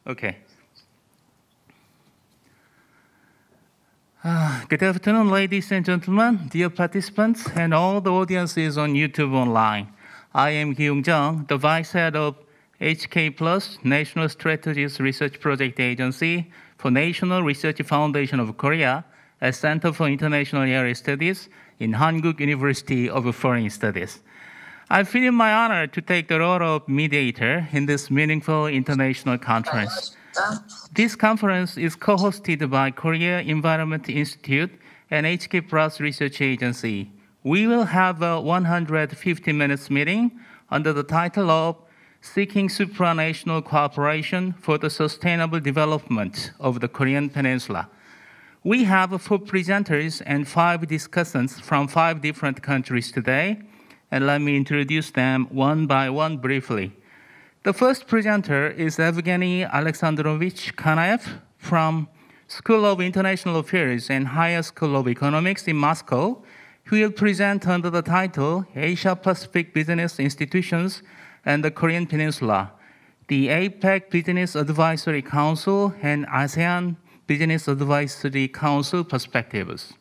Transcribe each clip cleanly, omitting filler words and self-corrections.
Okay. Good afternoon, ladies and gentlemen, dear participants, and all the audiences on YouTube online. I am Jung, the Vice Head of HK+ National Strategies Research Project Agency for National Research Foundation of Korea at Center for International Area Studies in Hankuk University of Foreign Studies. I feel it my honor to take the role of mediator in this meaningful international conference. This conference is co-hosted by Korea Environment Institute and HK+ Research Agency. We will have a 150 minutes meeting under the title of Seeking Supra-National Cooperation for the Sustainable Development of the Korean Peninsula. We have 4 presenters and 5 discussants from 5 different countries today, and let me introduce them one by one briefly. The first presenter is Evgeny Alexandrovich Kanaev from School of International Affairs and Higher School of Economics in Moscow, who will present under the title Asia-Pacific Business Institutions and the Korean Peninsula, the APEC Business Advisory Council and ASEAN Business Advisory Council Perspectives.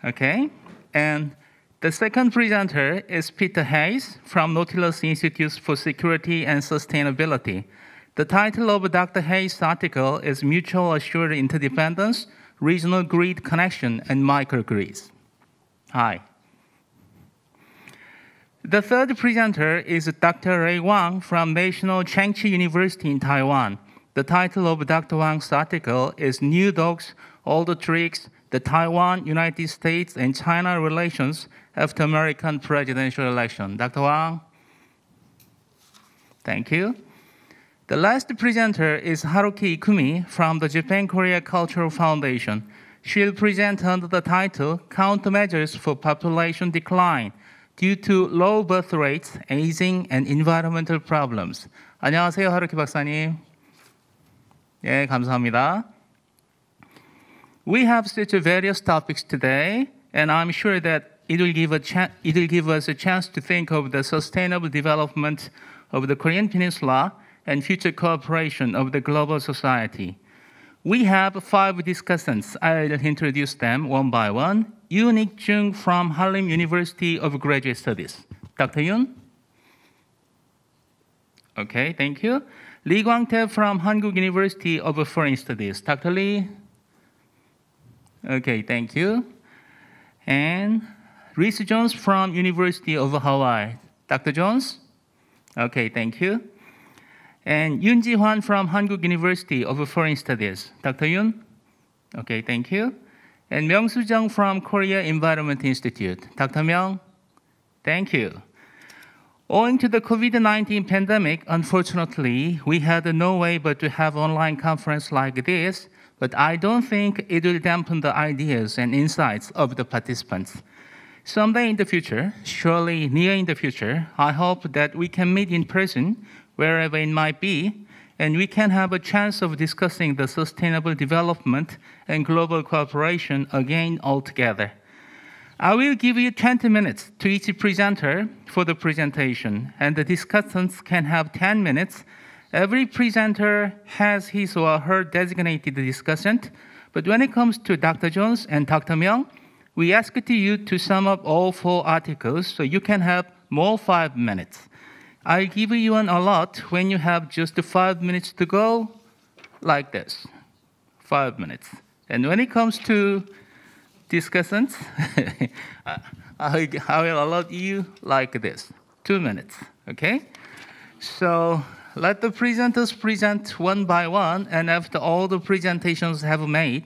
Okay, and the second presenter is Peter Hayes from Nautilus Institute for Security and Sustainability. The title of Dr. Hayes' article is Mutual Assured Interdependence, Regional Grid Connection, and Microgrids. Hi. The third presenter is Dr. Ray Wang from National Chengchi University in Taiwan. The title of Dr. Wang's article is New Dogs, Old Tricks, the Taiwan, United States, and China Relations after American Presidential Election. Dr. Wang? Thank you. The last presenter is Haruki Ikumi from the Japan-Korea Cultural Foundation. She'll present under the title Countermeasures for Population Decline due to low birth rates, aging, and environmental problems. 안녕하세요, 하루키 박사님. 예, 감사합니다. We have such various topics today, and I'm sure that it will give us a chance to think of the sustainable development of the Korean Peninsula and future cooperation of the global society. We have 5 discussants. I'll introduce them one by one. Yoon-ik Jung from Hallym University of Graduate Studies. Dr. Yoon? Okay, thank you. Lee Kwang-tae from Hankuk University of Foreign Studies. Dr. Lee? Okay, thank you. And Rhys Jones from University of Hawaii. Dr. Jones? Okay, thank you. And Yoon Ji-hwan from Hankuk University of Foreign Studies. Dr. Yoon? Okay, thank you. And Myung-soo Jung from Korea Environment Institute. Dr. Myung? Thank you. Owing to the COVID-19 pandemic, unfortunately, we had no way but to have online conference like this, but I don't think it will dampen the ideas and insights of the participants. Someday in the future, surely near in the future, I hope that we can meet in person, wherever it might be, and we can have a chance of discussing the sustainable development and global cooperation again altogether. I will give you 20 minutes to each presenter for the presentation, and the discussants can have 10 minutes. Every presenter has his or her designated discussant, but when it comes to Dr. Jones and Dr. Myung, we ask you to sum up all 4 articles so you can have more 5 minutes. I'll give you an alert when you have just 5 minutes to go, like this, 5 minutes. And when it comes to discussants, I will alert you like this, 2 minutes, okay? So let the presenters present one by one, and after all the presentations have made,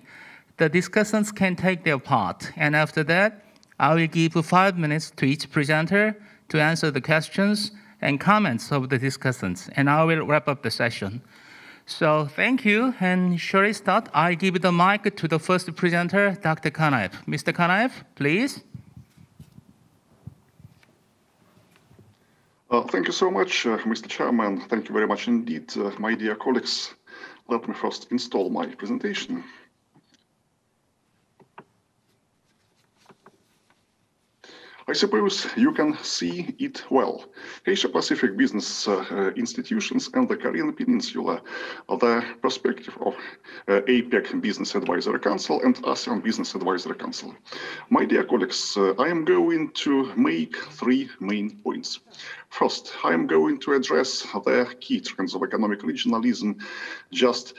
the discussants can take their part. And after that, I will give 5 minutes to each presenter to answer the questions and comments of the discussants, and I will wrap up the session. So thank you, and shall we start? I give the mic to the first presenter, Dr. Kanaev. Mr. Kanaev, please. Thank you so much, Mr. Chairman. Thank you very much indeed. My dear colleagues, let me first install my presentation. I suppose you can see it well. Asia-Pacific business institutions and the Korean Peninsula, the perspective of APEC Business Advisory Council and ASEAN Business Advisory Council. My dear colleagues, I am going to make 3 main points. First, I am going to address the key trends of economic regionalism, just,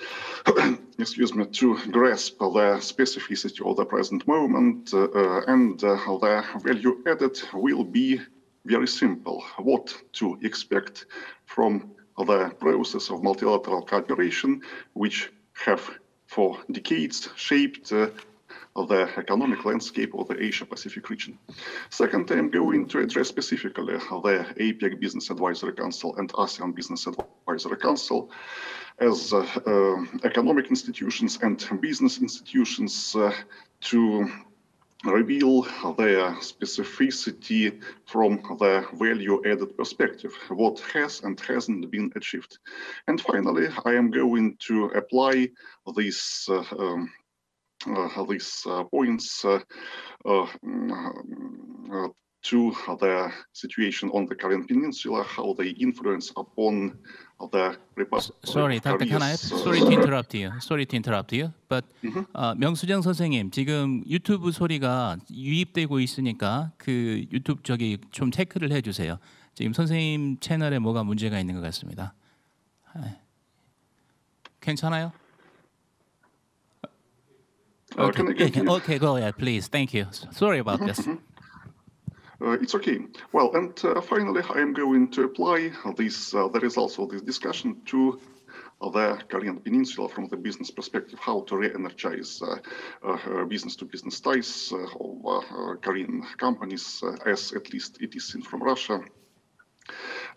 excuse me, to grasp the specificity of the present moment, and the value added will be very simple. What to expect from the process of multilateral cooperation, which have for decades shaped the economic landscape of the Asia-Pacific region. Second, I'm going to address specifically the APEC Business Advisory Council and ASEAN Business Advisory Council as economic institutions and business institutions to reveal their specificity from the value-added perspective, what has and hasn't been achieved. And finally, I am going to apply these points to the situation on the Korean Peninsula, how they influence upon the Republic. Sorry, Dr. Kanaev. Sorry to interrupt you. Sorry to interrupt you. But 명수정 선생님, 지금 유튜브 소리가 유입되고 있으니까 그 유튜브 저기 좀 체크를 해주세요. 지금 선생님 채널에 뭐가 문제가 있는 것 같습니다. 괜찮아요? Okay, go ahead, please. Thank you. Sorry about this. It's okay. Well, and finally, I am going to apply the results of this discussion to the Korean Peninsula from the business perspective, how to re-energize business-to-business ties of Korean companies, as at least it is seen from Russia,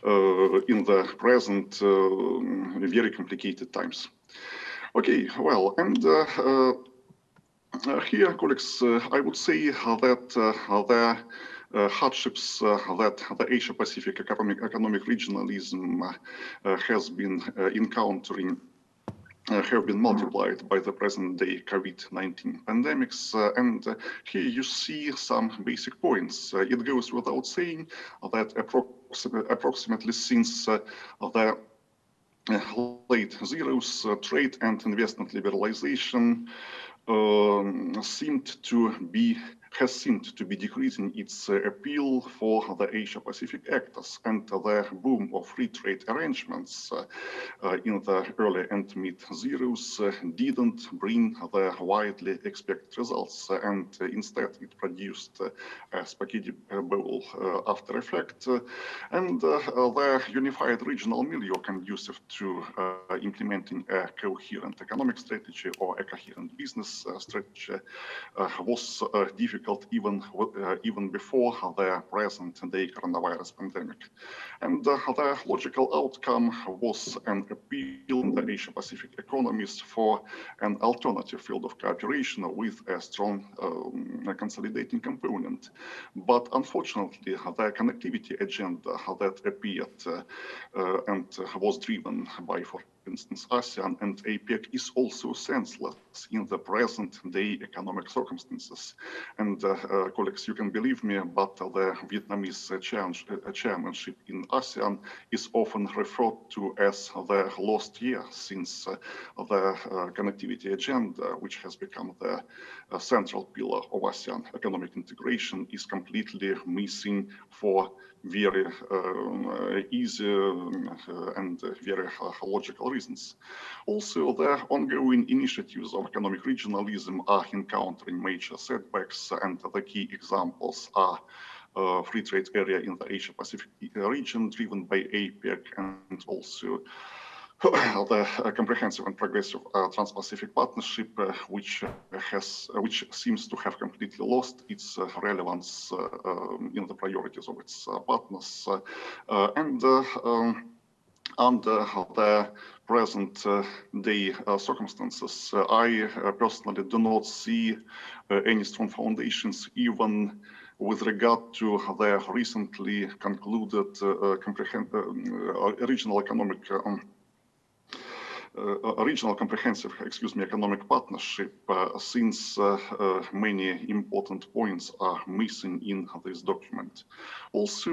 in the present very complicated times. Okay, well, and here, colleagues, I would say that the hardships that the Asia-Pacific economic regionalism has been encountering have been multiplied by the present-day COVID-19 pandemics. And here you see some basic points. It goes without saying that approximately since the late zeros, trade and investment liberalization has seemed to be decreasing its appeal for the Asia-Pacific actors, and the boom of free trade arrangements in the early and mid-zeros didn't bring the widely expected results, and instead it produced a spaghetti bowl after effect, and the unified regional milieu conducive to implementing a coherent economic strategy or a coherent business strategy was difficult even before the present-day coronavirus pandemic. And the logical outcome was an appeal in the Asia-Pacific economies for an alternative field of cooperation with a strong consolidating component. But unfortunately, the connectivity agenda that appeared and was driven by, for instance, ASEAN and APEC is also senseless in the present-day economic circumstances. And colleagues, you can believe me, but the Vietnamese chairmanship in ASEAN is often referred to as the lost year, since the connectivity agenda, which has become the central pillar of ASEAN economic integration, is completely missing for very easy and very logical reasons. Also, the ongoing initiatives of economic regionalism are encountering major setbacks, and the key examples are free trade area in the Asia-Pacific region, driven by APEC, and also the comprehensive and progressive Trans-Pacific Partnership, which seems to have completely lost its relevance in the priorities of its partners. And under the present-day circumstances, I personally do not see any strong foundations, even with regard to the recently concluded regional economic regional comprehensive, economic partnership, since many important points are missing in this document. Also,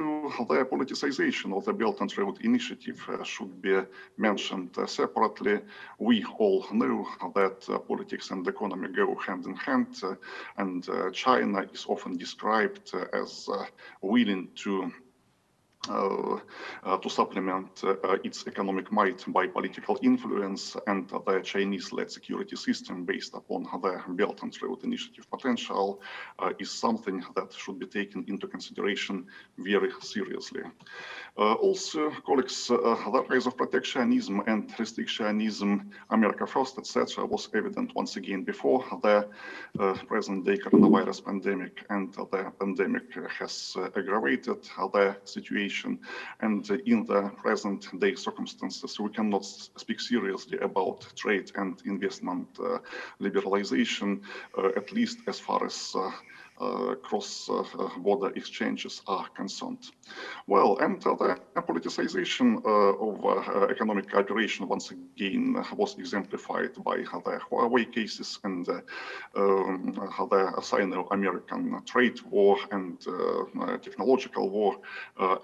the politicization of the Belt and Road Initiative should be mentioned separately. We all know that politics and economy go hand in hand, and China is often described as willing to supplement its economic might by political influence, and the Chinese-led security system based upon the Belt and Road Initiative potential is something that should be taken into consideration very seriously. Also, colleagues, the rise of protectionism and restrictionism, America First, etc., was evident once again before the present-day coronavirus pandemic, and the pandemic has aggravated the situation. And in the present-day circumstances, we cannot speak seriously about trade and investment liberalization, at least as far as cross-border exchanges are concerned. Well, and the politicization of economic cooperation once again was exemplified by the Huawei cases and the Sino-American trade war and technological war,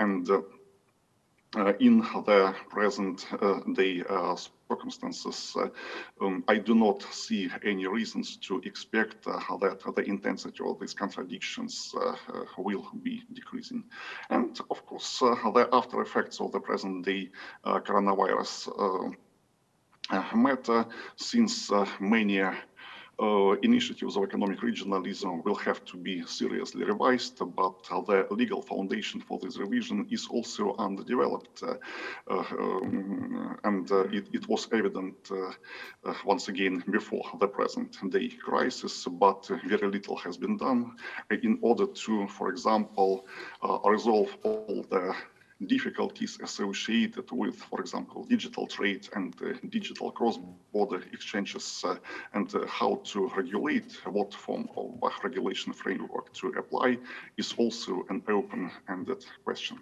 and in the present day circumstances, I do not see any reasons to expect that the intensity of these contradictions will be decreasing. And of course, the after effects of the present day coronavirus matter, since many initiatives of economic regionalism will have to be seriously revised, but the legal foundation for this revision is also underdeveloped. And it was evident once again before the present day crisis, but very little has been done in order to, for example, resolve all the difficulties associated with, for example, digital trade and digital cross-border exchanges, and how to regulate, what form of regulation framework to apply is also an open-ended question.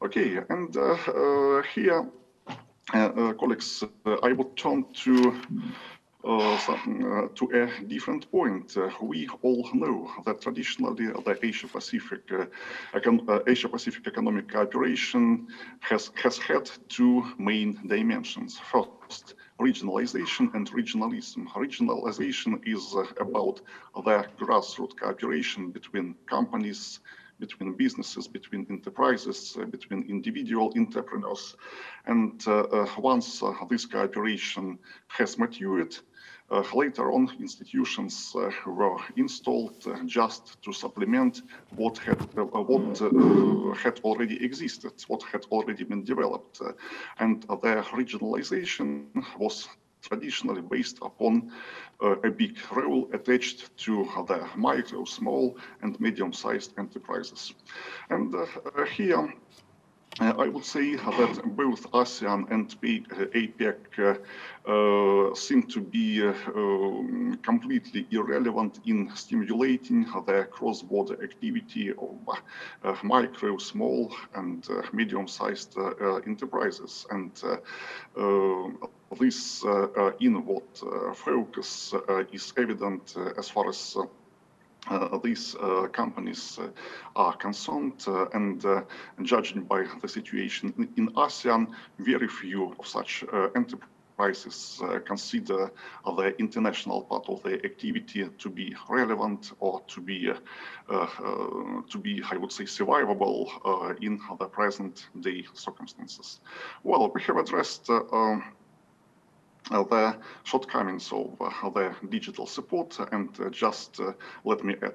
Okay, and here, colleagues, I would turn to a different point. We all know that traditionally the Asia-Pacific economic cooperation has had two main dimensions. First, regionalization and regionalism. Regionalization is about the grassroots cooperation between companies, between businesses, between enterprises, between individual entrepreneurs. And once this cooperation has matured, later on, institutions were installed just to supplement what had already existed, what had already been developed. And the regionalization was traditionally based upon a big role attached to the micro, small, and medium-sized enterprises. And here, I would say that both ASEAN and APEC seem to be completely irrelevant in stimulating the cross-border activity of micro, small, and medium-sized enterprises. And this inward focus is evident as far as these companies are concerned, and judging by the situation in ASEAN, very few of such enterprises consider the international part of their activity to be relevant or to be, I would say, survivable in the present day circumstances. Well, we have addressed the shortcomings of the digital support, and just let me add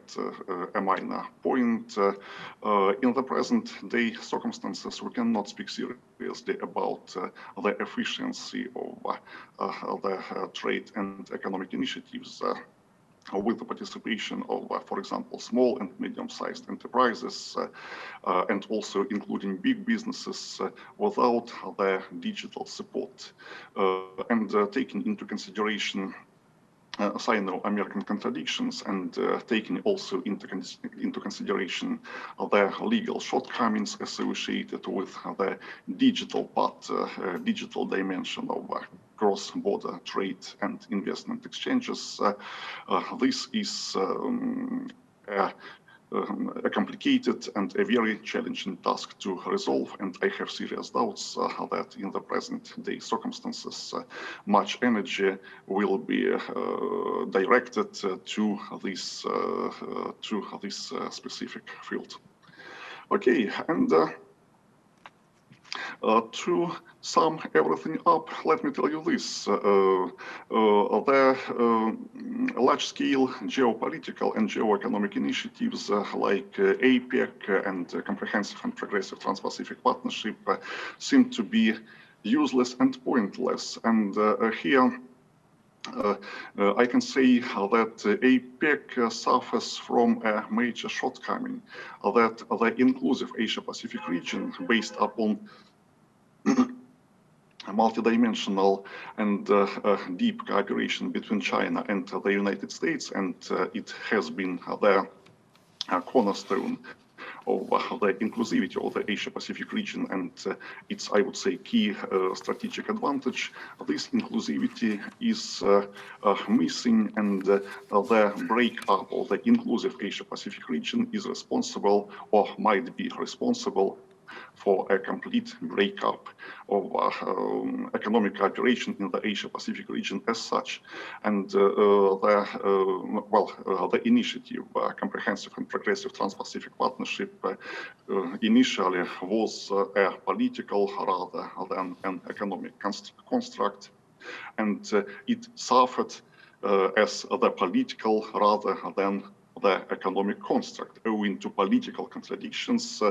a minor point. In the present day circumstances, we cannot speak seriously about the efficiency of the trade and economic initiatives with the participation of, for example, small and medium-sized enterprises, and also including big businesses without the digital support. And taking into consideration Sino-American contradictions, and taking also into consideration the legal shortcomings associated with the digital part, digital dimension of cross-border trade and investment exchanges. This is a complicated and a very challenging task to resolve, and I have serious doubts that in the present day circumstances, much energy will be directed to this specific field. Okay, and to sum everything up, let me tell you this. The large-scale geopolitical and geoeconomic initiatives like APEC and Comprehensive and Progressive Trans-Pacific Partnership seem to be useless and pointless. And here, I can say that APEC suffers from a major shortcoming, that the inclusive Asia-Pacific region based upon multidimensional and deep cooperation between China and the United States, and it has been the cornerstone of the inclusivity of the Asia-Pacific region, and it's, I would say, key strategic advantage. This inclusivity is missing, and the breakup of the inclusive Asia-Pacific region is responsible, or might be responsible, for a complete breakup of economic cooperation in the Asia-Pacific region as such. And the initiative, Comprehensive and Progressive Trans-Pacific Partnership, initially was a political rather than an economic construct, and it suffered as the political rather than the economic construct. Owing to political contradictions,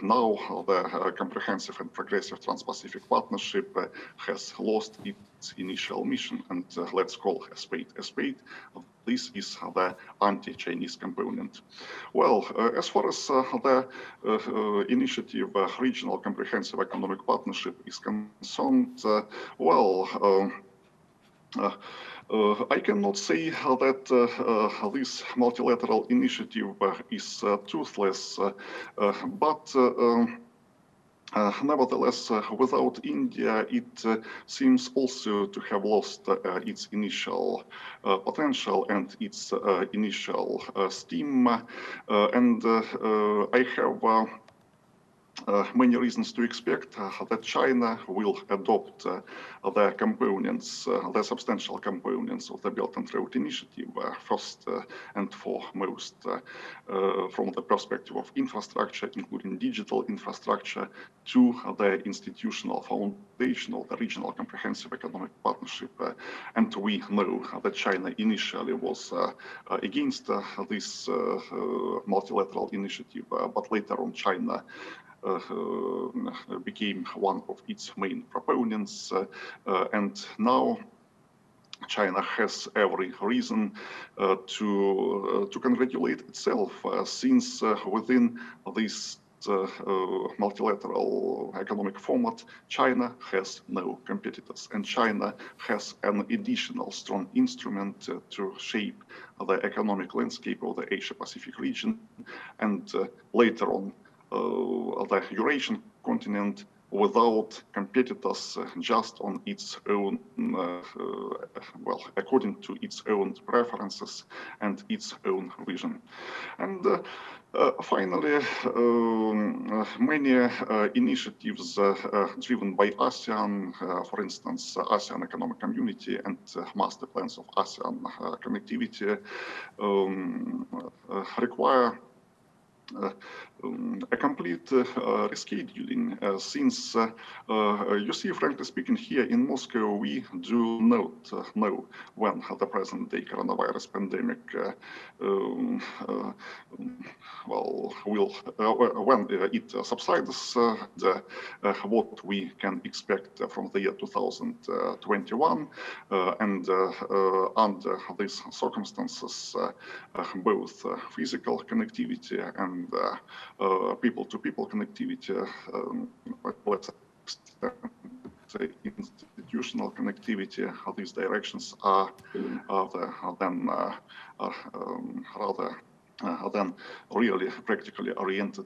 now the Comprehensive and Progressive Trans-Pacific Partnership has lost its initial mission, and let's call a spade a spade. This is the anti-Chinese component. Well, as far as the initiative Regional Comprehensive Economic Partnership is concerned, I cannot say that this multilateral initiative is toothless, but nevertheless, without India, it seems also to have lost its initial potential and its initial steam. And I have many reasons to expect that China will adopt the components, the substantial components of the Belt and Road Initiative, first and foremost, from the perspective of infrastructure, including digital infrastructure, to the institutional foundation of the Regional Comprehensive Economic Partnership. And we know that China initially was against this multilateral initiative, but later on China became one of its main proponents, and now China has every reason to congratulate itself, since within this multilateral economic format, China has no competitors, and China has an additional strong instrument to shape the economic landscape of the Asia-Pacific region, and later on the Eurasian continent without competitors, just on its own, according to its own preferences and its own vision. And finally, many initiatives driven by ASEAN, for instance, ASEAN Economic Community and master plans of ASEAN connectivity, require a complete rescheduling, since you see, frankly speaking, here in Moscow, we do not know when the present-day coronavirus pandemic when it subsides, what we can expect from the year 2021, and under these circumstances, both physical connectivity and people-to-people connectivity, let's say institutional connectivity, these directions are rather than really practically oriented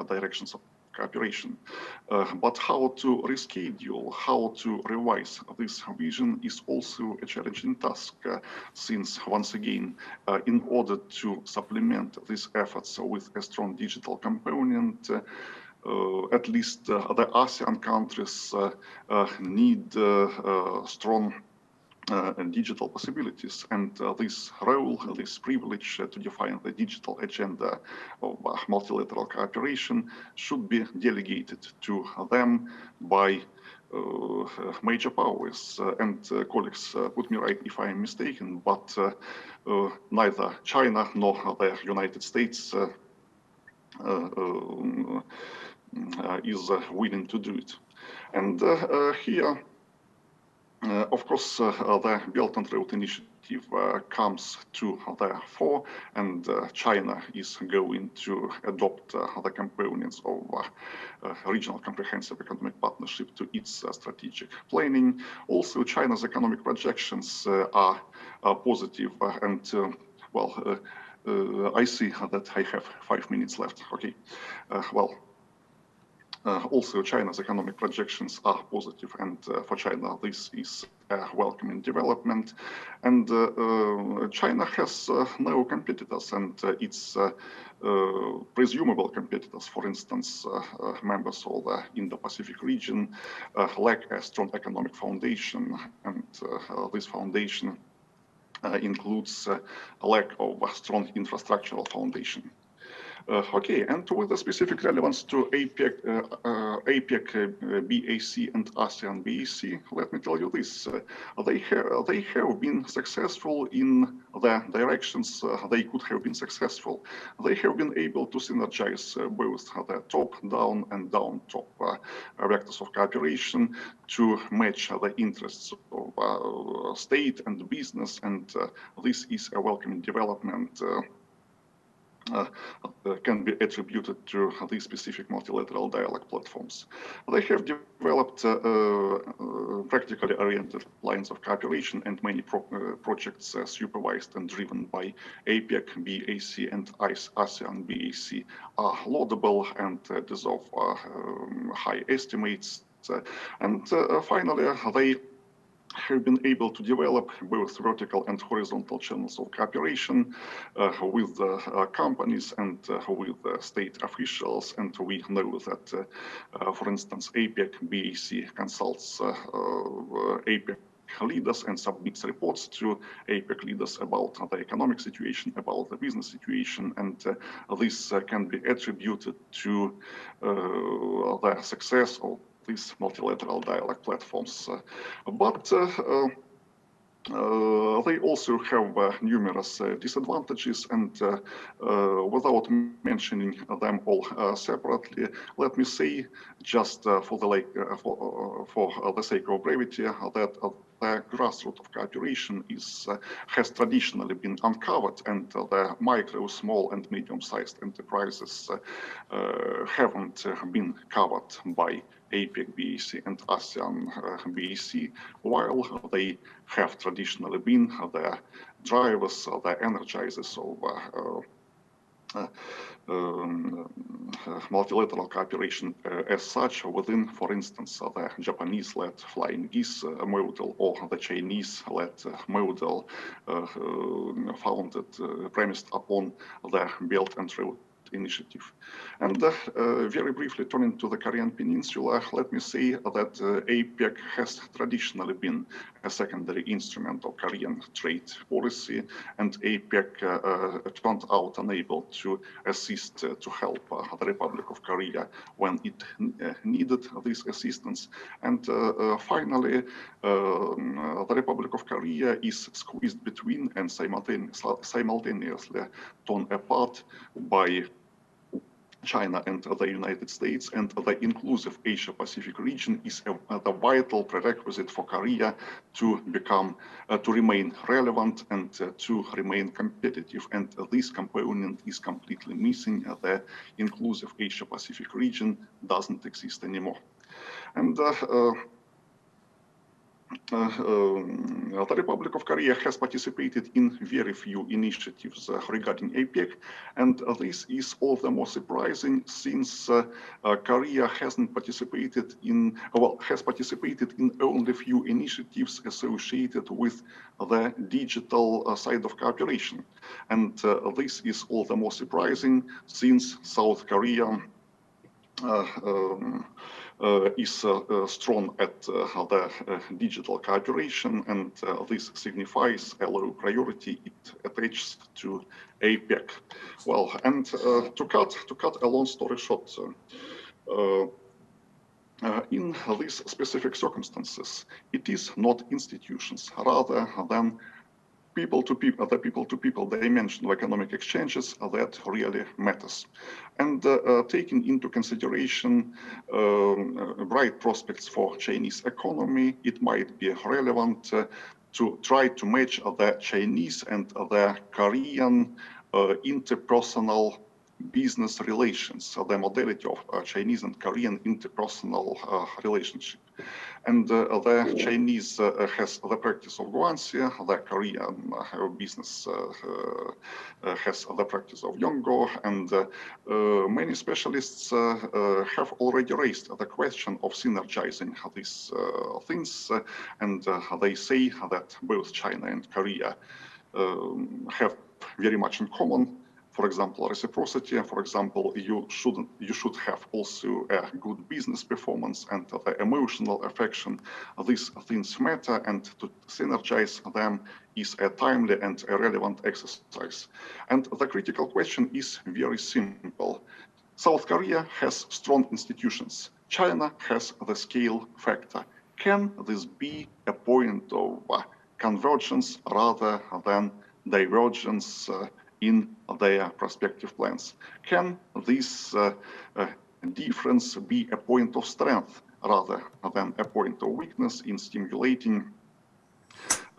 directions cooperation. But how to reschedule, how to revise this vision is also a challenging task, since, once again, in order to supplement these efforts with a strong digital component, at least the ASEAN countries need strong digital possibilities, and this role, this privilege to define the digital agenda of multilateral cooperation should be delegated to them by major powers. And colleagues, put me right if I am mistaken, but neither China nor the United States is willing to do it. And here, of course, the Belt and Road Initiative comes to the fore, and China is going to adopt the components of regional comprehensive economic partnership to its strategic planning. Also, China's economic projections are positive, and well, I see that I have 5 minutes left. Okay, also, China's economic projections are positive, and for China, this is a welcoming development. And China has no competitors, and its presumable competitors, for instance, members of the Indo-Pacific region, lack a strong economic foundation, and this foundation includes a lack of a strong infrastructural foundation. Okay, and with the specific relevance to APEC, BAC, and ASEAN BAC, let me tell you this. They have been successful in the directions they could have been successful. They have been able to synergize both the top-down and down-top vectors of cooperation to match the interests of state and business, and this is a welcoming development. Can be attributed to these specific multilateral dialogue platforms. They have developed practically oriented lines of cooperation, and many projects supervised and driven by APEC, BAC, and ASEAN BAC are laudable and deserve high estimates. And finally, they have been able to develop both vertical and horizontal channels of cooperation with companies and with state officials. And we know that, for instance, APEC, BAC consults APEC leaders and submits reports to APEC leaders about the economic situation, about the business situation, and this can be attributed to the success of these multilateral dialogue platforms. But they also have numerous disadvantages, and without mentioning them all separately, let me say, just for the sake of brevity, that the grassroots of cooperation has traditionally been uncovered, and the micro, small, and medium-sized enterprises haven't been covered by APEC, BAC, and ASEAN BAC, while they have traditionally been the drivers, the energizers of multilateral cooperation as such within, for instance, the Japanese-led flying geese model, or the Chinese-led model premised upon the Belt and Road Initiative. And very briefly, turning to the Korean Peninsula, let me say that APEC has traditionally been a secondary instrument of Korean trade policy, and APEC turned out unable to assist, to help the Republic of Korea when it needed this assistance. And finally, the Republic of Korea is squeezed between and simultaneously torn apart by China and the United States, and the inclusive Asia-Pacific region is the vital prerequisite for Korea to remain relevant and to remain competitive. And this component is completely missing. The inclusive Asia-Pacific region doesn't exist anymore. And the Republic of Korea has participated in very few initiatives regarding APEC, and this is all the more surprising since Korea hasn't participated in, has participated in only few initiatives associated with the digital side of cooperation. And this is all the more surprising since South Korea is strong at the digital cooperation, and this signifies a low priority it attaches to APEC. Well, and to cut a long story short, in these specific circumstances, it is not institutions rather than the people-to-people dimension of economic exchanges that really matters. And taking into consideration bright prospects for Chinese economy, it might be relevant to try to match the Chinese and the Korean interpersonal business relations, the modality of Chinese and Korean interpersonal relationship. And the Chinese has the practice of guanxi, the Korean business has the practice of yonggo, and many specialists have already raised the question of synergizing these things, and they say that both China and Korea have very much in common. For example, reciprocity. For example, you should have also a good business performance and the emotional affection. These things matter, and to synergize them is a timely and a relevant exercise. And the critical question is very simple. South Korea has strong institutions. China has the scale factor. Can this be a point of convergence rather than divergence in their prospective plans? Can this difference be a point of strength rather than a point of weakness in stimulating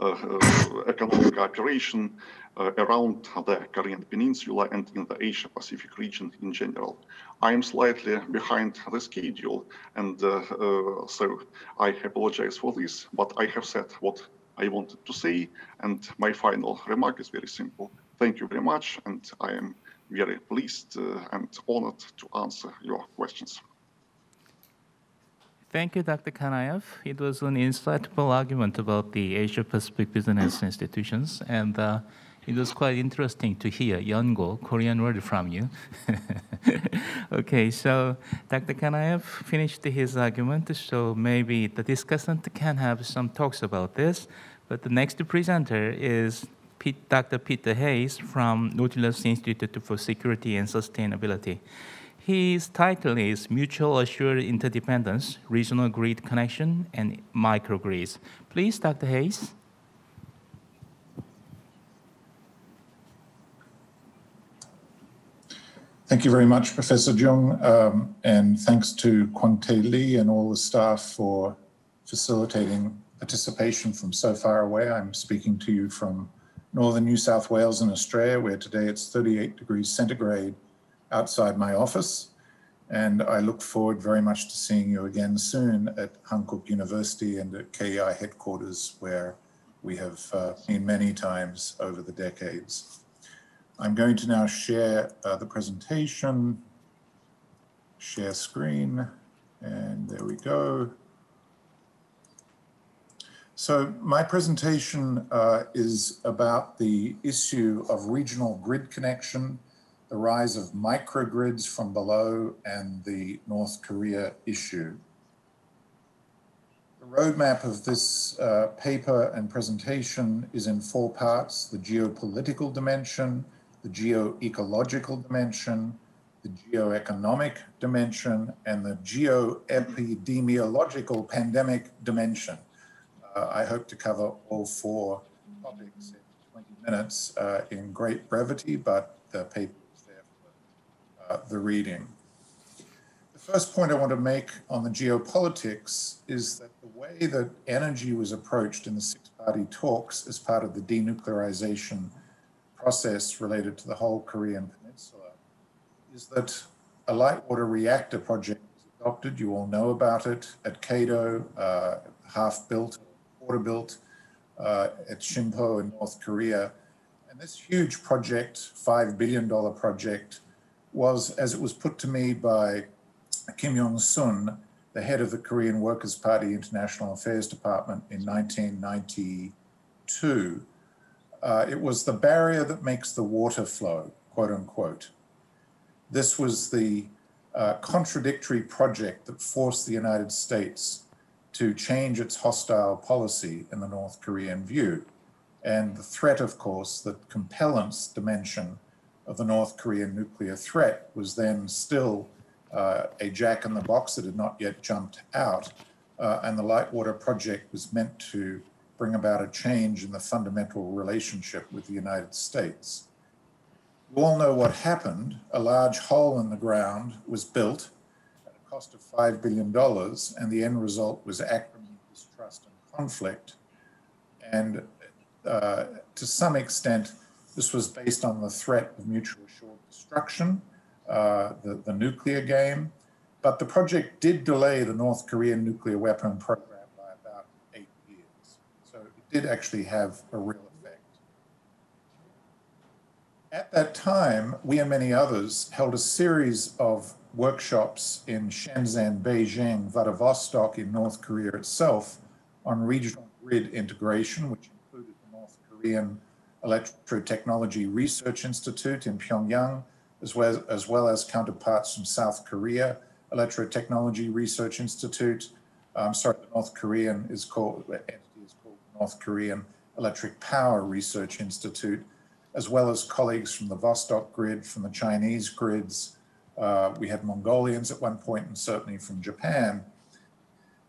economic cooperation around the Korean Peninsula and in the Asia-Pacific region in general? I am slightly behind the schedule, and so I apologize for this, but I have said what I wanted to say, and my final remark is very simple. Thank you very much, and I am very pleased and honored to answer your questions. Thank you, Dr. Kanaev. It was an insightful argument about the Asia-Pacific business institutions, and it was quite interesting to hear Yeongo, Korean word from you. Okay, so Dr. Kanaev finished his argument, so maybe the discussant can have some talks about this, but the next presenter is Dr. Peter Hayes from Nautilus Institute for Security and Sustainability. His title is Mutual Assured Interdependence, Regional Grid Connection, and Microgrids. Please, Dr. Hayes. Thank you very much, Professor Jung, and thanks to Kwante Lee and all the staff for facilitating participation from so far away. I'm speaking to you from northern New South Wales in Australia, where today it's 38 degrees centigrade outside my office. And I look forward very much to seeing you again soon at Hankuk University and at KEI headquarters, where we have been many times over the decades. I'm going to now share the presentation, share screen, and there we go. So my presentation is about the issue of regional grid connection, the rise of microgrids from below, and the North Korea issue. The roadmap of this paper and presentation is in 4 parts: the geopolitical dimension, the geo-ecological dimension, the geo-economic dimension, and the geo-epidemiological pandemic dimension. I hope to cover all 4 topics in 20 minutes in great brevity, but the paper is there for the reading. The first point I want to make on the geopolitics is that the way that energy was approached in the 6-party talks as part of the denuclearization process related to the whole Korean Peninsula is that a light water reactor project was adopted. You all know about it at Cato, half built, quarter built at Shimpo in North Korea. And this huge project, $5 billion project, was, as it was put to me by Kim Yong-sun, the head of the Korean Workers' Party International Affairs Department in 1992, it was the barrier that makes the water flow, quote unquote. This was the contradictory project that forced the United States to change its hostile policy in the North Korean view. And the threat, of course, the compellence dimension of the North Korean nuclear threat was then still a jack in the box that had not yet jumped out. And the Lightwater project was meant to bring about a change in the fundamental relationship with the United States. You all know what happened. A large hole in the ground was built at a cost of $5 billion, and the end result was acrimony, distrust, and conflict. And to some extent, this was based on the threat of mutually assured destruction, the nuclear game. But the project did delay the North Korean nuclear weapon program by about 8 years. So it did actually have a real effect. At that time, we and many others held a series of workshops in Shenzhen, Beijing, Vladivostok in North Korea itself on regional grid integration, which included the North Korean Electrotechnology Research Institute in Pyongyang, as well as counterparts from South Korea, Electrotechnology Research Institute. The North Korean is called, the entity is called North Korean Electric Power Research Institute, as well as colleagues from the Vostok grid, from the Chinese grids. We had Mongolians at one point, and certainly from Japan.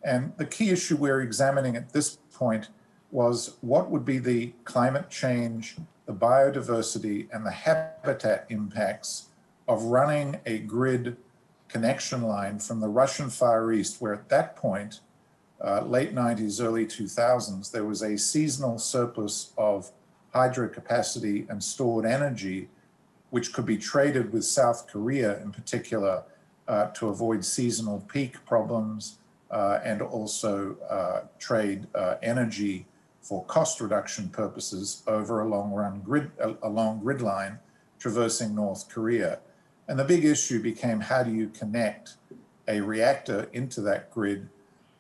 And the key issue we're examining at this point was what would be the climate change, the biodiversity, and the habitat impacts of running a grid connection line from the Russian Far East, where at that point, late 90s, early 2000s, there was a seasonal surplus of hydro capacity and stored energy, which could be traded with South Korea in particular to avoid seasonal peak problems and also trade energy for cost reduction purposes over a long grid line traversing North Korea. And the big issue became, how do you connect a reactor into that grid?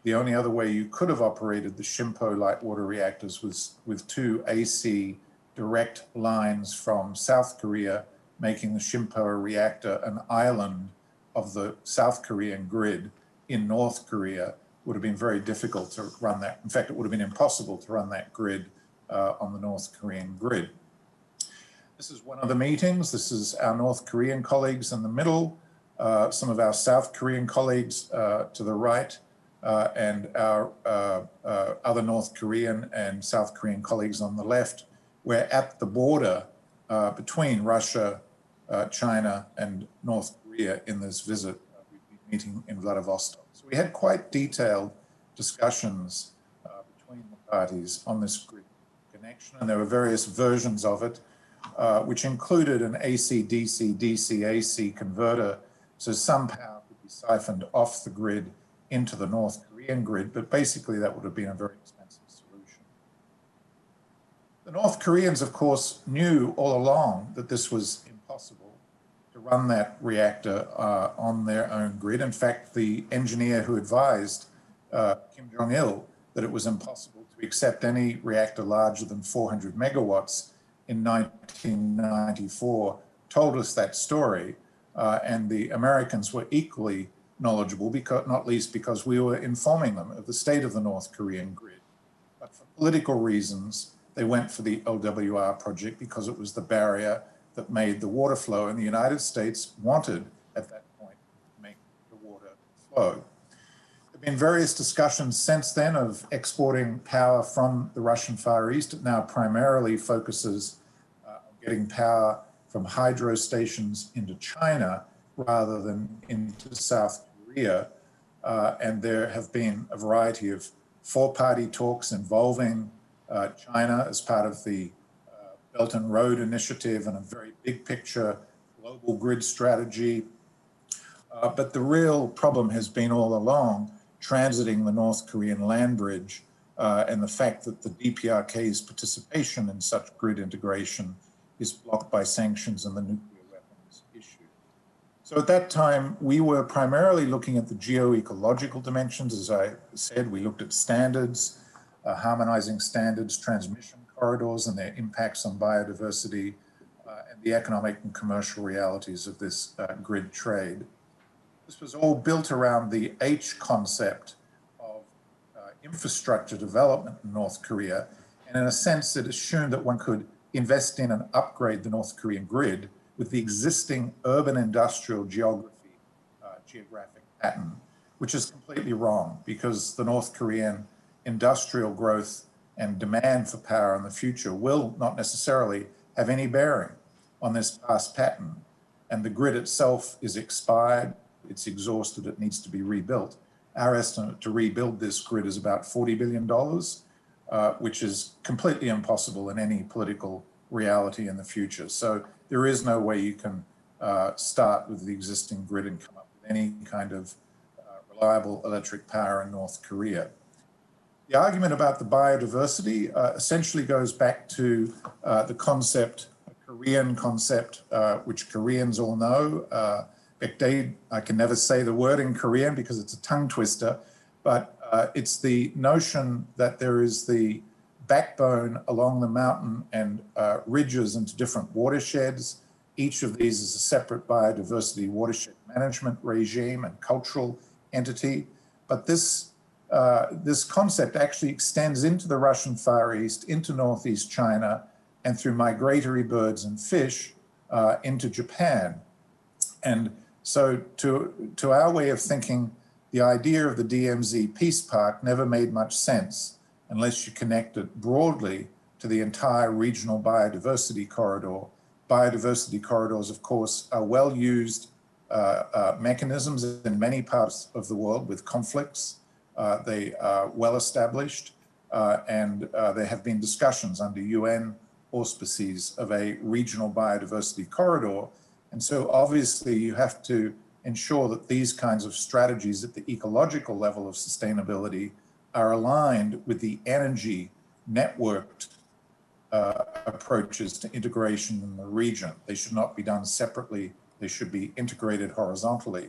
The only other way you could have operated the Shimpo light water reactors was with two AC direct lines from South Korea, making the Shimpo reactor an island of the South Korean grid in North Korea. Would have been very difficult to run that. In fact, it would have been impossible to run that grid on the North Korean grid. This is one of the meetings. This is our North Korean colleagues in the middle, some of our South Korean colleagues to the right, and our other North Korean and South Korean colleagues on the left. We're at the border between Russia, China, and North Korea in this visit. We've been meeting in Vladivostok. So we had quite detailed discussions between the parties on this grid connection, and there were various versions of it, which included an AC-DC, DC-AC converter, so some power could be siphoned off the grid into the North Korean grid, but basically that would have been a very expensive solution. The North Koreans, of course, knew all along that this was impossible to run that reactor on their own grid. In fact, the engineer who advised Kim Jong-il that it was impossible to accept any reactor larger than 400 megawatts in 1994 told us that story. And the Americans were equally knowledgeable, because, not least because we were informing them of the state of the North Korean grid. But for political reasons, they went for the LWR project because it was the barrier that made the water flow, and the United States wanted, at that point, to make the water flow. There have been various discussions since then of exporting power from the Russian Far East. It now primarily focuses on getting power from hydro stations into China rather than into South Korea. And there have been a variety of four-party talks involving China as part of the Belt and Road Initiative and a very big picture global grid strategy. But the real problem has been all along transiting the North Korean land bridge and the fact that the DPRK's participation in such grid integration is blocked by sanctions and the nuclear weapons issue. So at that time, we were primarily looking at the geo-ecological dimensions. As I said, we looked at standards, harmonizing standards, transmission corridors and their impacts on biodiversity, and the economic and commercial realities of this grid trade. This was all built around the H concept of infrastructure development in North Korea. And in a sense, it assumed that one could invest in and upgrade the North Korean grid with the existing urban industrial geography, geographic pattern, which is completely wrong because the North Korean industrial growth and demand for power in the future will not necessarily have any bearing on this past pattern. And the grid itself is expired, it's exhausted, it needs to be rebuilt. Our estimate to rebuild this grid is about $40 billion, which is completely impossible in any political reality in the future. So there is no way you can start with the existing grid and come up with any kind of reliable electric power in North Korea. The argument about the biodiversity essentially goes back to the concept, a Korean concept, which Koreans all know. I can never say the word in Korean because it's a tongue twister, but it's the notion that there is the backbone along the mountain and ridges into different watersheds. Each of these is a separate biodiversity watershed management regime and cultural entity. But this concept actually extends into the Russian Far East, into Northeast China, and through migratory birds and fish into Japan. And so to our way of thinking, the idea of the DMZ Peace Park never made much sense unless you connect it broadly to the entire regional biodiversity corridor. Biodiversity corridors, of course, are well-used mechanisms in many parts of the world with conflicts. They are well-established, and there have been discussions under UN auspices of a regional biodiversity corridor. And so obviously you have to ensure that these kinds of strategies at the ecological level of sustainability are aligned with the energy networked approaches to integration in the region. They should not be done separately. They should be integrated horizontally.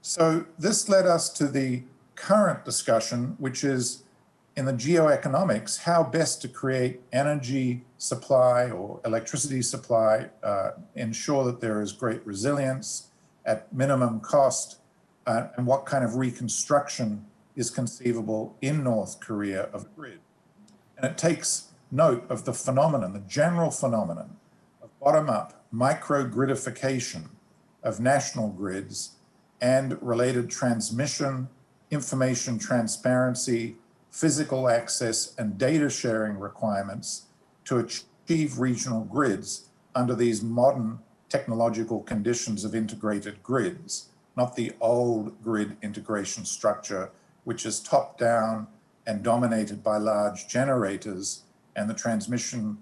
So this led us to the current discussion, which is in the geoeconomics, how best to create energy supply or electricity supply, ensure that there is great resilience at minimum cost, and what kind of reconstruction is conceivable in North Korea of a grid. And it takes note of the phenomenon, the general phenomenon of bottom-up micro-gridification of national grids and related transmission, information transparency, physical access, and data sharing requirements to achieve regional grids under these modern technological conditions of integrated grids, not the old grid integration structure, which is top-down and dominated by large generators, and the transmission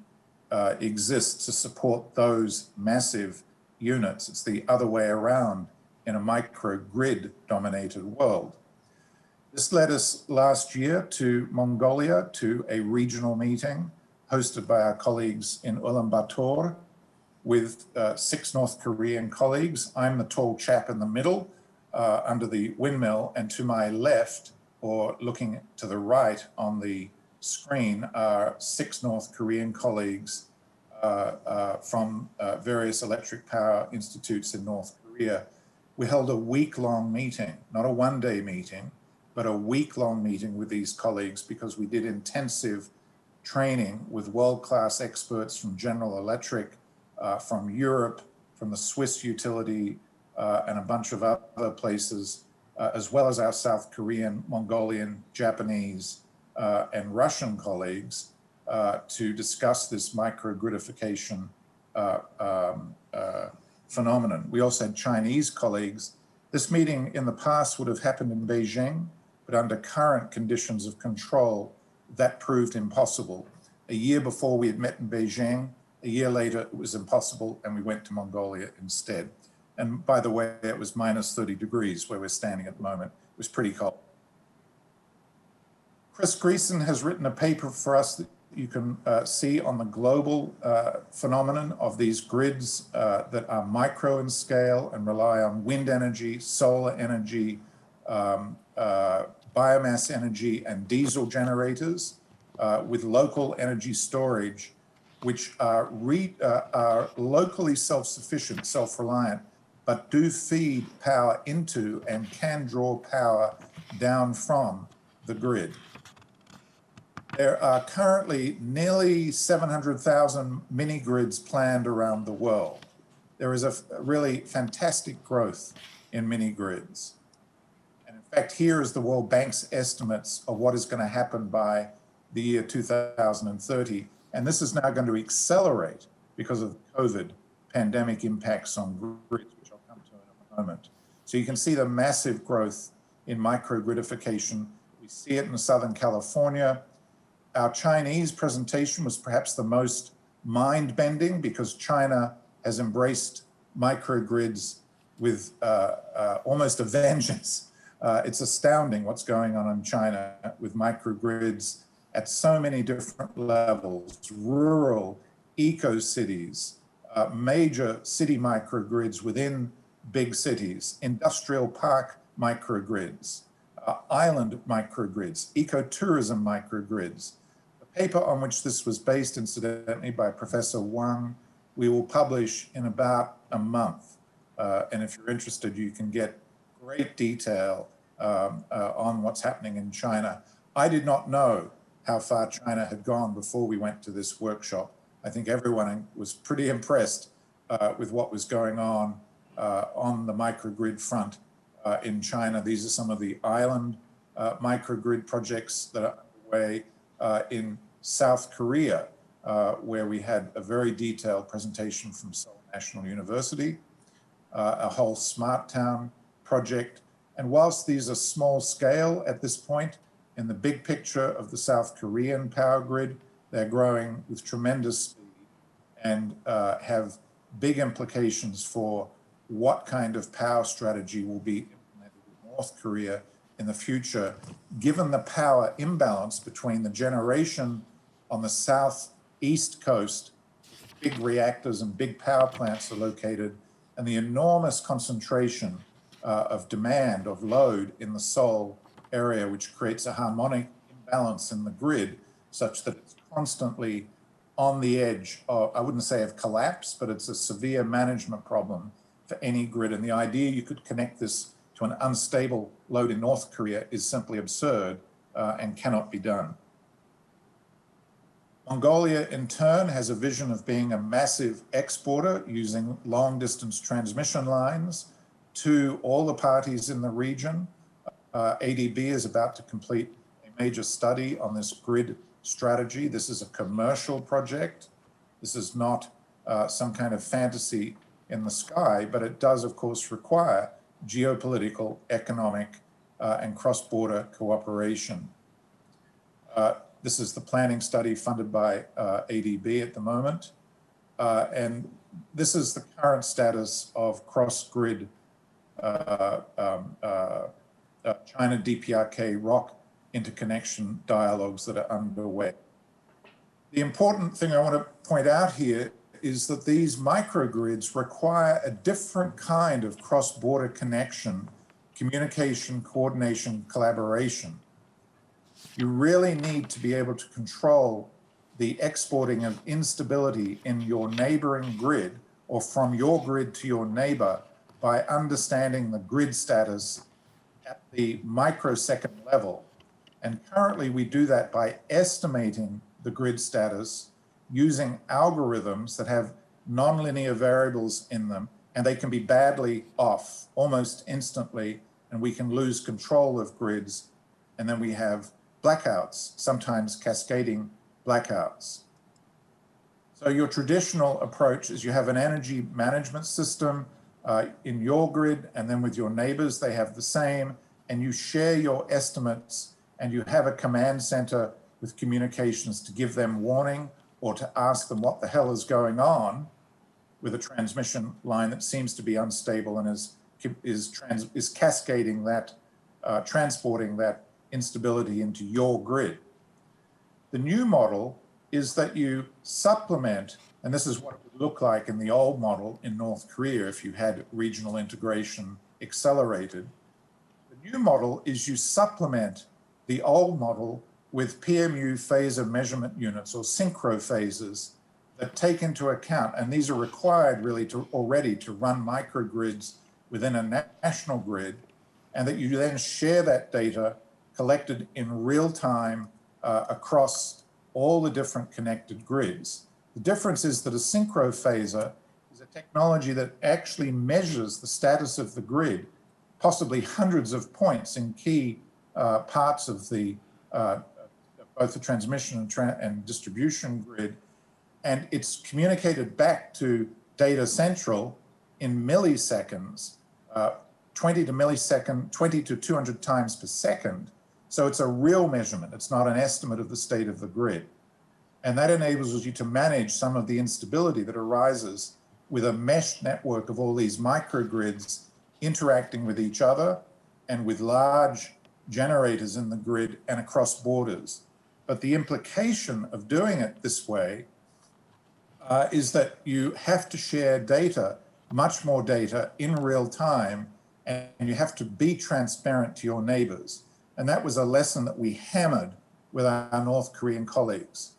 exists to support those massive units. It's the other way around in a microgrid dominated world. This led us last year to Mongolia to a regional meeting hosted by our colleagues in Ulaanbaatar with 6 North Korean colleagues. I'm the tall chap in the middle under the windmill, and to my left, or looking to the right on the screen, are 6 North Korean colleagues from various electric power institutes in North Korea. We held a week-long meeting, not a one-day meeting, but a week-long meeting with these colleagues because we did intensive training with world-class experts from General Electric, from Europe, from the Swiss utility, and a bunch of other places, as well as our South Korean, Mongolian, Japanese, and Russian colleagues to discuss this microgridification phenomenon. We also had Chinese colleagues. This meeting in the past would have happened in Beijing, but under current conditions of control, that proved impossible. A year before we had met in Beijing, a year later it was impossible, and we went to Mongolia instead. And by the way, it was minus 30 degrees where we're standing at the moment. It was pretty cold. Chris Greason has written a paper for us that you can see on the global phenomenon of these grids that are micro in scale and rely on wind energy, solar energy, biomass energy, and diesel generators with local energy storage, which are locally self-sufficient, self-reliant, but do feed power into and can draw power down from the grid. There are currently nearly 700,000 mini-grids planned around the world. There is a really fantastic growth in mini-grids. And in fact, here is the World Bank's estimates of what is going to happen by the year 2030. And this is now going to accelerate because of COVID pandemic impacts on grids, which I'll come to in a moment. So you can see the massive growth in microgridification. We see it in Southern California. Our Chinese presentation was perhaps the most mind-bending because China has embraced microgrids with almost a vengeance. It's astounding what's going on in China with microgrids at so many different levels: rural, eco-cities, major city microgrids within big cities, industrial park microgrids, island microgrids, ecotourism microgrids. The paper on which this was based, incidentally, by Professor Jung, we will publish in about a month. And if you're interested, you can get great detail on what's happening in China. I did not know how far China had gone before we went to this workshop. I think everyone was pretty impressed with what was going on the microgrid front in China. These are some of the island microgrid projects that are underway in South Korea, where we had a very detailed presentation from Seoul National University, a whole smart town project. And whilst these are small scale at this point, in the big picture of the South Korean power grid, they're growing with tremendous speed and have big implications for what kind of power strategy will be implemented in North Korea in the future, given the power imbalance between the generation on the southeast coast, big reactors and big power plants are located, and the enormous concentration of demand, of load in the Seoul area, which creates a harmonic imbalance in the grid such that it's constantly on the edge of, I wouldn't say of collapse, but it's a severe management problem for any grid. And the idea you could connect this to an unstable load in North Korea is simply absurd and cannot be done. Mongolia, in turn, has a vision of being a massive exporter using long-distance transmission lines to all the parties in the region. ADB is about to complete a major study on this grid strategy. This is a commercial project. This is not some kind of fantasy in the sky, but it does, of course, require geopolitical, economic, and cross-border cooperation. This is the planning study funded by ADB at the moment. And this is the current status of cross-grid China DPRK ROC interconnection dialogues that are underway. The important thing I want to point out here is that these microgrids require a different kind of cross-border connection, communication, coordination, collaboration. You really need to be able to control the exporting of instability in your neighboring grid or from your grid to your neighbor by understanding the grid status at the microsecond level. And currently we do that by estimating the grid status using algorithms that have nonlinear variables in them, and they can be badly off almost instantly, and we can lose control of grids, and then we have blackouts, sometimes cascading blackouts. So your traditional approach is you have an energy management system in your grid, and then with your neighbors, they have the same, and you share your estimates, and you have a command center with communications to give them warning or to ask them what the hell is going on with a transmission line that seems to be unstable and is cascading that, transporting that instability into your grid. The new model is that you supplement, and this is what it would look like in the old model in North Korea if you had regional integration accelerated. The new model is you supplement the old model with PMU phaser measurement units or synchro phasers that take into account, and these are required really already to run microgrids within a national grid, and that you then share that data collected in real time across all the different connected grids. The difference is that a synchro phaser is a technology that actually measures the status of the grid, possibly hundreds of points in key parts of the both the transmission and distribution grid, and it's communicated back to data central in milliseconds, 20 to 200 times per second. So it's a real measurement. It's not an estimate of the state of the grid. And that enables you to manage some of the instability that arises with a mesh network of all these microgrids interacting with each other and with large generators in the grid and across borders. But the implication of doing it this way is that you have to share data, much more data in real time, and you have to be transparent to your neighbors. And that was a lesson that we hammered with our North Korean colleagues.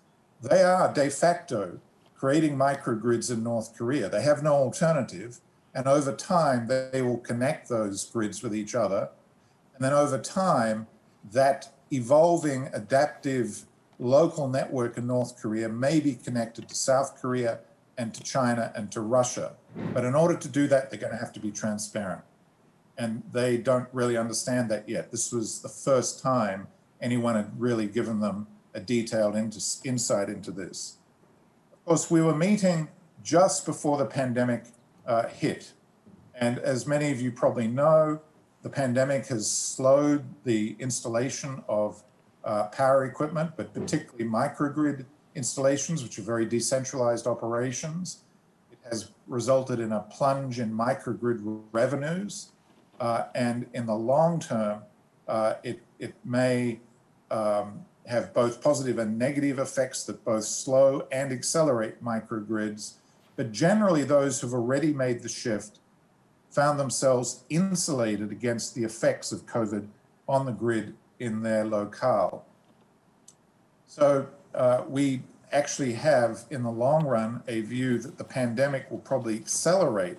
They are de facto creating microgrids in North Korea. They have no alternative. And over time, they will connect those grids with each other. And then over time, that evolving, adaptive, local network in North Korea may be connected to South Korea and to China and to Russia. But in order to do that, they're going to have to be transparent. And they don't really understand that yet. This was the first time anyone had really given them a detailed insight into this. Of course, we were meeting just before the pandemic hit. And as many of you probably know, the pandemic has slowed the installation of power equipment, but particularly microgrid installations, which are very decentralized operations. It has resulted in a plunge in microgrid revenues. And in the long term, it may have both positive and negative effects that both slow and accelerate microgrids. But generally, those who've already made the shift found themselves insulated against the effects of COVID on the grid in their locale. So we actually have, in the long run, a view that the pandemic will probably accelerate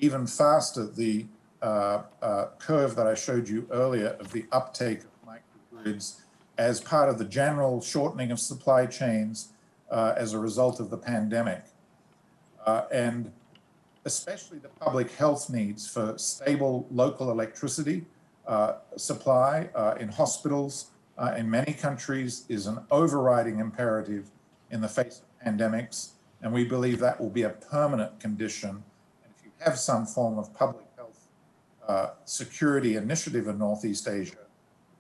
even faster the curve that I showed you earlier of the uptake of microgrids as part of the general shortening of supply chains as a result of the pandemic. And especially the public health needs for stable local electricity supply in hospitals in many countries is an overriding imperative in the face of pandemics. And we believe that will be a permanent condition. And if you have some form of public health security initiative in Northeast Asia,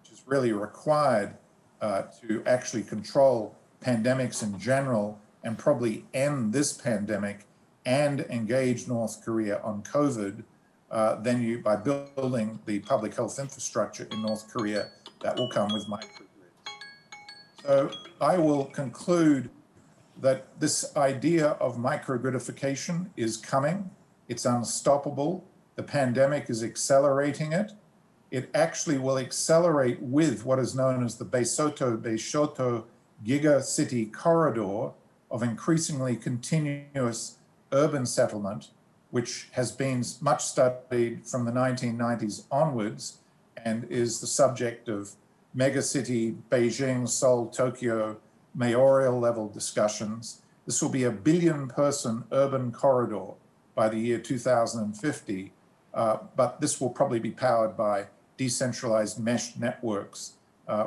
which is really required to actually control pandemics in general and probably end this pandemic and engage North Korea on COVID, then you, by building the public health infrastructure in North Korea, that will come with microgrids. So I will conclude that this idea of microgridification is coming. It's unstoppable. The pandemic is accelerating it. It actually will accelerate with what is known as the Beisoto Giga City Corridor of increasingly continuous urban settlement, which has been much studied from the 1990s onwards and is the subject of megacity Beijing, Seoul, Tokyo mayoral level discussions. This will be a 1 billion person urban corridor by the year 2050, but this will probably be powered by decentralized mesh networks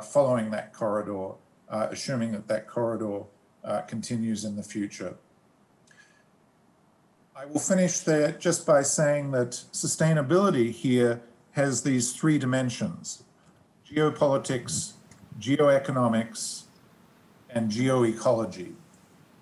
following that corridor, assuming that that corridor continues in the future. I will finish there just by saying that sustainability here has these 3 dimensions: geopolitics, geoeconomics, and geoecology.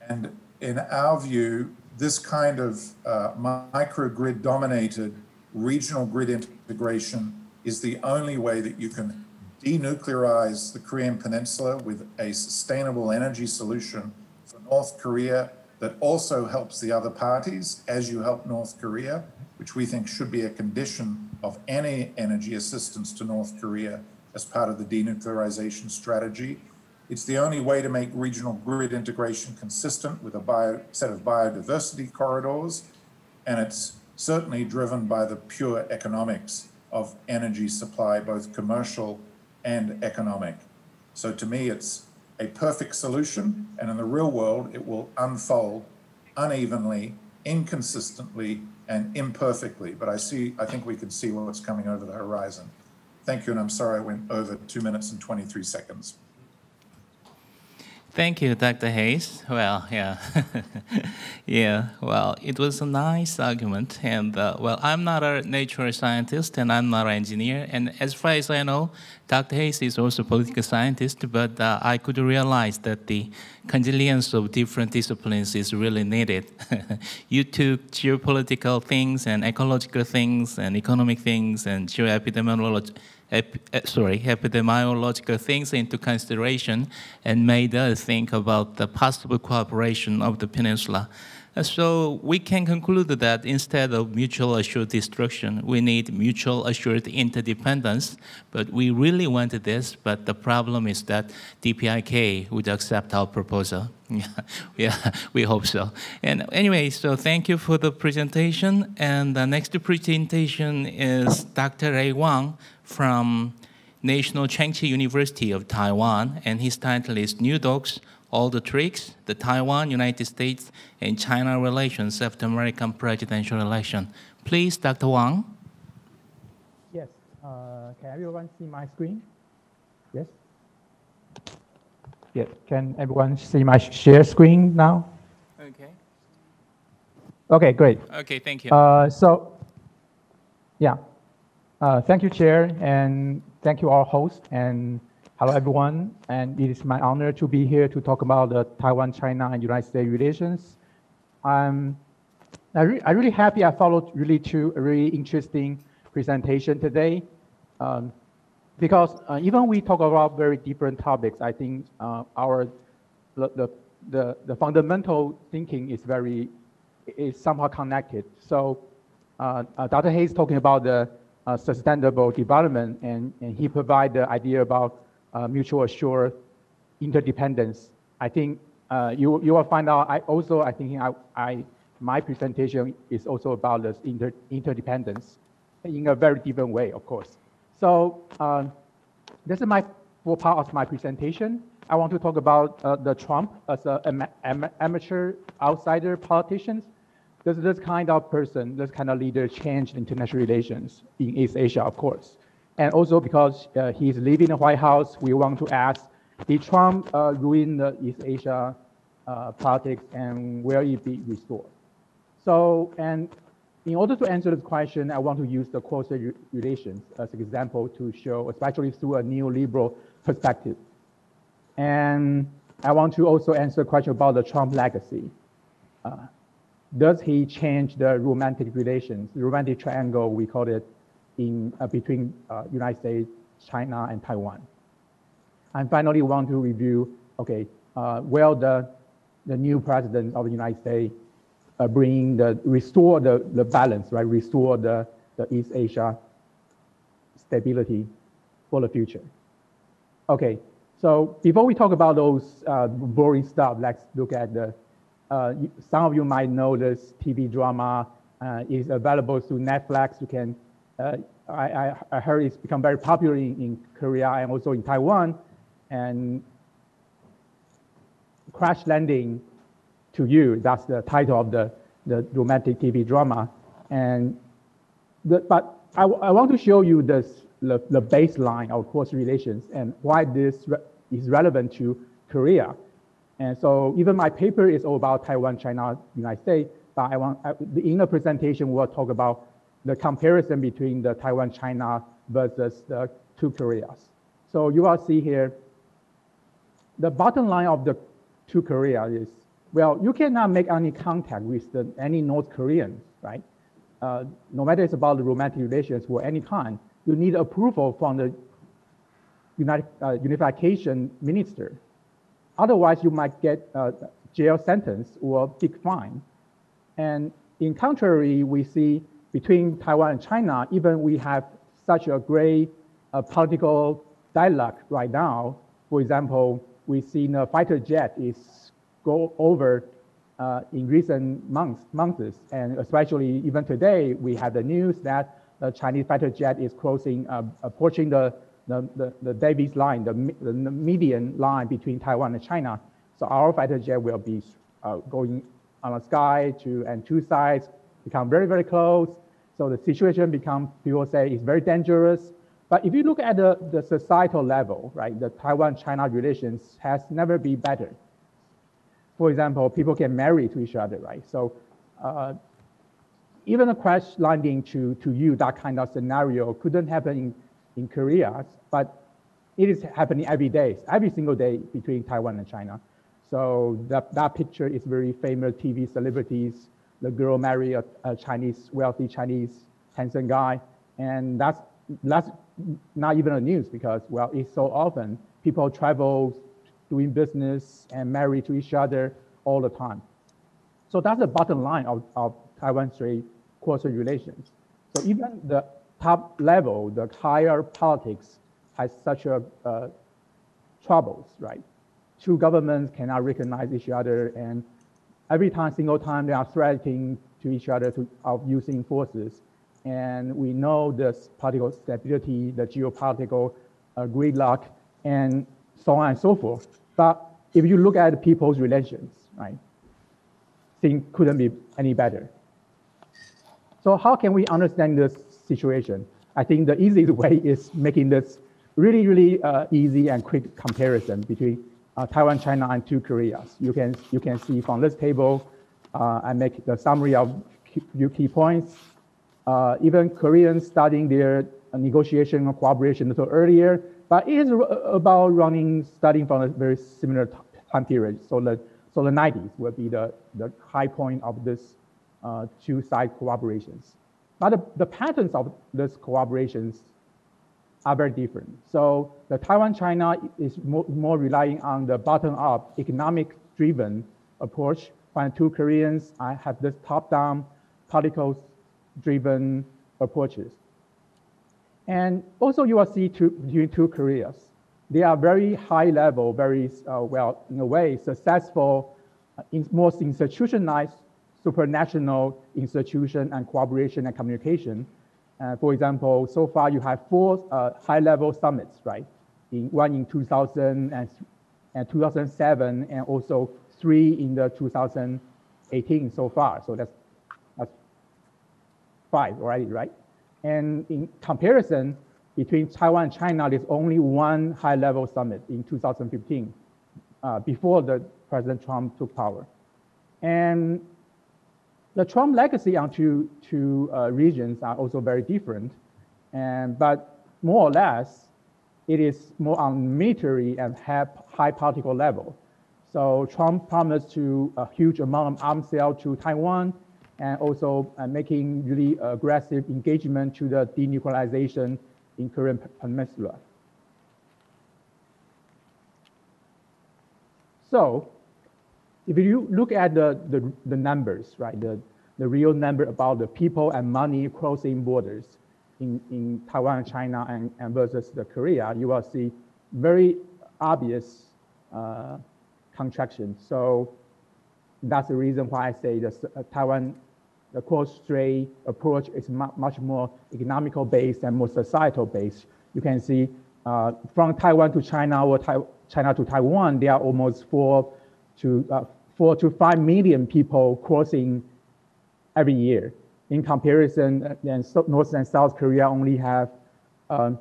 And in our view, this kind of microgrid dominated regional grid integration is the only way that you can denuclearize the Korean Peninsula with a sustainable energy solution for North Korea that also helps the other parties as you help North Korea, which we think should be a condition of any energy assistance to North Korea as part of the denuclearization strategy. It's the only way to make regional grid integration consistent with a set of biodiversity corridors, and it's certainly driven by the pure economics of energy supply, both commercial and economic. So to me, it's a perfect solution, and in the real world, it will unfold unevenly, inconsistently, and imperfectly. But I think we can see what's coming over the horizon. Thank you, and I'm sorry I went over 2 minutes and 23 seconds. Thank you, Dr. Hayes. Well, yeah. Yeah, well, it was a nice argument. And, well, I'm not a natural scientist, and I'm not an engineer. And as far as I know, Dr. Hayes is also a political scientist, but I could realize that the congealance of different disciplines is really needed. You took geopolitical things and ecological things and economic things and epidemiological things into consideration and made us think about the possible cooperation of the peninsula. So we can conclude that instead of mutual assured destruction, we need mutual assured interdependence. But we really wanted this, but the problem is that DPIK would accept our proposal. Yeah, we hope so. And anyway, so thank you for the presentation. And the next presentation is Dr. Ray Wang from National Cheng Chi University of Taiwan, and his title is New Dogs, All the Tricks, the Taiwan, United States, and China Relations After American Presidential Election. Please, Dr. Wang. Yes, can everyone see my screen? Yes? Yes, can everyone see my share screen now? Okay. Okay, great. Okay, thank you. Thank you, Chair, and thank you, our host, and hello, everyone. And it is my honor to be here to talk about the Taiwan, China, and United States relations. I'm really happy I followed a really interesting presentation today, because even we talk about very different topics, I think the fundamental thinking is somehow connected. So Dr. Hayes talking about the sustainable development, and he provided the idea about mutual assured interdependence. I think you will find out. My presentation is also about this interdependence in a very different way, of course. So this is my part of my presentation. I want to talk about the Trump as an amateur outsider politician. This kind of person, this kind of leader changed international relations in East Asia, of course. And also because he's leaving the White House, we want to ask, did Trump ruin the East Asia politics, and will it be restored? So, and in order to answer this question, I want to use the closer relations as an example to show, especially through a neoliberal perspective. And I want to also answer a question about the Trump legacy. Does he change the romantic relations, the romantic triangle, we call it, in between United States, China, and Taiwan? And finally, we want to review, okay, will the new president of the United States restore the balance, right? Restore the East Asia stability for the future. Okay, so before we talk about those boring stuff, let's look at some of you might know this TV drama is available through Netflix. You can, I heard it's become very popular in Korea and also in Taiwan. And Crash Landing to You, that's the title of the romantic TV drama. But I want to show you the baseline of close relations and why this is relevant to Korea. And so even my paper is all about Taiwan, China, United States, but in the presentation, we'll talk about the comparison between the Taiwan, China versus the two Koreas. So you will see here, the bottom line of the two Koreas is, well, you cannot make any contact with any North Koreans, right? No matter it's about the romantic relations or any kind, you need approval from the unification minister. Otherwise, you might get a jail sentence or big fine. And in contrary, we see between Taiwan and China, even we have such a great political dialogue right now. For example, we've seen a fighter jet is go over in recent months, and especially even today, we have the news that the Chinese fighter jet is approaching the Davis line, the median line between Taiwan and China. So our fighter jet will be going on the sky and two sides become very, very close. So the situation people say, is very dangerous. But if you look at the societal level, right, the Taiwan-China relations has never been better. For example, people can marry to each other, right? So even a crash landing to you, that kind of scenario couldn't happen in Korea, but it is happening every day, every single day between Taiwan and China. So that picture is very famous TV celebrities. The girl marry a wealthy Chinese handsome guy, and that's not even a news because, well, it's so often people travel, doing business and marry to each other all the time. So that's the bottom line of Taiwan-Strait coastal relations. So even the top level, the higher politics has such troubles, right? Two governments cannot recognize each other, and every single time they are threatening to each other of using forces. And we know this political stability, the geopolitical gridlock, and so on and so forth. But if you look at people's relations, right, things couldn't be any better. So how can we understand this situation? I think the easiest way is making this really, really easy and quick comparison between Taiwan, China, and two Koreas. You can see from this table, I make the summary of key points. Even Koreans starting their negotiation or cooperation a little earlier, but it is about starting from a very similar time period. So the 90s will be the high point of this two-side cooperations. But the patterns of these cooperations are very different. So the Taiwan-China is more relying on the bottom-up, economic-driven approach, while two Koreans have this top-down, political-driven approaches. And also you will see between two Koreas, they are very high level, very, well, in a way, successful, most institutionalized, supranational institution and cooperation and communication. For example, so far you have 4 high-level summits, right? One in 2000 and 2007, and also 3 in the 2018 so far. So that's 5 already, right? And in comparison, between Taiwan and China, there's only 1 high-level summit in 2015, before President Trump took power. And the Trump legacy on two regions are also very different, but more or less, it is more on military and high political level. So Trump promised a huge amount of arms sale to Taiwan, and also making really aggressive engagement to the denuclearization in Korean Peninsula. So, if you look at the numbers, right, the real number about the people and money crossing borders in Taiwan and China and versus the Korea, you will see very obvious contraction. So that's the reason why I say the cross-strait approach is much more economical based and more societal based. You can see from Taiwan to China or China to Taiwan, there are almost 4 to 5 million people crossing every year. In comparison, North and South Korea only have about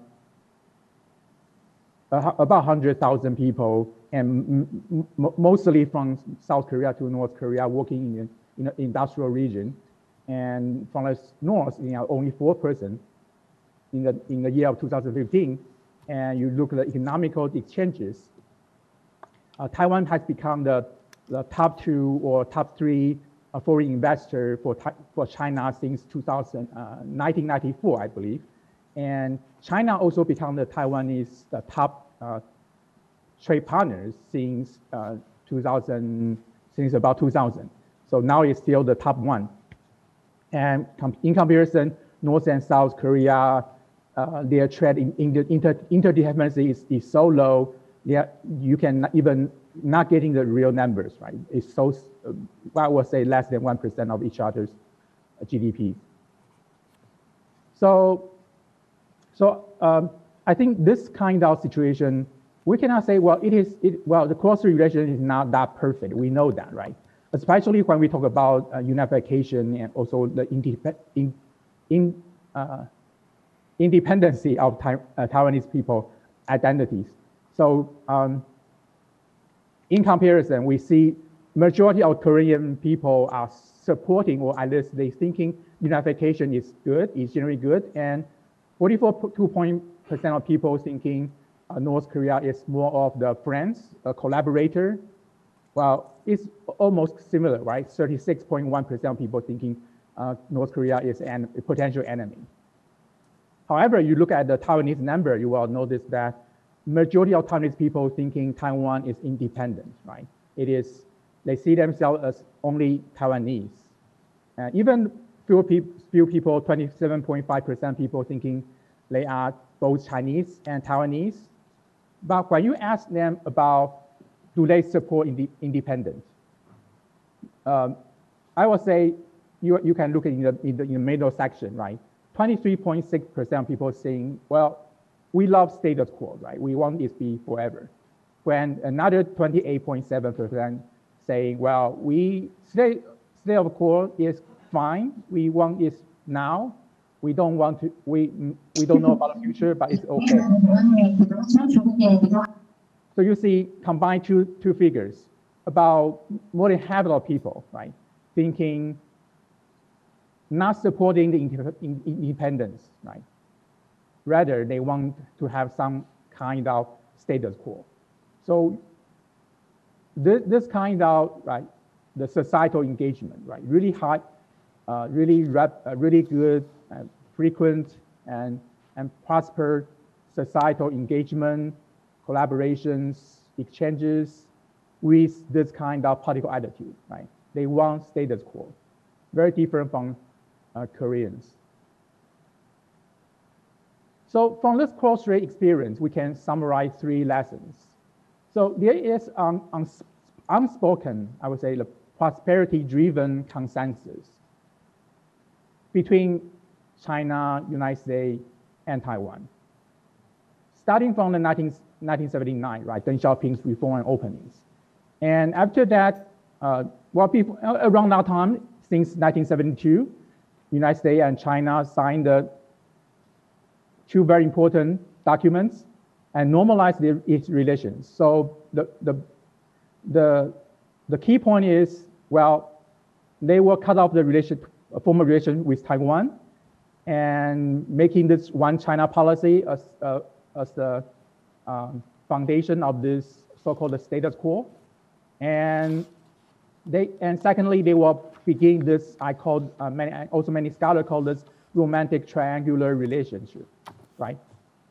100,000 people, and mostly from South Korea to North Korea working in the industrial region. And from the north, only 4 persons in the year of 2015. And you look at the economical exchanges, Taiwan has become the top 2 or top 3 foreign investor for China since 1994, I believe. And China also become the top trade partners since since about 2000. So now it's still the top one. And in comparison, North and South Korea, their trade interdependency is so low that you can even not getting the real numbers, right? It's so, I would say less than 1% of each other's GDP. So I think this kind of situation, we cannot say, well, the cross-strait relation is not that perfect. We know that, right? Especially when we talk about unification and also the independency of Taiwanese people identities. So in comparison, we see majority of Korean people are supporting, or at least they thinking unification is good, is generally good, and 44% of people thinking North Korea is more of the friends, a collaborator. Well, it's almost similar, right? 36.1% of people thinking North Korea is a potential enemy. However, you look at the Taiwanese number, you will notice that majority of Taiwanese people thinking Taiwan is independent, right? They see themselves as only Taiwanese. Even few people, 27.5% people thinking they are both Chinese and Taiwanese. But when you ask them about do they support independence, I would say you can look in the middle section, right? 23.6% of people saying, well, we love status quo, right? We want it to be forever. When another 28.7% saying, well, state of quo is fine. We want it now. We don't want to. We don't know about the future, but it's okay. So you see, combine two figures, about more than half of people, right, thinking not supporting the independence, right? Rather, they want to have some kind of status quo. So this kind of, right, the societal engagement, right, really high, really good, frequent and prosper societal engagement, collaborations, exchanges with this kind of political attitude, right? They want status quo, very different from Koreans. So from this cross-strait experience, we can summarize 3 lessons. So there is unspoken, I would say, the prosperity-driven consensus between China, United States, and Taiwan. Starting from the 1979, right, Deng Xiaoping's reform and openings. And after that, people around that time, since 1972, United States and China signed the 2 very important documents and normalized its relations. So the key point is, well, they will cut off the formal relation with Taiwan and making this one China policy as the foundation of this so-called status quo. And secondly, they will begin this, I call, many scholars call this romantic triangular relationship, right?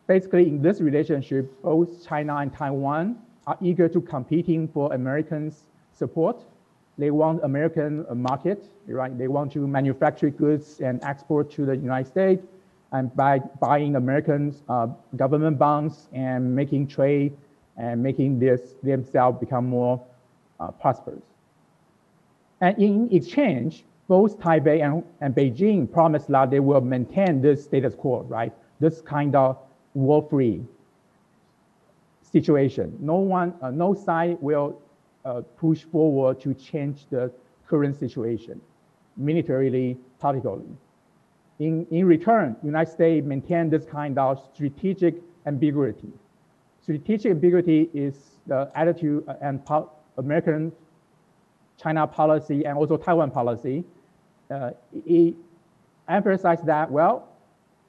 Basically, in this relationship, both China and Taiwan are eager to competing for Americans' support. They want American market, right? They want to manufacture goods and export to the United States, and by buying American government bonds and making trade and making themselves become more prosperous. And in exchange, both Taipei and Beijing promised that they will maintain this status quo, right? This kind of war-free situation. No side will push forward to change the current situation, militarily, politically. In return, United States maintain this kind of strategic ambiguity. Strategic ambiguity is the attitude and American China policy and also Taiwan policy. It emphasizes that, well,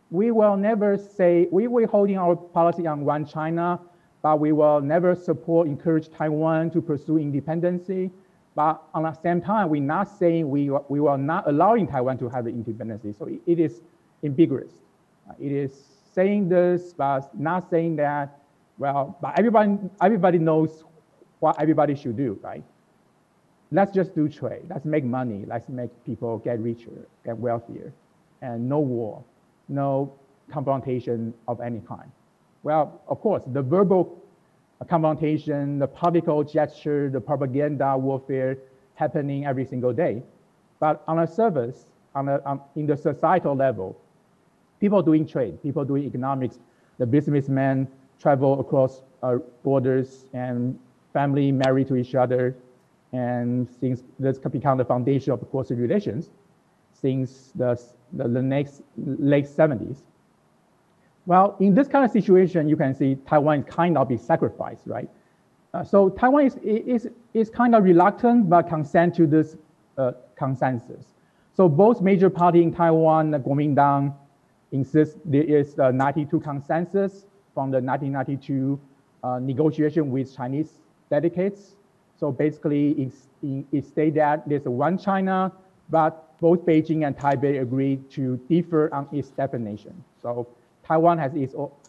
we will never say, we will holding our policy on one China, but we will never encourage Taiwan to pursue independency. But at the same time, we're not saying we will not allowing Taiwan to have the independency. So it is ambiguous. It is saying this, but not saying that Well, but everybody knows what everybody should do, right? Let's just do trade. Let's make money. Let's make people get richer, get wealthier, and no war, no confrontation of any kind. Well, of course, the verbal confrontation, the political gesture, the propaganda warfare happening every single day. But on a surface, in the societal level, people doing trade, people doing economics, the businessmen travel across borders, and family married to each other, and things this can become the foundation of course relations since the late 70s. Well, in this kind of situation, you can see Taiwan is kind of be sacrificed, right? So Taiwan is kind of reluctant but consent to this consensus. So both major parties in Taiwan, Kuomintang, insist there is a 92 consensus from the 1992 negotiation with Chinese delegates. So basically, it states that there's one China, but both Beijing and Taipei agreed to differ on its definition. So Taiwan has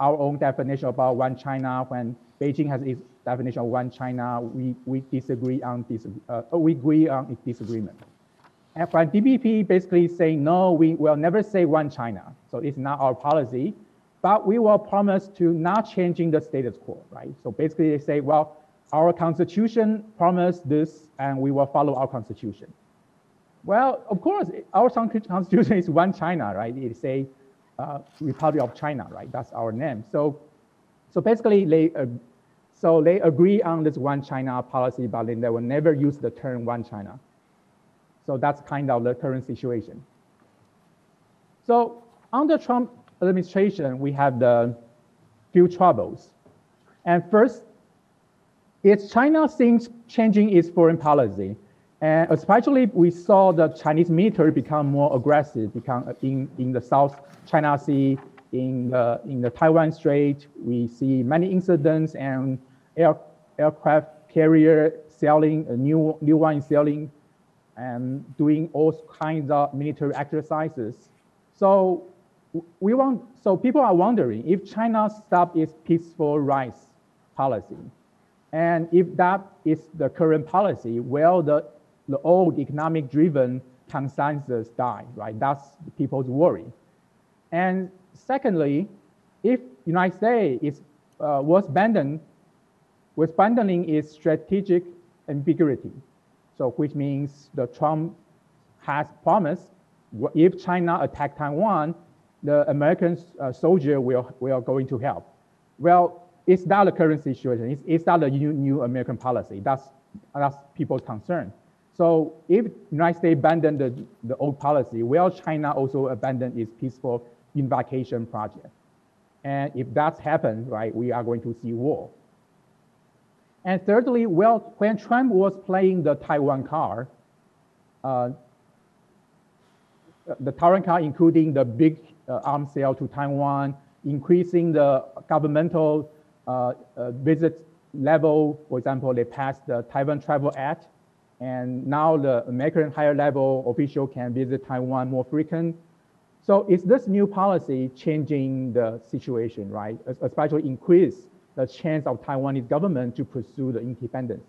our own definition about one China. When Beijing has its definition of one China, we disagree on we agree on its disagreement. And when DPP basically saying no, we will never say one China. So it's not our policy, but we will promise to not changing the status quo, right? So basically they say, well, our constitution promised this, and we will follow our constitution. Well, of course, our constitution is one China, right? It say Republic of China, right? That's our name. So basically, they agree on this one China policy, but then they will never use the term one China. So that's kind of the current situation. So under Trump administration, we have the few troubles. And first, it's China since changing its foreign policy. And especially we saw the Chinese military become more aggressive, in the South China Sea, in the Taiwan Strait. We see many incidents and aircraft carrier sailing, a new one sailing, and doing all kinds of military exercises. So people are wondering if China stopped its peaceful rise policy. And if that is the current policy, well, the old economic-driven consensus die, right? That's people's worry. And secondly, if United States was abandoning its strategic ambiguity, so which means the Trump has promised if China attack Taiwan, the American soldier will going to help. Well, it's not the current situation. It's not a new American policy. That's people's concern. So if United States abandoned the old policy, will China also abandon its peaceful unification project? And if that's happened, right, we are going to see war. And thirdly, well, when Trump was playing the Taiwan card, including the big arms sale to Taiwan, increasing the governmental visit level. For example, they passed the Taiwan Travel Act, and now the American higher level official can visit Taiwan more frequent. So is this new policy changing the situation, right? Especially increase the chance of Taiwanese government to pursue the independence.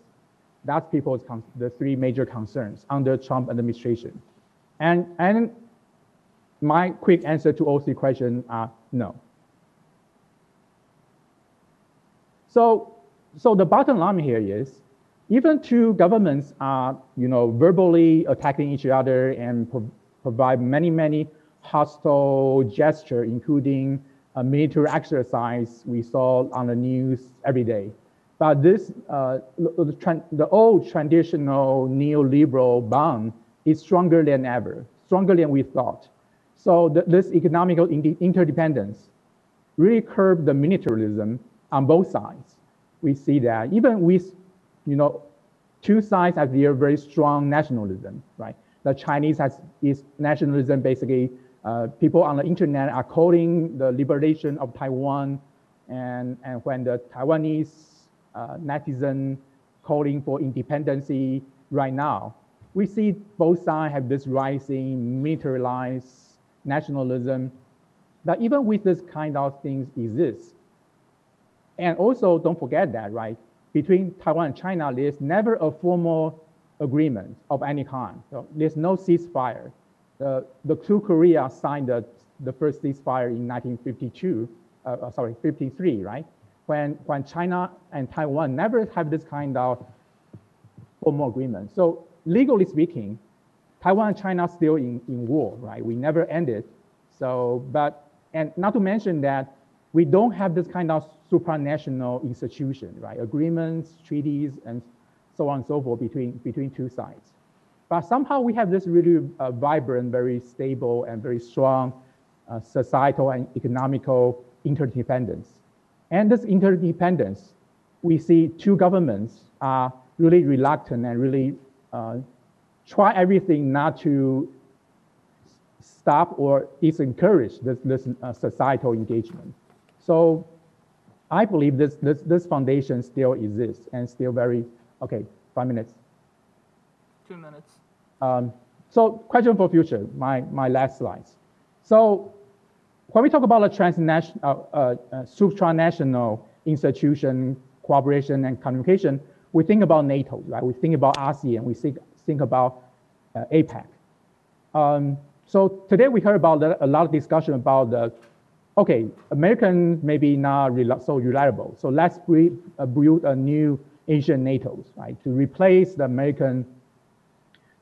That's the three major concerns under Trump administration. And my quick answer to all three questions are no. So the bottom line here is, even two governments are, verbally attacking each other and provide many hostile gestures, including a military exercise we saw on the news every day. But this, the old traditional neoliberal bond is stronger than ever, stronger than we thought. So this economical interdependence really curbed the militarism on both sides. We see that even with, two sides have their very strong nationalism, right? The Chinese has its nationalism. Basically, people on the internet are calling the liberation of Taiwan, and when the Taiwanese netizen calling for independency right now, we see both sides have this rising militarized nationalism. But even with this kind of things exists, And also, don't forget that, right? Between Taiwan and China, there's never a formal agreement of any kind. So there's no ceasefire. The two Koreas signed the first ceasefire in 1953, right? When China and Taiwan never have this kind of formal agreement. So legally speaking, Taiwan and China are still in war, right? We never ended. So, and not to mention that we don't have this kind of supranational institution, right? Agreements, treaties, and so on and so forth between two sides. But somehow we have this really vibrant, very stable, and very strong societal and economical interdependence. And this interdependence, we see two governments are really reluctant and really try everything not to stop or disencourage this societal engagement. So I believe this foundation still exists and still very, okay, 5 minutes. 2 minutes. So question for future, my last slides. So when we talk about a supranational institution, cooperation and communication, we think about NATO, right? We think about ASEAN, we think about APEC. So today we heard about a lot of discussion about okay, Americans maybe not so reliable. So let's build a new Asian NATO, right? To replace the American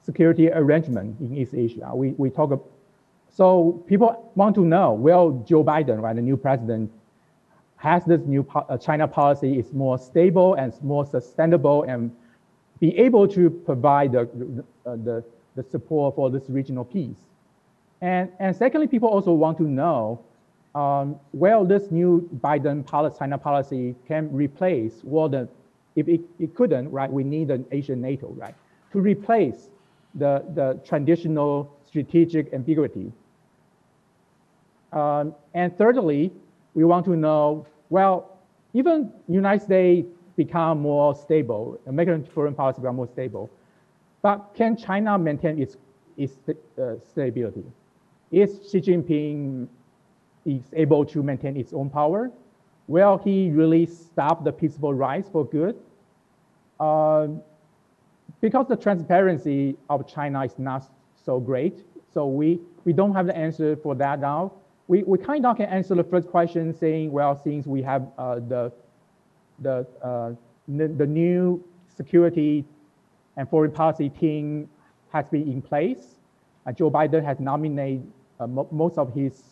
security arrangement in East Asia. We talk, so people want to know, well, Joe Biden, right, the new president, has this new China policy is more stable and more sustainable and be able to provide the support for this regional peace. And secondly, people also want to know, well, this new Biden China policy can replace, well, if it couldn't, right, we need an Asian NATO, right, to replace the traditional strategic ambiguity. And thirdly, we want to know, well, even United States become more stable, American foreign policy become more stable, but can China maintain its stability? Is Xi Jinping able to maintain its own power? Will he really stop the peaceful rise for good? Because the transparency of China is not so great, so we don't have the answer for that now. We kind of can answer the first question saying, well, since we have the new security and foreign policy team has been in place, Joe Biden has nominated most of his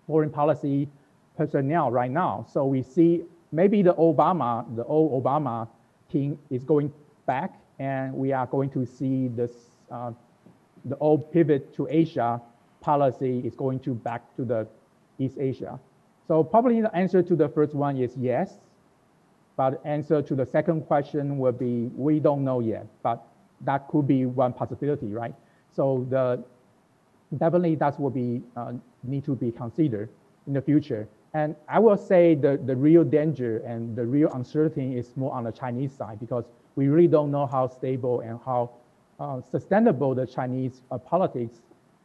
foreign policy personnel right now. So we see maybe the old Obama team is going back, and we are going to see this the old pivot to Asia policy is going to back to the East Asia. So probably the answer to the first one is yes, but answer to the second question will be we don't know yet, but that could be one possibility, right? So definitely that will be need to be considered in the future. And I will say the real danger and the real uncertainty is more on the Chinese side, because we really don't know how stable and how sustainable the Chinese politics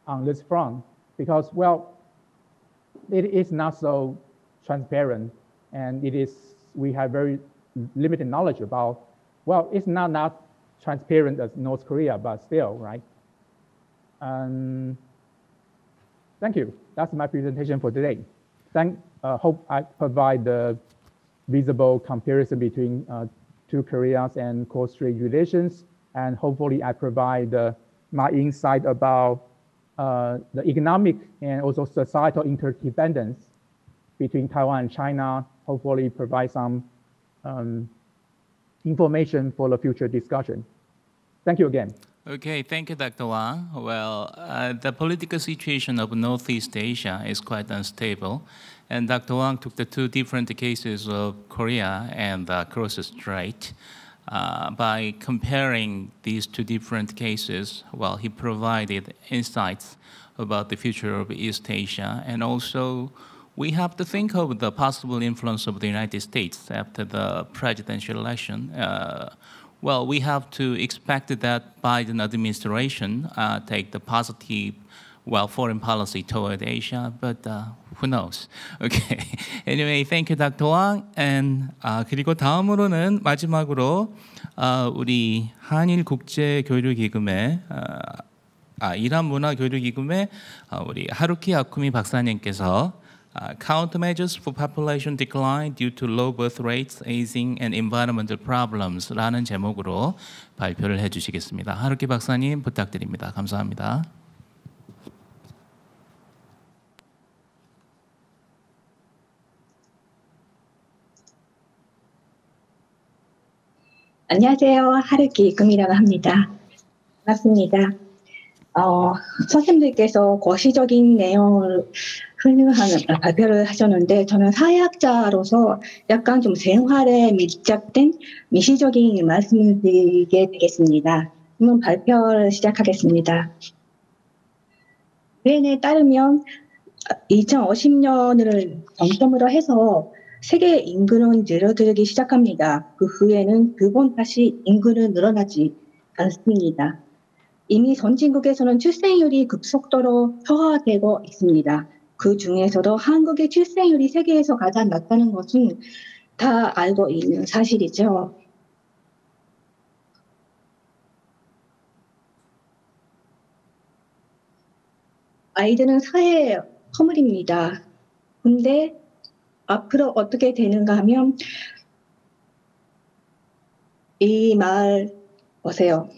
on this front, because, well, it is not so transparent, and we have very limited knowledge about, well, it's not transparent as North Korea, but still, right? Thank you. That's my presentation for today. Hope I provide the visible comparison between two Koreas and cross-strait relations, and hopefully I provide my insight about the economic and also societal interdependence between Taiwan and China, hopefully provide some information for the future discussion. Thank you again. Okay, thank you, Dr. Wang. Well, the political situation of Northeast Asia is quite unstable, and Dr. Wang took the two different cases of Korea and the cross-strait. By comparing these two different cases, well, he provided insights about the future of East Asia, and also we have to think of the possible influence of the United States after the presidential election. Well, we have to expect that Biden administration take the positive well, foreign policy toward Asia, but who knows? Okay. Anyway, thank you, Dr. Wang. And 그리고 다음으로는 마지막으로 우리 한일 국제교류기금의 이란 문화교류기금의 우리 하루키 아쿠미 박사님께서 Countermeasures for Population Decline Due to Low Birth Rates, Aging and Environmental Problems라는 제목으로 발표를 해주시겠습니다. 하루키 박사님 부탁드립니다. 감사합니다. 안녕하세요. 하루키 금이라고 합니다. 반갑습니다. 선생님들께서 거시적인 내용을 훌륭한 발표를 하셨는데 저는 사회학자로서 약간 좀 생활에 밀착된 미시적인 말씀을 드리게 되겠습니다. 그러면 발표를 시작하겠습니다. 유엔에 따르면 2050년을 정점으로 해서 세계 인구는 줄어들기 시작합니다. 그 후에는 두 번 다시 인구는 늘어나지 않습니다. 이미 선진국에서는 출생률이 급속도로 저하되고 있습니다. 그 중에서도 한국의 출생률이 세계에서 가장 낮다는 것은 다 알고 있는 사실이죠. 아이들은 사회의 허물입니다. 근데 앞으로 어떻게 되는가 하면 이 말 보세요.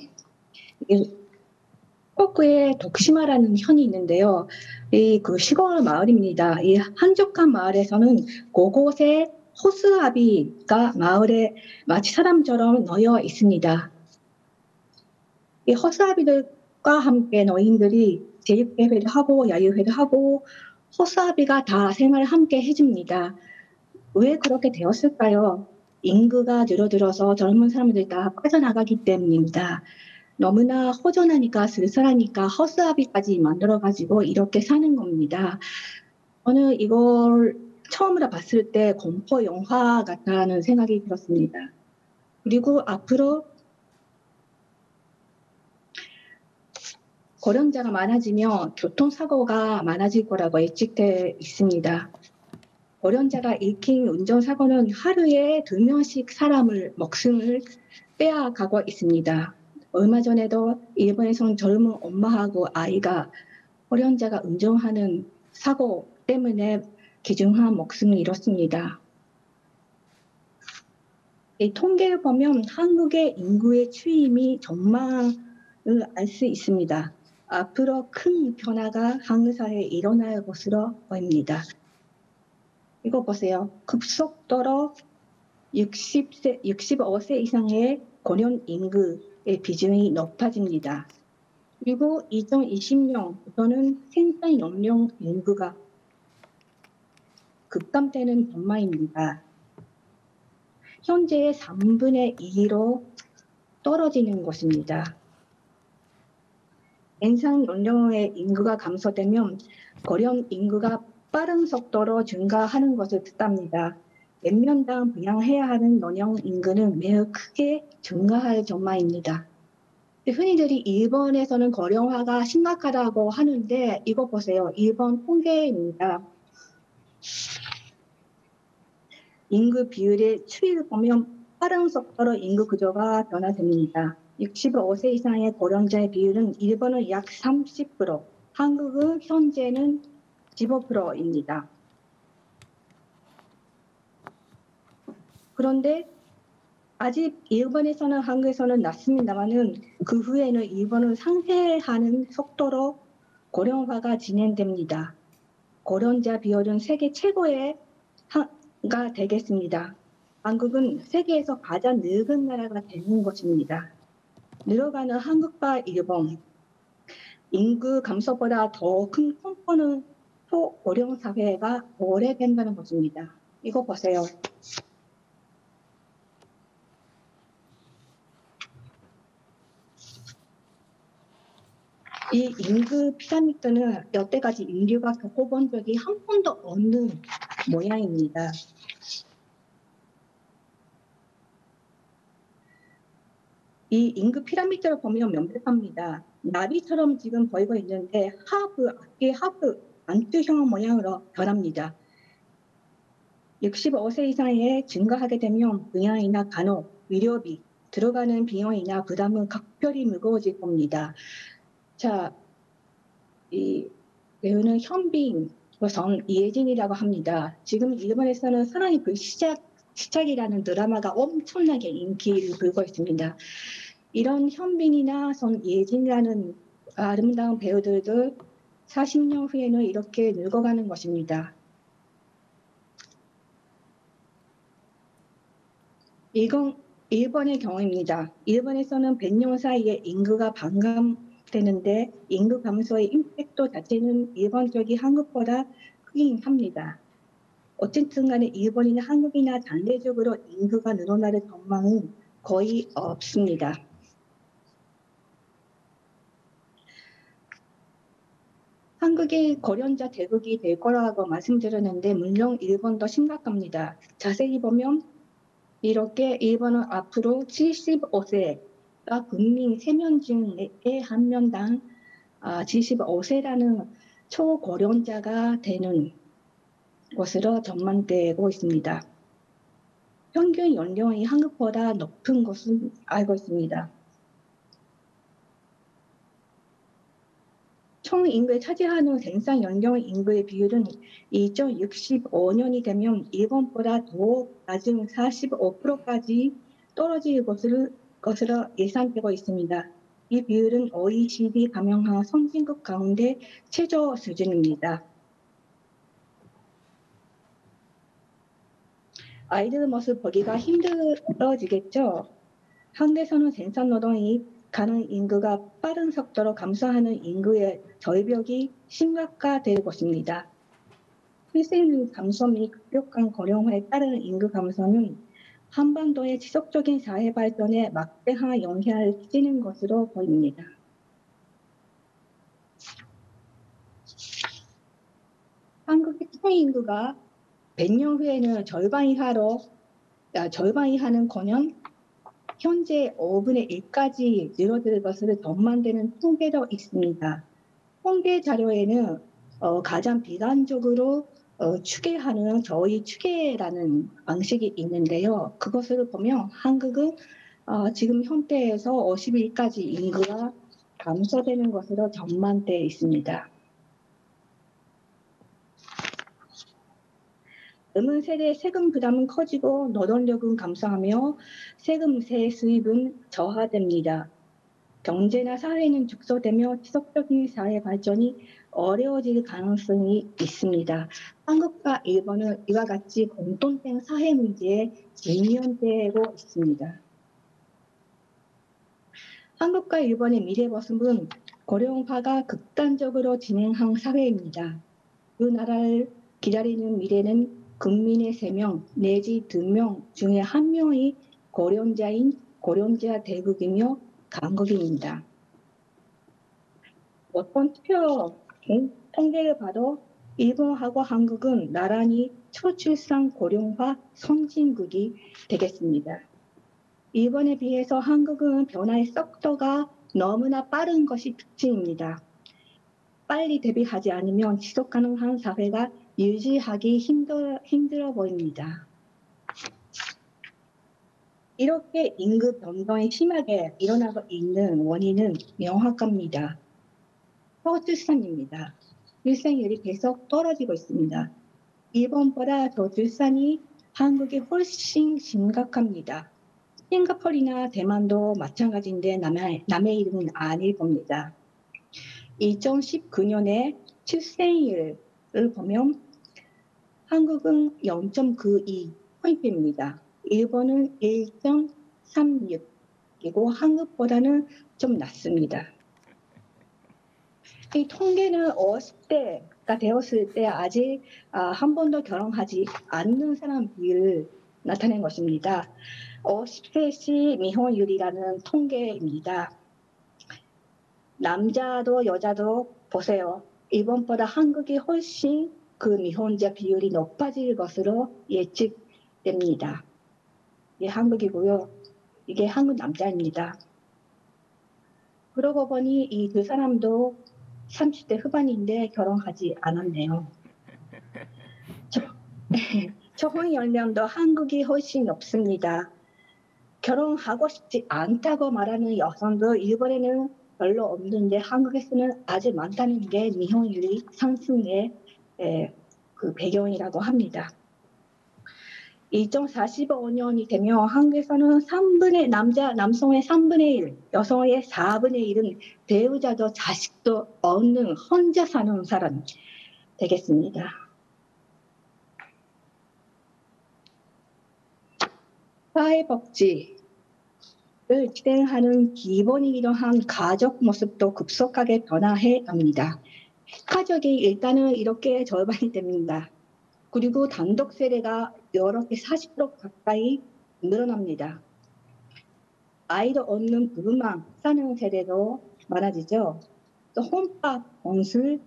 한국에 덕시마라는 현이 있는데요. 그 시골 마을입니다. 이 한적한 마을에서는 곳곳에 호수아비가 마을에 마치 사람처럼 놓여 있습니다. 이 호수아비들과 함께 노인들이 제육회를 하고 야유회를 하고 호수아비가 다 생활을 함께 해줍니다. 왜 그렇게 되었을까요? 인구가 줄어들어서 젊은 사람들이 다 빠져나가기 때문입니다. 너무나 허전하니까 쓸쓸하니까 허수아비까지 만들어가지고 이렇게 사는 겁니다. 저는 이걸 처음으로 봤을 때 공포 영화 같다는 생각이 들었습니다. 그리고 앞으로 고령자가 많아지면 교통사고가 많아질 거라고 예측되어 있습니다. 고령자가 일으킨 운전사고는 하루에 2명씩 사람을 목숨을 빼앗가고 있습니다. 얼마 전에도 일본에서는 젊은 엄마하고 아이가 고령자가 운전하는 사고 때문에 귀중한 목숨을 잃었습니다. 이 통계를 보면 한국의 인구의 추임이 전망을 알 수 있습니다. 앞으로 큰 변화가 한국 사회에 일어날 것으로 보입니다. 이거 보세요. 급속도로 65세 이상의 고령 인구의 비중이 높아집니다. 그리고 2020년부터는 생산 연령 인구가 급감되는 전망입니다. 현재의 3분의 2로 떨어지는 것입니다. 생산 연령의 인구가 감소되면 고령 인구가 빠른 속도로 증가하는 것을 뜻합니다. 몇 년당 부양해야 하는 노령 인구는 매우 크게 증가할 전망입니다. 흔히들이 일본에서는 고령화가 심각하다고 하는데 이거 보세요. 일본 통계입니다. 인구 비율의 추이를 보면 빠른 속도로 인구 구조가 변화됩니다. 65세 이상의 고령자의 비율은 일본은 약 30%, 한국은 현재는 15%입니다. 그런데 아직 일본에서는 한국에서는 낮습니다만은 그 후에는 일본은 상쇄하는 속도로 고령화가 진행됩니다. 고령자 비율은 세계 최고의 가 되겠습니다. 한국은 세계에서 가장 늙은 나라가 되는 것입니다. 늘어가는 한국과 일본, 인구 감소보다 더 큰 공포는 초고령 사회가 오래된다는 것입니다. 이거 보세요. 이 인구 피라미드는 여태까지 인류가 겪어본 적이 한 번도 없는 모양입니다. 이 임금 피라미드를 보면 명백합니다. 나비처럼 지금 보이고 있는데 악기 하프 안투형 모양으로 변합니다. 65세 이상에 증가하게 되면 분양이나 간호, 의료비, 들어가는 비용이나 부담은 각별히 무거워질 겁니다. 자, 이 배우는 현빈 이혜진이라고 합니다. 지금 일본에서는 사랑의 시작이라는 드라마가 엄청나게 인기를 끌고 있습니다. 이런 현빈이나 이혜진이라는 아름다운 배우들도 40년 후에는 이렇게 늙어가는 것입니다. 이건 일본의 경우입니다. 일본에서는 100년 사이에 인구가 반감되는데 인구 감소의 임팩트 자체는 일본 쪽이 한국보다 크긴 합니다. 어쨌든 간에 일본이나 한국이나 단대적으로 인구가 늘어날 전망은 거의 없습니다. 한국이 고령자 대국이 될 거라고 말씀드렸는데 물론 일본도 심각합니다. 자세히 보면 이렇게 일본은 앞으로 75세가 국민 3명 중에 1명당 75세라는 초고령자가 되는 것으로 전망되고 있습니다. 평균 연령이 한국보다 높은 것은 알고 있습니다. 총 인구에 차지하는 생산 연령 인구의 비율은 2065년이 되면 일본보다 더 낮은 45%까지 떨어질 것으로 예상되고 있습니다. 이 비율은 OECD 가명한 선진국 가운데 최저 수준입니다. 아이들 모습 보기가 힘들어지겠죠. 한국에서는 생산 노동이 가는 인구가 빠른 속도로 감소하는 인구의 절벽이 심각화될 것입니다. 출생률 감소 및 급격한 고령화에 따른 인구 감소는 한반도의 지속적인 사회 발전에 막대한 영향을 끼치는 것으로 보입니다. 한국의 총 인구가 100년 후에는 절반 이하는커녕 현재 5분의 1까지 늘어들 것으로 전망되는 통계도 있습니다. 통계 자료에는 가장 비관적으로 추계하는 저희 추계라는 방식이 있는데요. 그것을 보면 한국은 지금 현대에서 50일까지 인구가 감소되는 것으로 전망되어 있습니다. 젊은 세대의 세금 부담은 커지고 노동력은 감소하며 세금세 수입은 저하됩니다. 경제나 사회는 축소되며 지속적인 사회 발전이 어려워질 가능성이 있습니다. 한국과 일본은 이와 같이 공통된 사회 문제에 직면되고 있습니다. 한국과 일본의 미래 모습은 고령화가 극단적으로 진행한 사회입니다. 두 나라를 기다리는 미래는 국민의 3명 내지 2명 중에 1명이 고령자 대국이며 강국입니다. 어떤 투표 통계를 봐도 일본하고 한국은 나란히 초출산 고령화 선진국이 되겠습니다. 일본에 비해서 한국은 변화의 속도가 너무나 빠른 것이 특징입니다. 빨리 대비하지 않으면 지속 가능한 사회가 유지하기 힘들어 보입니다. 이렇게 인구 변동이 심하게 일어나고 있는 원인은 명확합니다. 저출산입니다. 출생률이 계속 떨어지고 있습니다. 일본보다 저출산이 한국이 훨씬 심각합니다. 싱가포르나 대만도 마찬가지인데 남의 일은 아닐 겁니다. 2019년에 출생률을 보면 한국은 0.92포인트입니다. 일본은 1.36이고 한국보다는 좀 낮습니다. 이 통계는 50대가 되었을 때 아직 한 번도 결혼하지 않는 사람 비율을 나타낸 것입니다. 50세시 미혼율이라는 통계입니다. 남자도 여자도 보세요. 일본보다 한국이 훨씬 그 미혼자 비율이 높아질 것으로 예측됩니다. 이게 한국이고요. 이게 한국 남자입니다. 그러고 보니 이 두 사람도 30대 후반인데 결혼하지 않았네요. 초혼 연령도 한국이 훨씬 높습니다. 결혼하고 싶지 않다고 말하는 여성도 일본에는 별로 없는데 한국에서는 아주 많다는 게 미혼율이 상승의 그 배경이라고 합니다. 2045년이 되면 한국에서는 남성의 3분의 1, 여성의 4분의 1은 배우자도 자식도 없는 혼자 사는 사람 되겠습니다. 사회복지를 진행하는 기본이기도 한 가족 모습도 급속하게 변화해 갑니다. 가족이 일단은 이렇게 절반이 됩니다. 그리고 단독 세대가 여러 개 40% 가까이 늘어납니다. 아이도 없는 부부만 사는 세대도 많아지죠. 또 혼밥, 공술,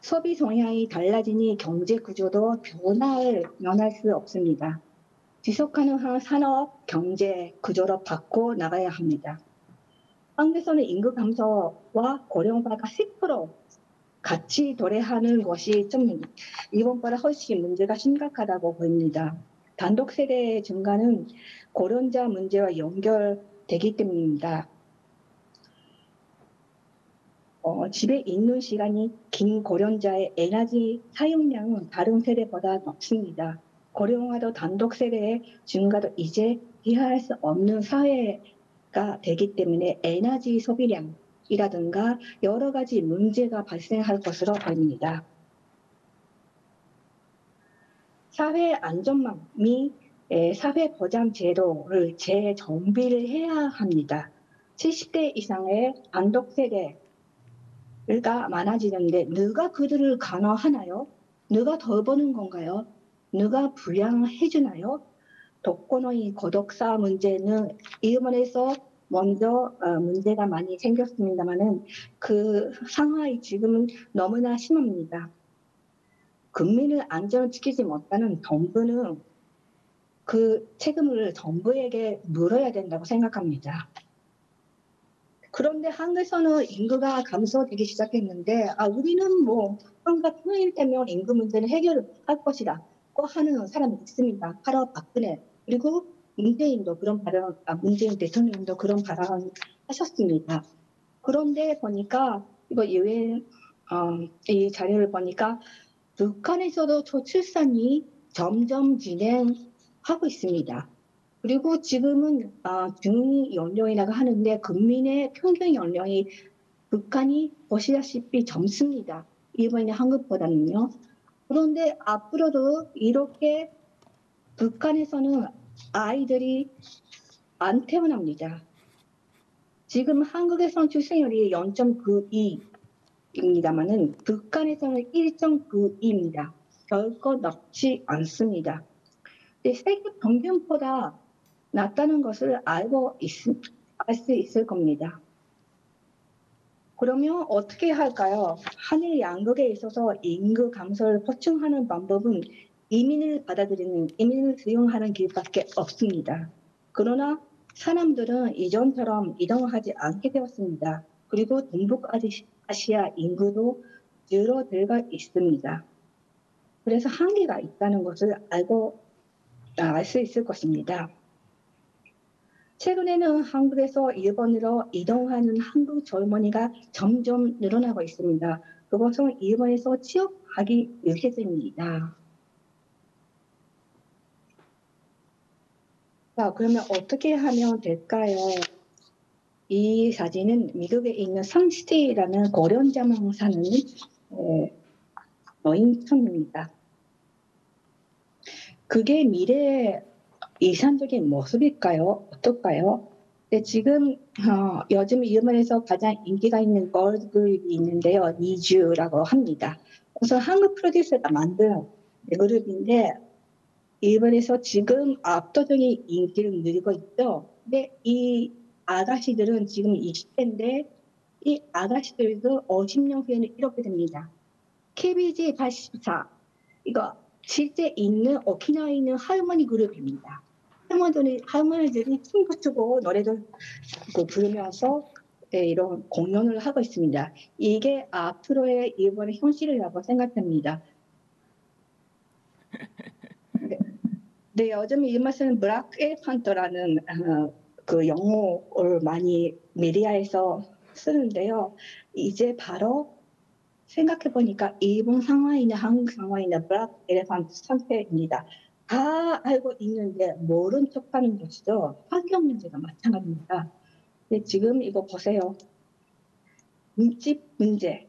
소비 성향이 달라지니 경제 구조도 변할 수 없습니다. 지속가능한 산업, 경제 구조로 바꿔 나가야 합니다. 한국에서는 인구 감소와 고령화가 10% 같이 도래하는 것이 좀 일본보다 훨씬 문제가 심각하다고 보입니다. 단독 세대의 증가는 고령자 문제와 연결되기 때문입니다. 집에 있는 시간이 긴 고령자의 에너지 사용량은 다른 세대보다 높습니다. 고령화도 단독 세대의 증가도 이제 피할 수 없는 사회가 되기 때문에 에너지 소비량이라든가 여러 가지 문제가 발생할 것으로 보입니다. 사회 안전망 및 사회 보장 제도를 재정비를 해야 합니다. 70대 이상의 단독 세대가 많아지는데 누가 그들을 간호하나요? 누가 돌보는 건가요? 누가 부양해 주나요? 독거노인 고독사 문제는 일본에서 먼저 문제가 많이 생겼습니다만은 그 상황이 지금은 너무나 심합니다. 국민을 안전을 지키지 못하는 정부는 그 책임을 정부에게 물어야 된다고 생각합니다. 그런데 한국에서는 인구가 감소되기 시작했는데 우리는 뭐 뭔가 통일되면 인구 문제는 해결할 것이다 고 하는 사람이 있습니다. 바로 박근혜 그리고 문재인 대통령도 그런 발언 하셨습니다. 그런데 보니까 이거 유엔 이 자료를 보니까 북한에서도 초출산이 점점 진행하고 있습니다. 그리고 지금은 중연령이라고 하는데 국민의 평균 연령이 북한이 보시다시피 젊습니다. 일본이 한국보다는요. 그런데 앞으로도 이렇게 북한에서는 아이들이 안 태어납니다. 지금 한국에서는 출생률이 0.92입니다만은 북한에서는 1.92입니다. 결코 높지 않습니다. 세계 평균보다 낮다는 것을 알 수 있을 겁니다. 그러면 어떻게 할까요? 한일 양국에 있어서 인구 감소를 보충하는 방법은 이민을 수용하는 길밖에 없습니다. 그러나 사람들은 이전처럼 이동하지 않게 되었습니다. 그리고 동북아시아 인구도 줄어들고 있습니다. 그래서 한계가 있다는 것을 알 수 있을 것입니다. 최근에는 한국에서 일본으로 이동하는 한국 젊은이가 점점 늘어나고 있습니다. 그것은 일본에서 취업하기 위해서입니다. 자, 그러면 어떻게 하면 될까요? 이 사진은 미국에 있는 성시티라는 고령자만 사는 노인촌입니다. 그게 미래의 이상적인 모습일까요? 어떨까요? 지금 요즘 일본에서 가장 인기가 있는 걸그룹이 있는데요. 니쥬라고 합니다. 그래서 한국 프로듀서가 만든 그룹인데 일본에서 지금 압도적인 인기를 누리고 있죠. 근데 이 아가씨들은 지금 20대인데 이 아가씨들도 50년 후에는 이렇게 됩니다. KBG 84 이거 실제 있는 오키나와에 있는 할머니 그룹입니다. 할머니들이 춤도 추고 노래도 부르면서 이런 공연을 하고 있습니다. 이게 앞으로의 일본의 현실이라고 생각합니다. 네, 요즘 이것은 블랙 엘리펀트라는 그 용어를 많이 미디어에서 쓰는데요. 이제 바로 생각해 보니까 일본 상황이나 한국 상황이나 블랙 엘리펀트 상태입니다. 다 알고 있는데 모른 척하는 것이죠. 환경 문제가 마찬가지입니다. 근데 지금 이거 보세요. 집 문제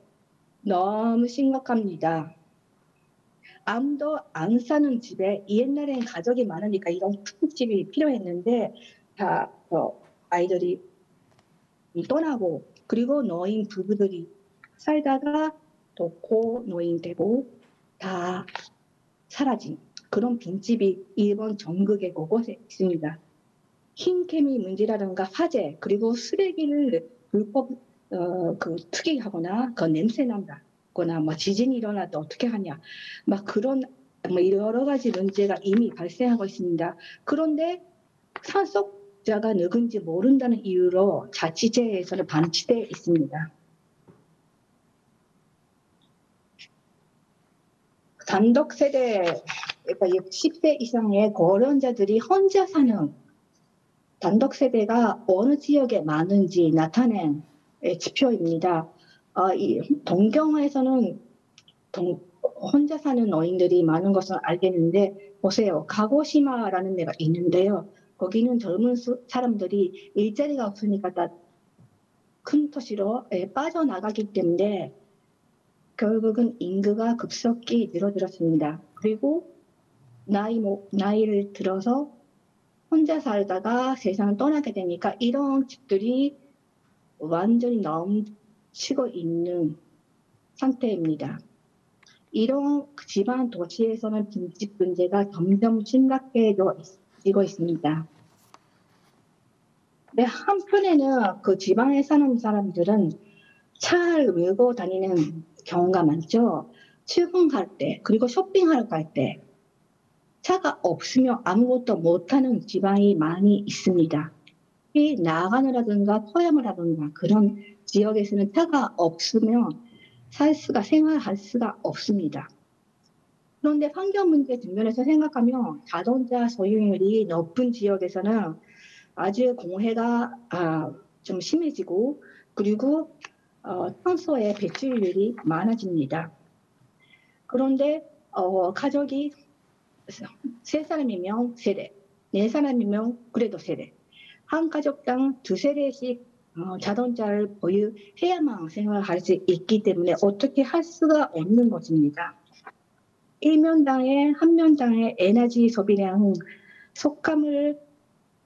너무 심각합니다. 아무도 안 사는 집에 옛날엔 가족이 많으니까 이런 큰 집이 필요했는데 다 아이들이 떠나고 그리고 노인 부부들이 살다가 또 고노인 되고 다 사라진 그런 빈집이 일본 전국에 곳곳에 있습니다. 흰개미 문제라든가 화재 그리고 쓰레기를 불법 투기하거나 그 냄새 난다거나 뭐 지진이 일어나도 어떻게 하냐 막 그런 뭐 여러 가지 문제가 이미 발생하고 있습니다. 그런데 상속자가 누군지 모른다는 이유로 자치제에서는 반치되어 있습니다. 단독 세대, 그러니까 60세 이상의 고령자들이 혼자 사는 단독 세대가 어느 지역에 많은지 나타낸 지표입니다. 이 동경에서는 혼자 사는 노인들이 많은 것은 알겠는데 보세요. 가고시마라는 데가 있는데요. 거기는 젊은 사람들이 일자리가 없으니까 다 큰 도시로 빠져나가기 때문에 결국은 인구가 급속히 늘어들었습니다. 그리고 나이를 들어서 혼자 살다가 세상을 떠나게 되니까 이런 집들이 완전히 넘치고 있는 상태입니다. 이런 지방 도시에서는 빈집 문제가 점점 심각해지고 있습니다. 근데 한편에는 그 지방에 사는 사람들은 차를 몰고 다니는 경우가 많죠. 출근할 때 그리고 쇼핑하러 갈 때 차가 없으면 아무것도 못하는 지방이 많이 있습니다. 이 나가느라든가 토양이라든가 그런 지역에서는 차가 없으면 생활할 수가 없습니다. 그런데 환경 문제 측면에서 생각하면 자동차 소유율이 높은 지역에서는 아주 공해가 좀 심해지고 그리고 탄소의 배출률이 많아집니다. 그런데 가족이 3사람이면 세대, 4사람이면 그래도 세대, 한 가족당 2세대씩 자동차를 보유해야만 생활할 수 있기 때문에 어떻게 할 수가 없는 것입니다. 한 명당의 에너지 소비량 속감을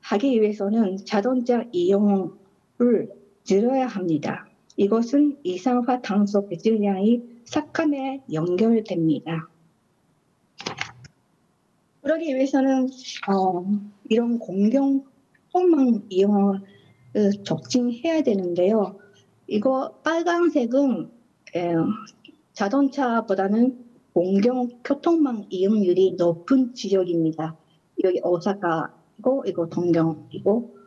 하기 위해서는 자동차 이용을 줄여야 합니다. 이것은 이산화탄소 배출량이 삭감에 연결됩니다. 그러기 위해서는 이런 공공 통망 이용을 촉진해야 되는데요. 이거 빨간색은 자동차보다는 공공 교통망 이용률이 높은 지역입니다. 여기 오사카이고 이거 동경이고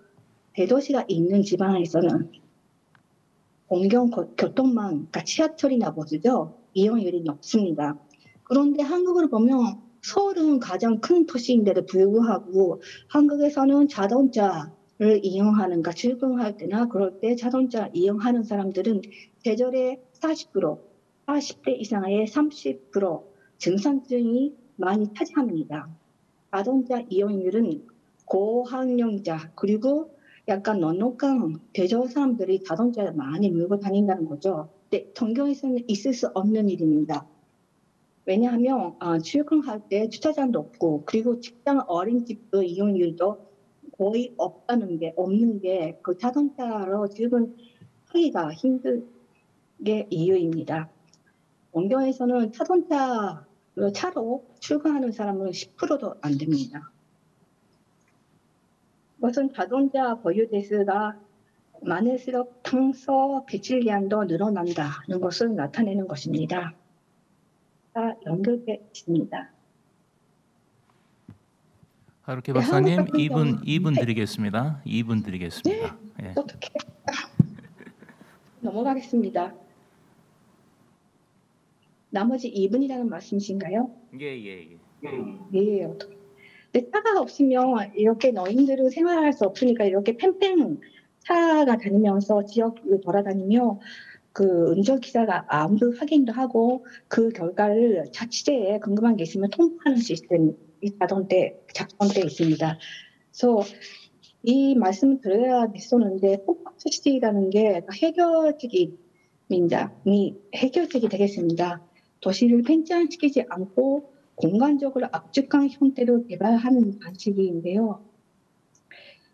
대도시가 있는 지방에서는 공공 교통망, 그러니까 지하철이나 버스죠. 이용률이 높습니다. 그런데 한국을 보면 서울은 가장 큰 도시인데도 불구하고 한국에서는 자동차를 이용하는가 출근할 때나 그럴 때 자동차 이용하는 사람들은 계절의 40%, 40대 이상의 30% 증상증이 많이 차지합니다. 자동차 이용률은 고학령자 그리고 약간 넉넉한 대저 사람들이 자동차를 많이 몰고 다닌다는 거죠. 근데 동경에서는 있을 수 없는 일입니다. 왜냐하면 출근할 때 주차장도 없고 그리고 직장 어린이집도 이용률도 거의 없는 게 그 자동차로 출근하기가 힘든 게 이유입니다. 원경에서는 차로 출근하는 사람은 10%도 안 됩니다. 이것은 자동차 보유 대수가 많을수록 탄소 배출량도 늘어난다는 것을 나타내는 것입니다. 다 연결되어 있습니다. 하루키 박사님, 2분 드리겠습니다. 2분 드리겠습니다. 네? 예. 어떻게? 넘어가겠습니다. 나머지 2분이라는 말씀이신가요? 예. 예. 근데 차가 없으면 이렇게 너희들은 생활할 수 없으니까 이렇게 팽팽 차가 다니면서 지역을 돌아다니며 그 운전기사가 암도 확인도 하고 그 결과를 자치제에 궁금한 게 있으면 통보하는 시스템이 작동돼 있습니다. 그래서 이 말씀을 드려야겠었는데 콤플렉스라는 게 해결책이 되겠습니다. 도시를 팽창시키지 않고 공간적으로 압축한 형태로 개발하는 방식인데요.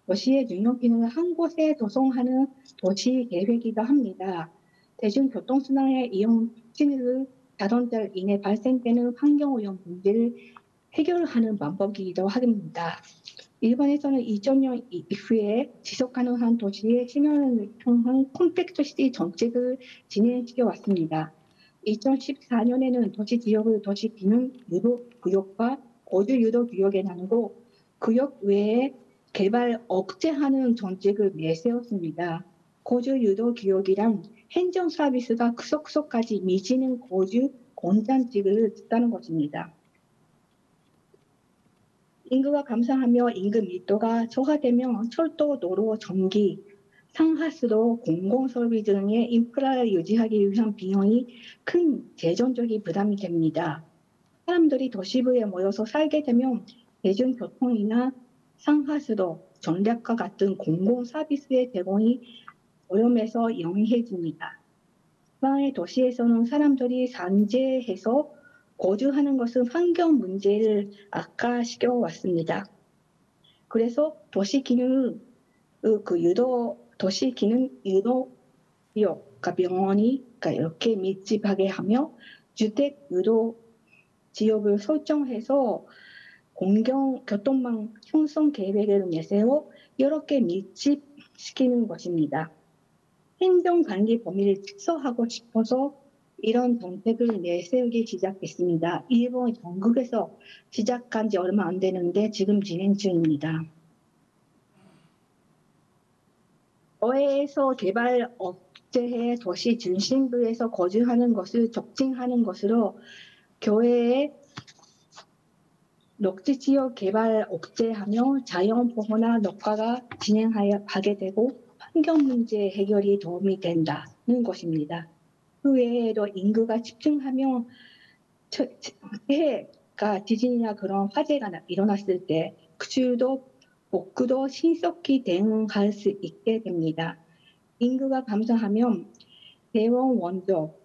도시의 중요 기능을 한 곳에 조성하는 도시 계획이기도 합니다. 대중교통수단의 이용 촉진을 자동차로 인해 발생되는 환경오염 문제를 해결하는 방법이기도 합니다. 일본에서는 2000년 이후에 지속가능한 도시의 실현을 통한 콤팩트 시티 정책을 진행시켜 왔습니다. 2014년에는 도시 지역을 도시 기능 유도 구역과 거주 유도 구역에 나누고 구역 외에 개발 억제하는 정책을 내세웠습니다. 거주 유도 구역이란 행정 서비스가 속속까지 미치는 거주 권장지를 뜻하는 것입니다. 인구가 감소하며 인구 밀도가 저하되면 철도, 도로, 전기, 상하수도, 공공설비 등의 인프라를 유지하기 위한 비용이 큰 재정적인 부담이 됩니다. 사람들이 도시부에 모여서 살게 되면 대중교통이나 상하수도, 전략과 같은 공공서비스의 제공이 어려움에서 영해집니다. 지방의 도시에서는 사람들이 산재해서 거주하는 것은 환경 문제를 악화시켜 왔습니다. 그래서 도시 기능 유도 지역과 병원이 이렇게 밀집하게 하며 주택 유도 지역을 설정해서 공共교통망 형성 계획을 내세워 여러 개 밀집시키는 것입니다. 행정관리 범위를 축소하고 싶어서 이런 정책을 내세우기 시작했습니다. 일본 전국에서 시작한 지 얼마 안 되는데 지금 진행 중입니다. 도에서 개발 억제해 도시 중심부에서 거주하는 것을 촉진하는 것으로 교외의 녹지 지역 개발 억제하며 자연 보호나 녹화가 진행하게 되고 환경 문제 해결이 도움이 된다는 것입니다. 그 외에도 인구가 집중하며 해가 지진이나 그런 화재가 일어났을 때 구조도 복구도 신속히 대응할 수 있게 됩니다. 인구가 감소하면 대원 원조,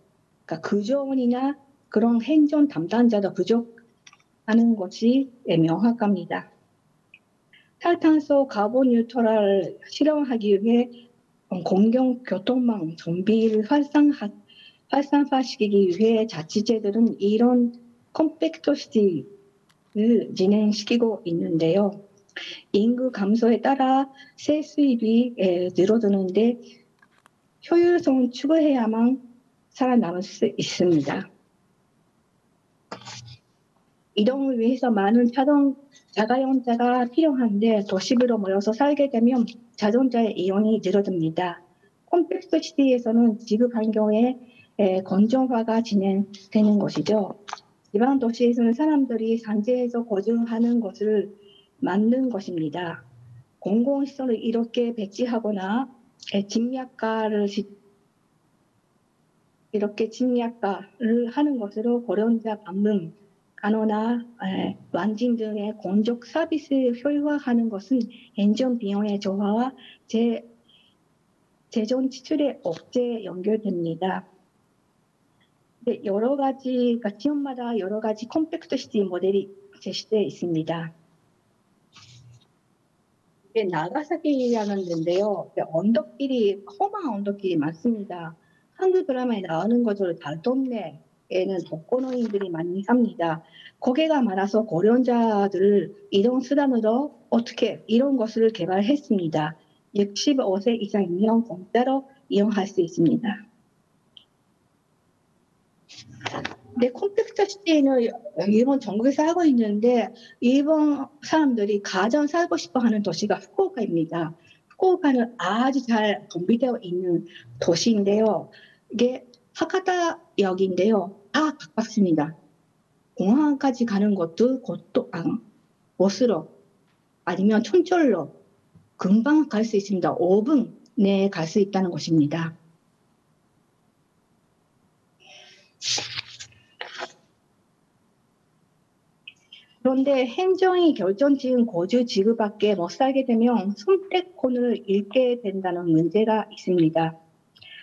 구조원이나 그런 행정 담당자도 부족하는 것이 명확합니다. 탈탄소 카본 뉴트럴을 실현하기 위해 공共교통망 정비를 활성화시키기 위해 자치제들은 이런 컴팩트 시티를 진행시키고 있는데요. 인구 감소에 따라 세 수입이 늘어드는데 효율성을 추구해야만 살아남을 수 있습니다. 이동을 위해서 많은 자가용차가 필요한데 도시부로 모여서 살게 되면 자동차의 이용이 줄어듭니다. 콤팩트 시티에서는 지구 환경의 건조화가 진행되는 것이죠. 지방 도시에서는 사람들이 산지에서 거주하는 것을 만든 것입니다. 공공시설을 이렇게 배치하거나 침략가를 하는 것으로 고령자 방문, 간호나 완진 등의 공적 서비스를 효율화하는 것은 행정 비용의 저하와 재정 지출의 억제에 연결됩니다. 여러 가지 지역마다 여러 가지 컴팩트 시티 모델이 제시되어 있습니다. 나가사키라는 데인데요. 언덕길이 험한 언덕길이 많습니다. 한국 드라마에 나오는 것으로 달동네에는 독거노인들이 많이 삽니다. 고개가 많아서 고령자들을 이동 수단으로 어떻게 이런 것을 개발했습니다. 65세 이상이면 공짜로 이용할 수 있습니다. 콤팩트 시티는 일본 전국에서 하고 있는데 일본 사람들이 가장 살고 싶어 하는 도시가 후쿠오카입니다. 후쿠오카는 아주 잘 정비되어 있는 도시인데요. 이게 하카다역인데요. 다 가깝습니다. 공항까지 가는 것도 버스로 아니면 촌철로 금방 갈 수 있습니다. 5분 내에 갈 수 있다는 것입니다. 그런데 행정이 결정지은 거주 지구밖에 못 살게 되면 선택권을 잃게 된다는 문제가 있습니다.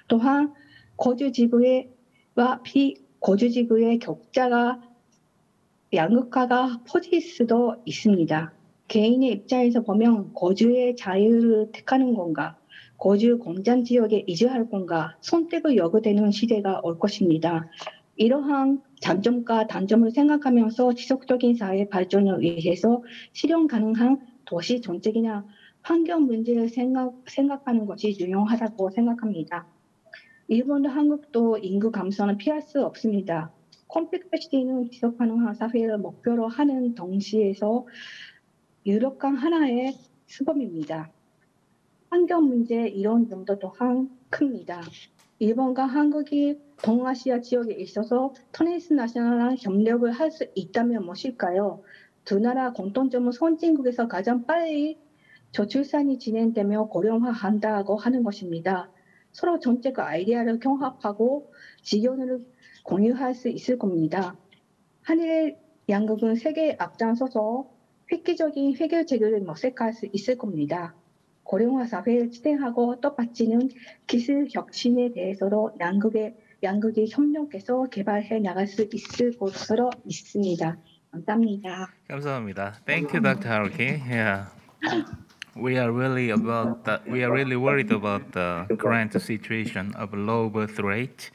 또한 거주 지구와 비거주 지구의 격차가 양극화가 퍼질 수도 있습니다. 개인의 입장에서 보면 거주의 자유를 택하는 건가, 거주 공장 지역에 이주할 건가 선택을 요구되는 시대가 올 것입니다. 이러한 장점과 단점을 생각하면서 지속적인 사회 발전을 위해서 실현 가능한 도시 정책이나 환경 문제를 생각하는 것이 중요하다고 생각합니다. 일본도 한국도 인구 감소는 피할 수 없습니다. 콤플렉스는 지속 가능한 사회를 목표로 하는 동시에서 유력한 하나의 수범입니다. 환경 문제 이론 점도 또한 큽니다. 일본과 한국이 동아시아 지역에 있어서 터네이스나셔널한 협력을 할 수 있다면 무엇일까요? 두 나라 공통점은 선진국에서 가장 빨리 저출산이 진행되며 고령화한다고 하는 것입니다. 서로 정책과 아이디어를 경합하고 지원을 공유할 수 있을 겁니다. 한일 양국은 세계에 앞장서서 획기적인 해결책을 모색할 수 있을 겁니다. 고령화 사회를 진행하고 똑같이는 기술 혁신에 대해서도 양국이 협력해서 개발해 나갈 수 있을 것으로 믿습니다. 감사합니다. 감사합니다. Thank you, Dr. Haruki. Yeah. We are really worried about the current situation of low birth rate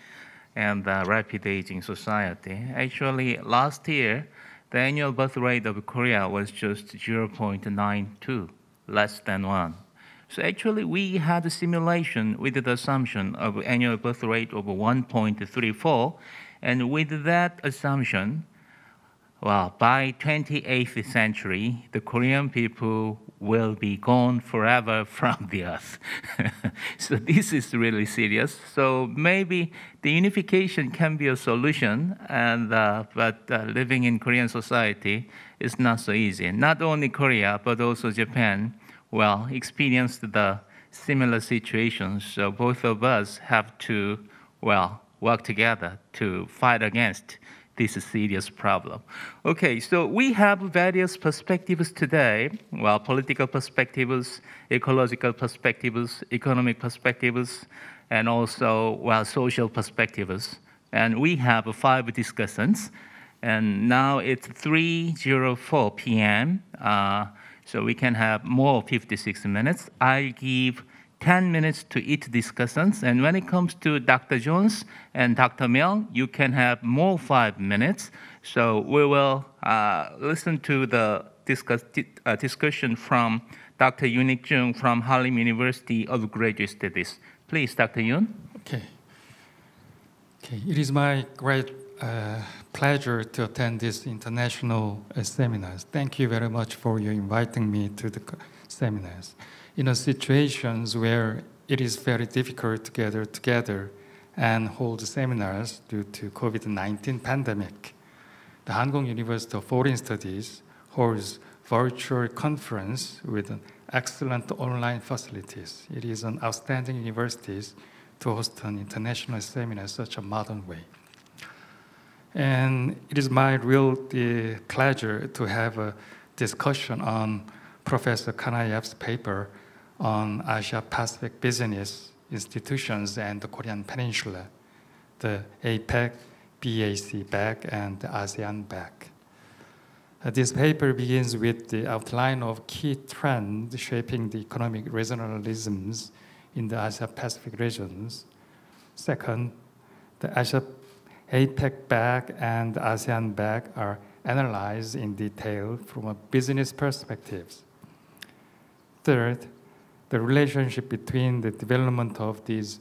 and the rapid aging society. Actually, last year, the annual birth rate of Korea was just 0.92, less than 1. So actually, we had a simulation with the assumption of annual birth rate of 1.34, and with that assumption, well, by 28th century, the Korean people will be gone forever from the earth. So this is really serious. So maybe the unification can be a solution, but living in Korean society is not so easy. Not only Korea, but also Japan, well, experienced the similar situations. So both of us have to, well, work together to fight against this serious problem. Okay, so we have various perspectives today. Well, political perspectives, ecological perspectives, economic perspectives, and also, well, social perspectives. And we have 5 discussions. And now it's 3:04 p.m., so we can have more 56 minutes. I'll give 10 minutes to each discussants, and when it comes to Dr. Jones and Dr. Myung, you can have more 5 minutes. So we will listen to the discussion from Dr. Unique Jung from Hallym University of Graduate Studies. Please, Dr. Yoon. Okay. It is my great pleasure to attend this international seminars. Thank you very much for your inviting me to the seminars. In situations where it is very difficult to gather together and hold seminars due to COVID-19 pandemic, the Hankuk University of Foreign Studies holds virtual conference with excellent online facilities. It is an outstanding university to host an international seminar in such a modern way. And it is my real pleasure to have a discussion on Professor Kanayev's paper on Asia-Pacific business institutions and the Korean Peninsula, the APEC, BAC, and the ASEAN BAC. This paper begins with the outline of key trends shaping the economic regionalisms in the Asia-Pacific regions. Second, the APEC BAC and the ASEAN BAC are analyzed in detail from a business perspective. Third, the relationship between the development of these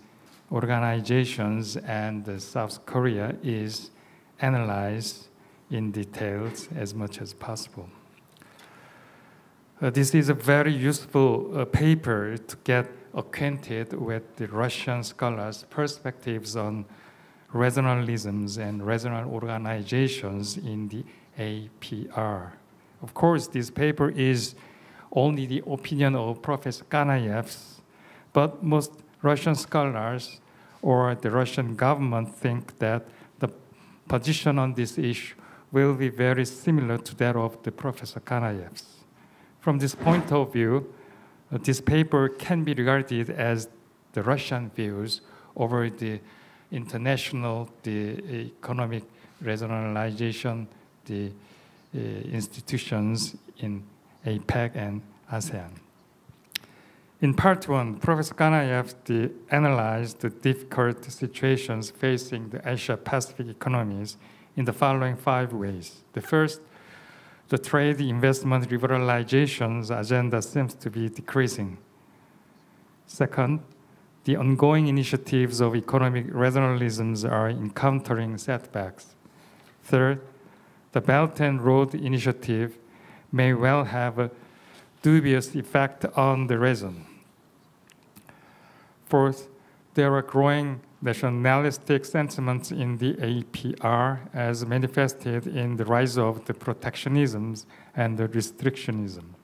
organizations and South Korea is analyzed in details as much as possible. This is a very useful paper to get acquainted with the Russian scholars' perspectives on regionalisms and regional organizations in the APR. Of course, this paper is only the opinion of Professor Kanayev's, but most Russian scholars or the Russian government think that the position on this issue will be very similar to that of the Professor Kanayev's. From this point of view, this paper can be regarded as the Russian views over the international, the economic regionalization, the institutions in APEC and ASEAN. In part one, Professor Kanayev analyzed the difficult situations facing the Asia-Pacific economies in the following 5 ways. The first, the trade investment liberalization's agenda seems to be decreasing. Second, the ongoing initiatives of economic regionalisms are encountering setbacks. Third, the Belt and Road Initiative may well have a dubious effect on the region. Fourth, there are growing nationalistic sentiments in the APR as manifested in the rise of the protectionisms and the restrictionism.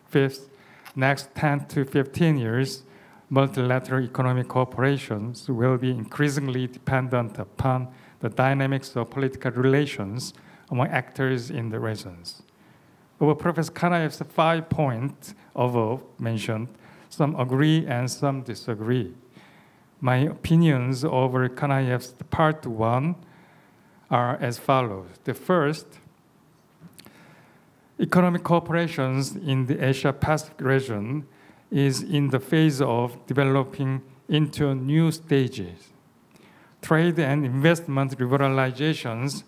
Fifth, next 10 to 15 years, multilateral economic cooperations will be increasingly dependent upon the dynamics of political relations among actors in the regions. Over Professor Kanayev's 5 points above mentioned, some agree and some disagree. My opinions over Kanayev's part 1 are as follows. The first, economic cooperations in the Asia-Pacific region is in the phase of developing into new stages. Trade and investment liberalizations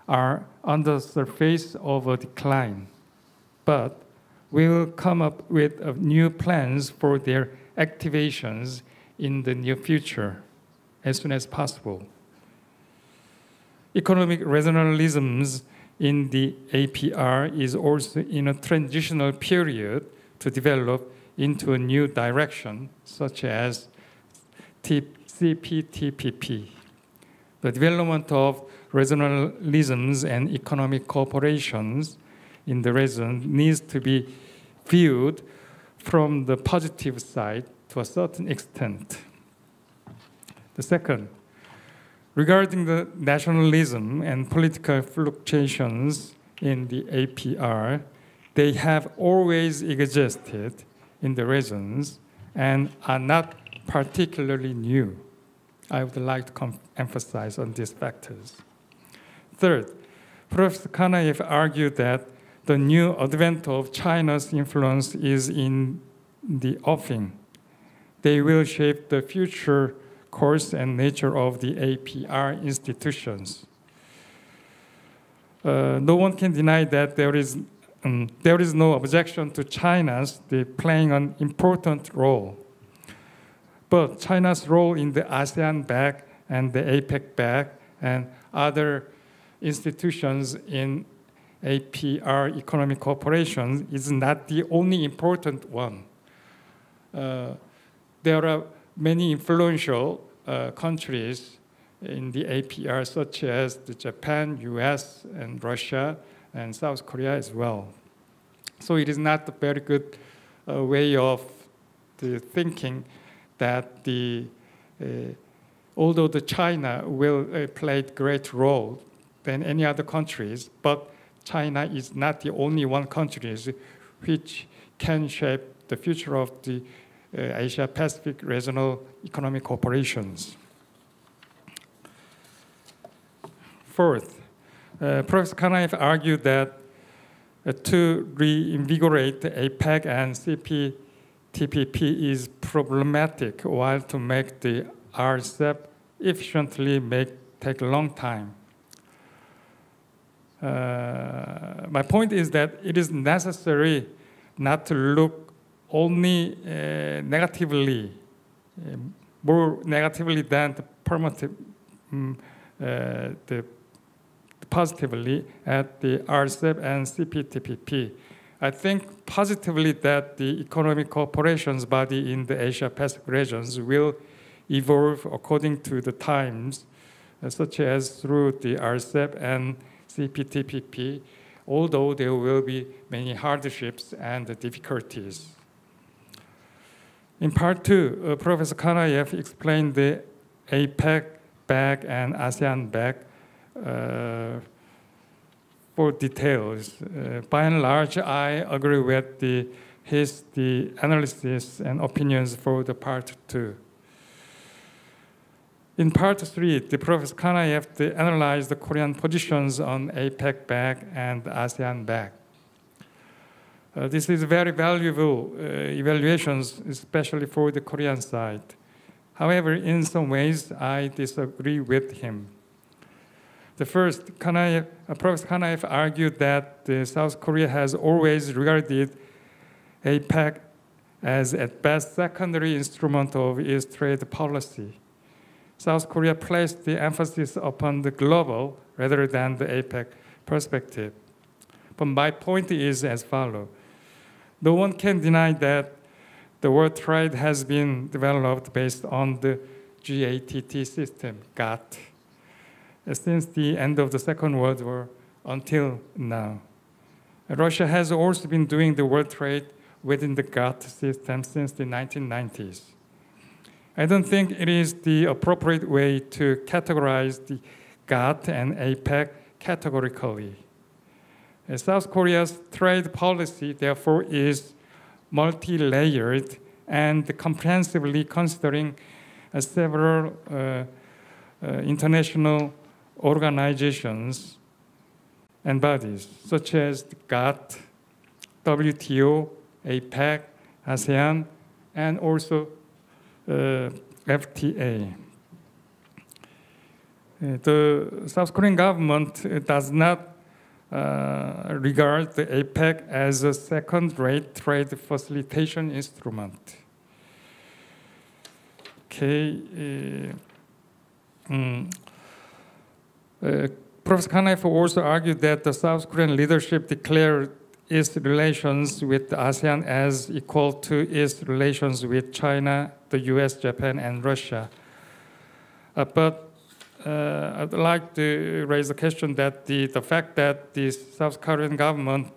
are on the surface of a decline, but we will come up with new plans for their activations in the near future as soon as possible. Economic regionalisms in the APR is also in a transitional period to develop into a new direction, such as CPTPP. The development of regionalisms and economic cooperations in the region needs to be viewed from the positive side to a certain extent. The second, regarding the nationalism and political fluctuations in the APR, they have always existed in the regions and are not particularly new. I would like to emphasize on these factors. Third, Professor Kanayev argued that the new advent of China's influence is in the offing. They will shape the future course and nature of the APR institutions. No one can deny that there is no objection to China's playing an important role. But China's role in the ASEAN back and the APEC back and other institutions in APR economic cooperation is not the only important one. There are many influential countries in the APR, such as Japan, US, and Russia, and South Korea as well. So it is not a very good way of thinking that although China will play a great role than any other countries, but China is not the only one country which can shape the future of the Asia-Pacific regional economic cooperations. Fourth, Professor Kanayev argued that to reinvigorate the APEC and CPTPP is problematic, while to make the RCEP efficiently take a long time. My point is that it is necessary not to look only negatively, more negatively than positively at the RCEP and CPTPP, I think positively that the economic cooperations body in the Asia-Pacific regions will evolve according to the times, such as through the RCEP and CPTPP, although there will be many hardships and difficulties. In part 2, Professor Kanaev explained the APEC back and ASEAN back for details. By and large, I agree with his analysis and opinions for the part 2. In part 3, the Professor Kanaev analyzed the Korean positions on APEC back and ASEAN back. This is very valuable evaluations, especially for the Korean side. However, in some ways, I disagree with him. The first, Professor Kanaev argued that South Korea has always regarded APEC as at best secondary instrument of its trade policy. South Korea placed the emphasis upon the global rather than the APEC perspective. But my point is as follows. No one can deny that the world trade has been developed based on the GATT system, GATT, since the end of the Second World War until now. Russia has also been doing the world trade within the GATT system since the 1990s. I don't think it is the appropriate way to categorize the GATT and APEC categorically. South Korea's trade policy, therefore, is multi-layered and comprehensively considering several international organizations and bodies, such as the GATT, WTO, APEC, ASEAN, and also FTA. The South Korean government does not regard the APEC as a second-rate trade facilitation instrument. Okay. Professor Kanaev also argued that the South Korean leadership declared its relations with the ASEAN as equal to its relations with China, the US, Japan, and Russia. But I'd like to raise the question that the fact that the South Korean government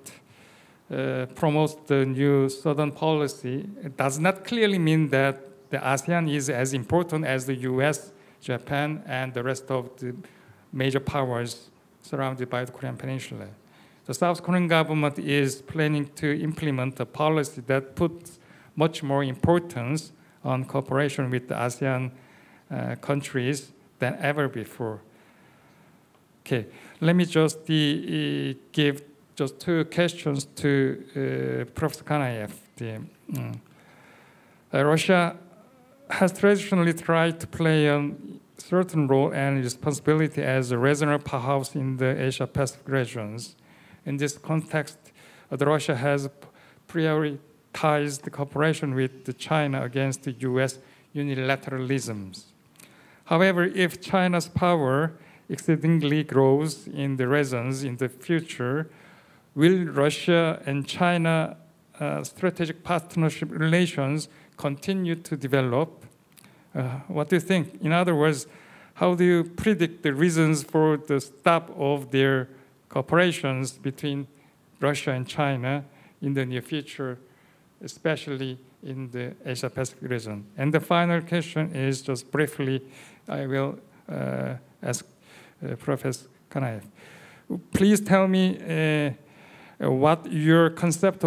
promotes the new Southern policy does not clearly mean that the ASEAN is as important as the US, Japan, and the rest of the major powers surrounded by the Korean Peninsula. The South Korean government is planning to implement a policy that puts much more importance on cooperation with the ASEAN countries than ever before. Okay, let me just give just two questions to Professor Kanaev. Russia has traditionally tried to play a certain role and responsibility as a regional powerhouse in the Asia-Pacific regions. In this context, Russia has prioritized the cooperation with China against the US unilateralisms. However, if China's power exceedingly grows in the regions in the future, will Russia and China strategic partnership relations continue to develop? What do you think? In other words, how do you predict the reasons for the stop of their cooperations between Russia and China in the near future, especially in the Asia-Pacific region? And the final question is just briefly, I will ask Professor Kanaev. Please tell me what your concept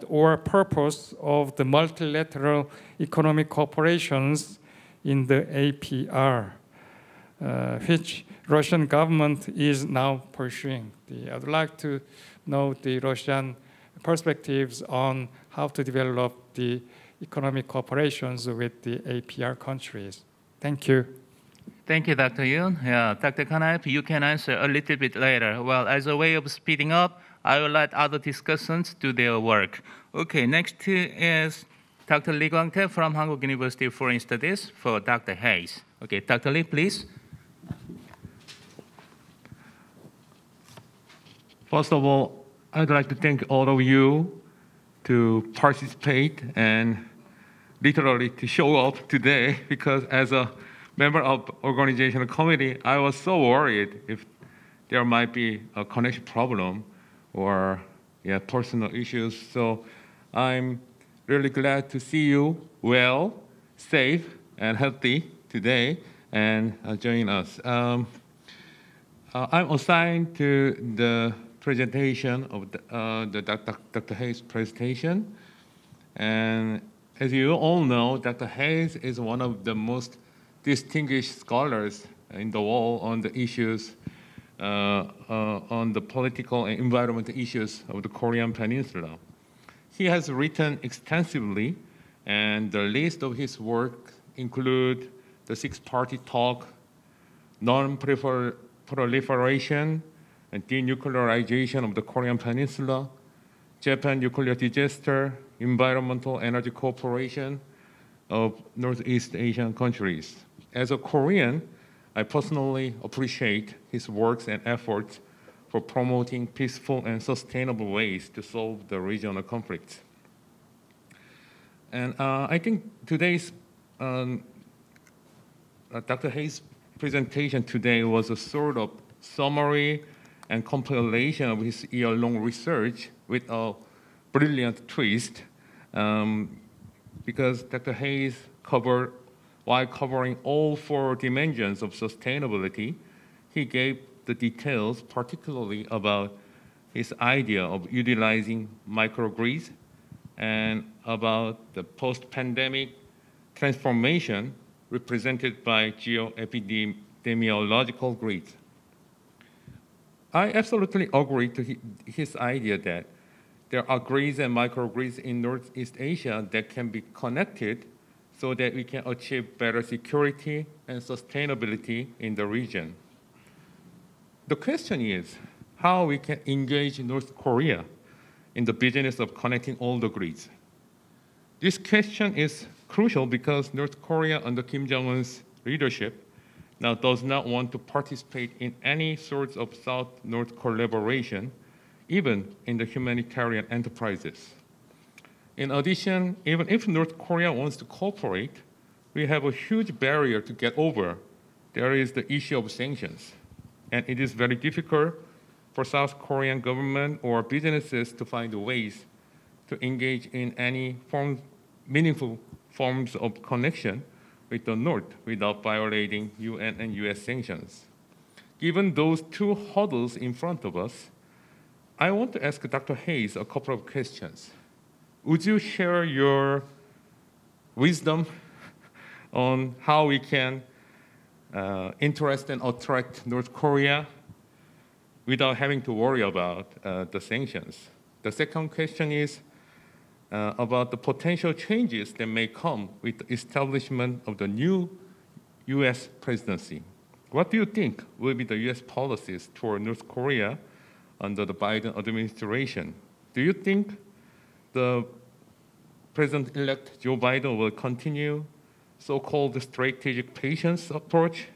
or purpose of the multilateral economic cooperations in the APR, which Russian government is now pursuing. I'd like to know the Russian perspectives on how to develop the economic cooperations with the APR countries. Thank you. Thank you, Dr. Yoon. Yeah, Dr. Kanaev, you can answer a little bit later. Well, as a way of speeding up, I will let other discussants do their work. Okay, next is Dr. Lee Kwang-tae from Hankuk University of Foreign Studies for Dr. Hayes. Okay, Dr. Lee, please. First of all, I'd like to thank all of you to participate and literally to show up today, because as a member of organizational committee, I was so worried if there might be a connection problem or personal issues. So I'm really glad to see you well, safe, and healthy today and join us. I'm assigned to the presentation of Dr. Hayes' presentation. And as you all know, Dr. Hayes is one of the most distinguished scholars in the world on the issues, on the political and environmental issues of the Korean Peninsula. He has written extensively, and the list of his work include the Six-Party Talk, Non-Proliferation and Denuclearization of the Korean Peninsula, Japan Nuclear Disaster, Environmental Energy Cooperation of Northeast Asian countries. As a Korean, I personally appreciate his works and efforts for promoting peaceful and sustainable ways to solve the regional conflicts. And I think today's Dr. Hayes' presentation today was a sort of summary and compilation of his year-long research with a brilliant twist, because Dr. Hayes while covering all 4 dimensions of sustainability, he gave the details, particularly about his idea of utilizing microgrids and about the post-pandemic transformation represented by geo-epidemiological grids. I absolutely agree to his idea that there are grids and microgrids in Northeast Asia that can be connected so that we can achieve better security and sustainability in the region. The question is how we can engage North Korea in the business of connecting all the grids. This question is crucial because North Korea under Kim Jong-un's leadership now does not want to participate in any sorts of South-North collaboration, even in the humanitarian enterprises. In addition, even if North Korea wants to cooperate, we have a huge barrier to get over. There is the issue of sanctions. And it is very difficult for South Korean government or businesses to find ways to engage in any meaningful forms of connection with the North without violating UN and US sanctions. Given those 2 hurdles in front of us, I want to ask Dr. Hayes a couple of questions. Would you share your wisdom on how we can interest and attract North Korea without having to worry about the sanctions? The second question is about the potential changes that may come with the establishment of the new US presidency. What do you think will be the US policies toward North Korea under the Biden administration? Do you think the President-elect Joe Biden will continue so-called strategic patience approach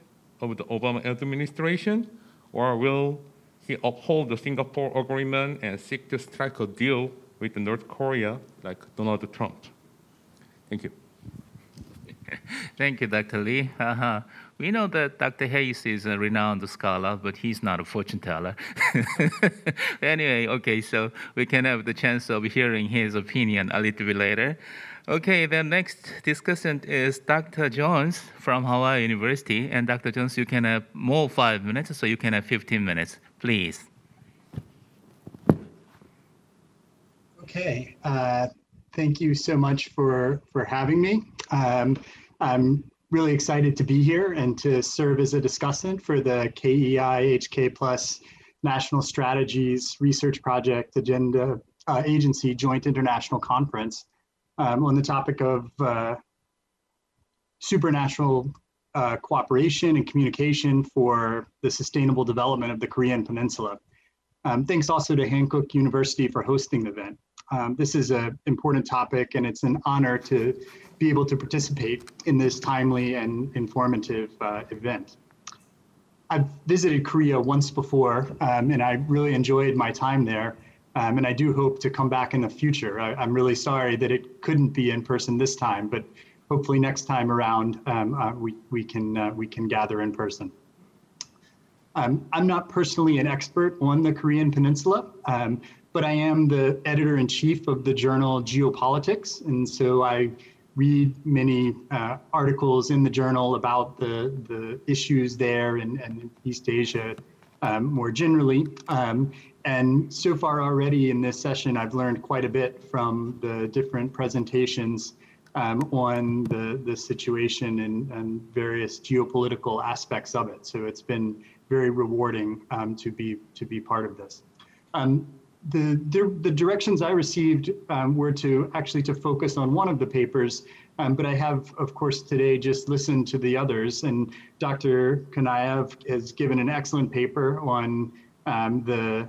of the Obama administration, or will he uphold the Singapore Agreement and seek to strike a deal with North Korea like Donald Trump? Thank you. Thank you, Dr. Lee. We know that Dr. Hayes is a renowned scholar, but he's not a fortune teller. Anyway, okay, so we can have the chance of hearing his opinion a little bit later. Okay, the next discussant is Dr. Jones from Hawaii University. And Dr. Jones, you can have more 5 minutes, so you can have 15 minutes, please. Okay, thank you so much for having me. I'm really excited to be here and to serve as a discussant for the KEI HK+ National Strategies Research Project Agenda Agency Joint International Conference on the topic of supranational cooperation and communication for the sustainable development of the Korean Peninsula. Thanks also to Hankuk University for hosting the event. This is an important topic, and it's an honor to be able to participate in this timely and informative event. I've visited Korea once before, and I really enjoyed my time there. And I do hope to come back in the future. I'm really sorry that it couldn't be in person this time, but hopefully next time around we can gather in person. I'm not personally an expert on the Korean Peninsula, but I am the editor-in-chief of the journal Geopolitics, and so I read many articles in the journal about the issues there and East Asia more generally. And so far already in this session, I've learned quite a bit from the different presentations on the situation and various geopolitical aspects of it. So it's been very rewarding to be part of this. The directions I received were to focus on one of the papers, but I have, of course, today just listened to the others. And Dr. Kanayev has given an excellent paper on the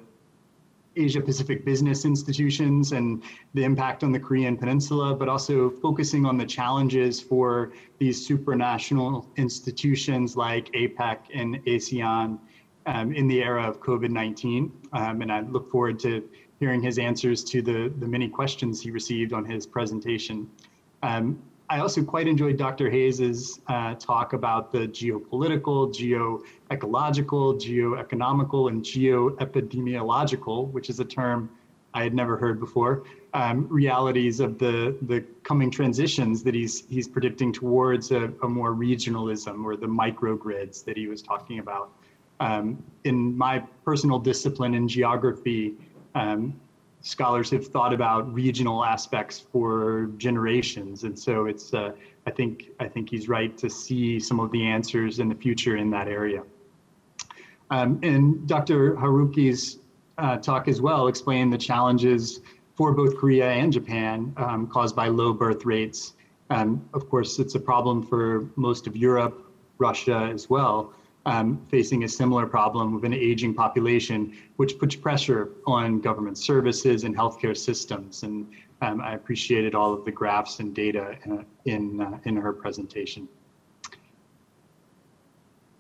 Asia-Pacific business institutions and the impact on the Korean Peninsula, but also focusing on the challenges for these supranational institutions like APEC and ASEAN in the era of COVID-19. And I look forward to hearing his answers to the many questions he received on his presentation. I also quite enjoyed Dr. Hayes's talk about the geopolitical, geo-ecological, geo-economical, and geo-epidemiological, which is a term I had never heard before, realities of the coming transitions that he's predicting towards a more regionalism, or the microgrids that he was talking about. In my personal discipline in geography, scholars have thought about regional aspects for generations, and so it's I think he's right to see some of the answers in the future in that area. And Dr. Haruki's talk as well explained the challenges for both Korea and Japan caused by low birth rates. Of course, it's a problem for most of Europe, Russia as well. Facing a similar problem with an aging population, which puts pressure on government services and healthcare systems. And I appreciated all of the graphs and data in her presentation.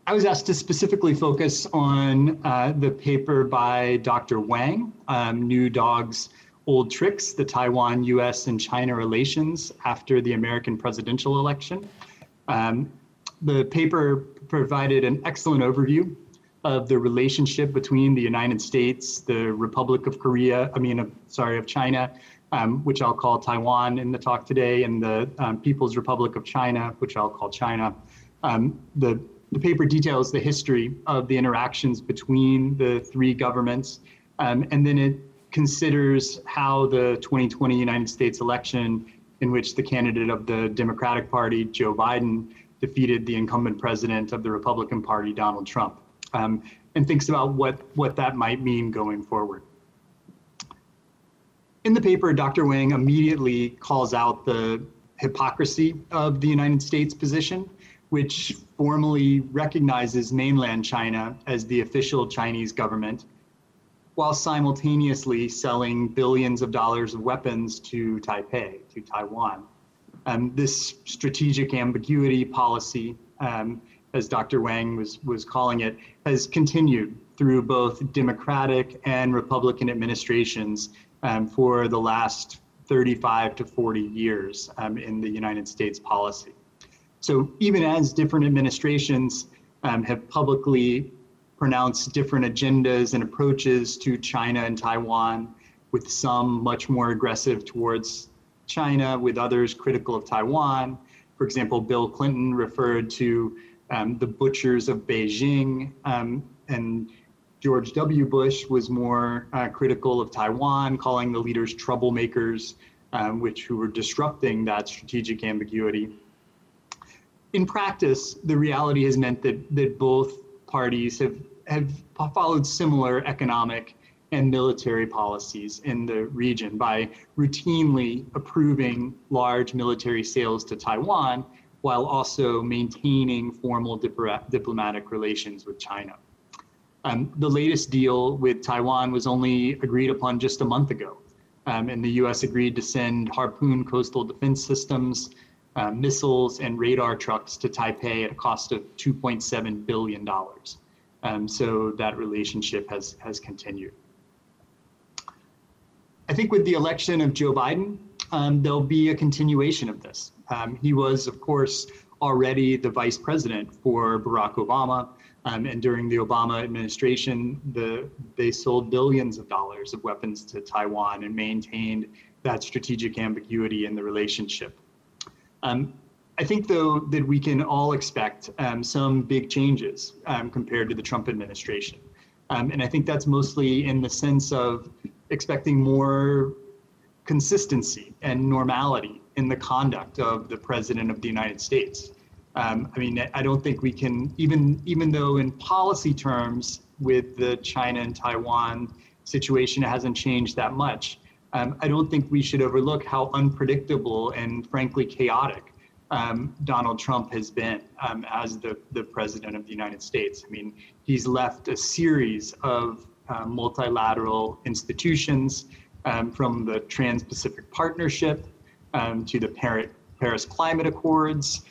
I was asked to specifically focus on the paper by Dr. Wang, New Dogs, Old Tricks, the Taiwan, US, and China relations after the American presidential election. The paper provided an excellent overview of the relationship between the United States, the Republic of China, which I'll call Taiwan in the talk today, and the People's Republic of China, which I'll call China. The paper details the history of the interactions between the three governments, and then it considers how the 2020 United States election, in which the candidate of the Democratic Party, Joe Biden, defeated the incumbent president of the Republican Party, Donald Trump, and thinks about what that might mean going forward. In the paper, Dr. Wang immediately calls out the hypocrisy of the United States position, which formally recognizes mainland China as the official Chinese government, while simultaneously selling billions of dollars of weapons to Taipei, to Taiwan. This strategic ambiguity policy, as Dr. Wang was calling it, has continued through both Democratic and Republican administrations for the last 35 to 40 years in the United States policy. So even as different administrations have publicly pronounced different agendas and approaches to China and Taiwan, with some much more aggressive towards China, with others critical of Taiwan. For example, Bill Clinton referred to the butchers of Beijing, and George W. Bush was more critical of Taiwan, calling the leaders troublemakers, who were disrupting that strategic ambiguity. In practice, the reality has meant that both parties have followed similar economic and military policies in the region by routinely approving large military sales to Taiwan, while also maintaining formal diplomatic relations with China. The latest deal with Taiwan was only agreed upon just a month ago, and the US agreed to send Harpoon coastal defense systems, missiles, and radar trucks to Taipei at a cost of $2.7 billion. So that relationship has continued. I think with the election of Joe Biden, there'll be a continuation of this. He was, of course, already the vice president for Barack Obama. And during the Obama administration, they sold billions of dollars of weapons to Taiwan and maintained that strategic ambiguity in the relationship. I think, though, that we can all expect some big changes compared to the Trump administration. And I think that's mostly in the sense of expecting more consistency and normality in the conduct of the President of the United States. I mean, I don't think we can, even though in policy terms with the China and Taiwan situation hasn't changed that much, I don't think we should overlook how unpredictable and frankly chaotic Donald Trump has been as the President of the United States. I mean, he's left a series of multilateral institutions from the Trans-Pacific Partnership to the Paris Climate Accords.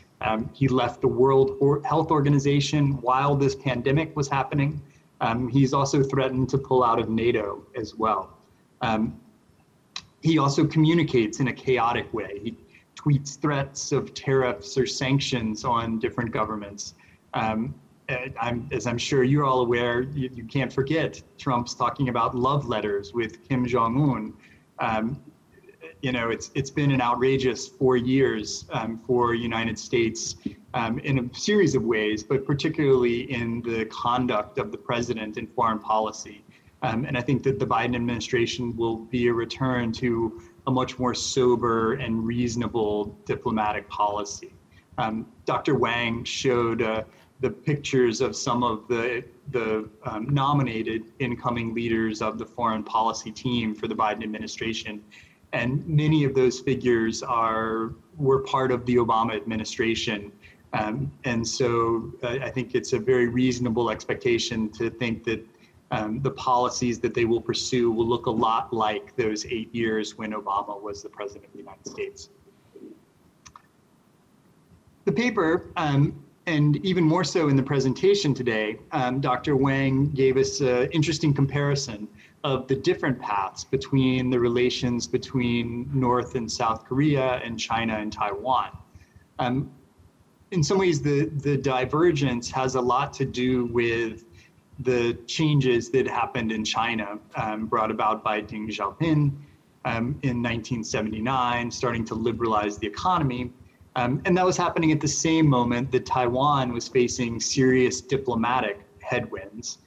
He left the World Health Organization while this pandemic was happening. He's also threatened to pull out of NATO as well. He also communicates in a chaotic way. He tweets threats of tariffs or sanctions on different governments. As I'm sure you're all aware, you can't forget Trump's talking about love letters with Kim Jong-un. You know, it's been an outrageous 4 years for the United States in a series of ways, but particularly in the conduct of the president in foreign policy. And I think that the Biden administration will be a return to a much more sober and reasonable diplomatic policy. Dr. Wang showed the pictures of some of the nominated incoming leaders of the foreign policy team for the Biden administration. And many of those figures were part of the Obama administration. And so I think it's a very reasonable expectation to think that the policies that they will pursue will look a lot like those 8 years when Obama was the president of the United States. The paper, and even more so in the presentation today, Dr. Wang gave us an interesting comparison of the different paths between the relations between North and South Korea and China and Taiwan. In some ways, the divergence has a lot to do with the changes that happened in China, brought about by Deng Xiaoping in 1979, starting to liberalize the economy. And that was happening at the same moment that Taiwan was facing serious diplomatic headwinds,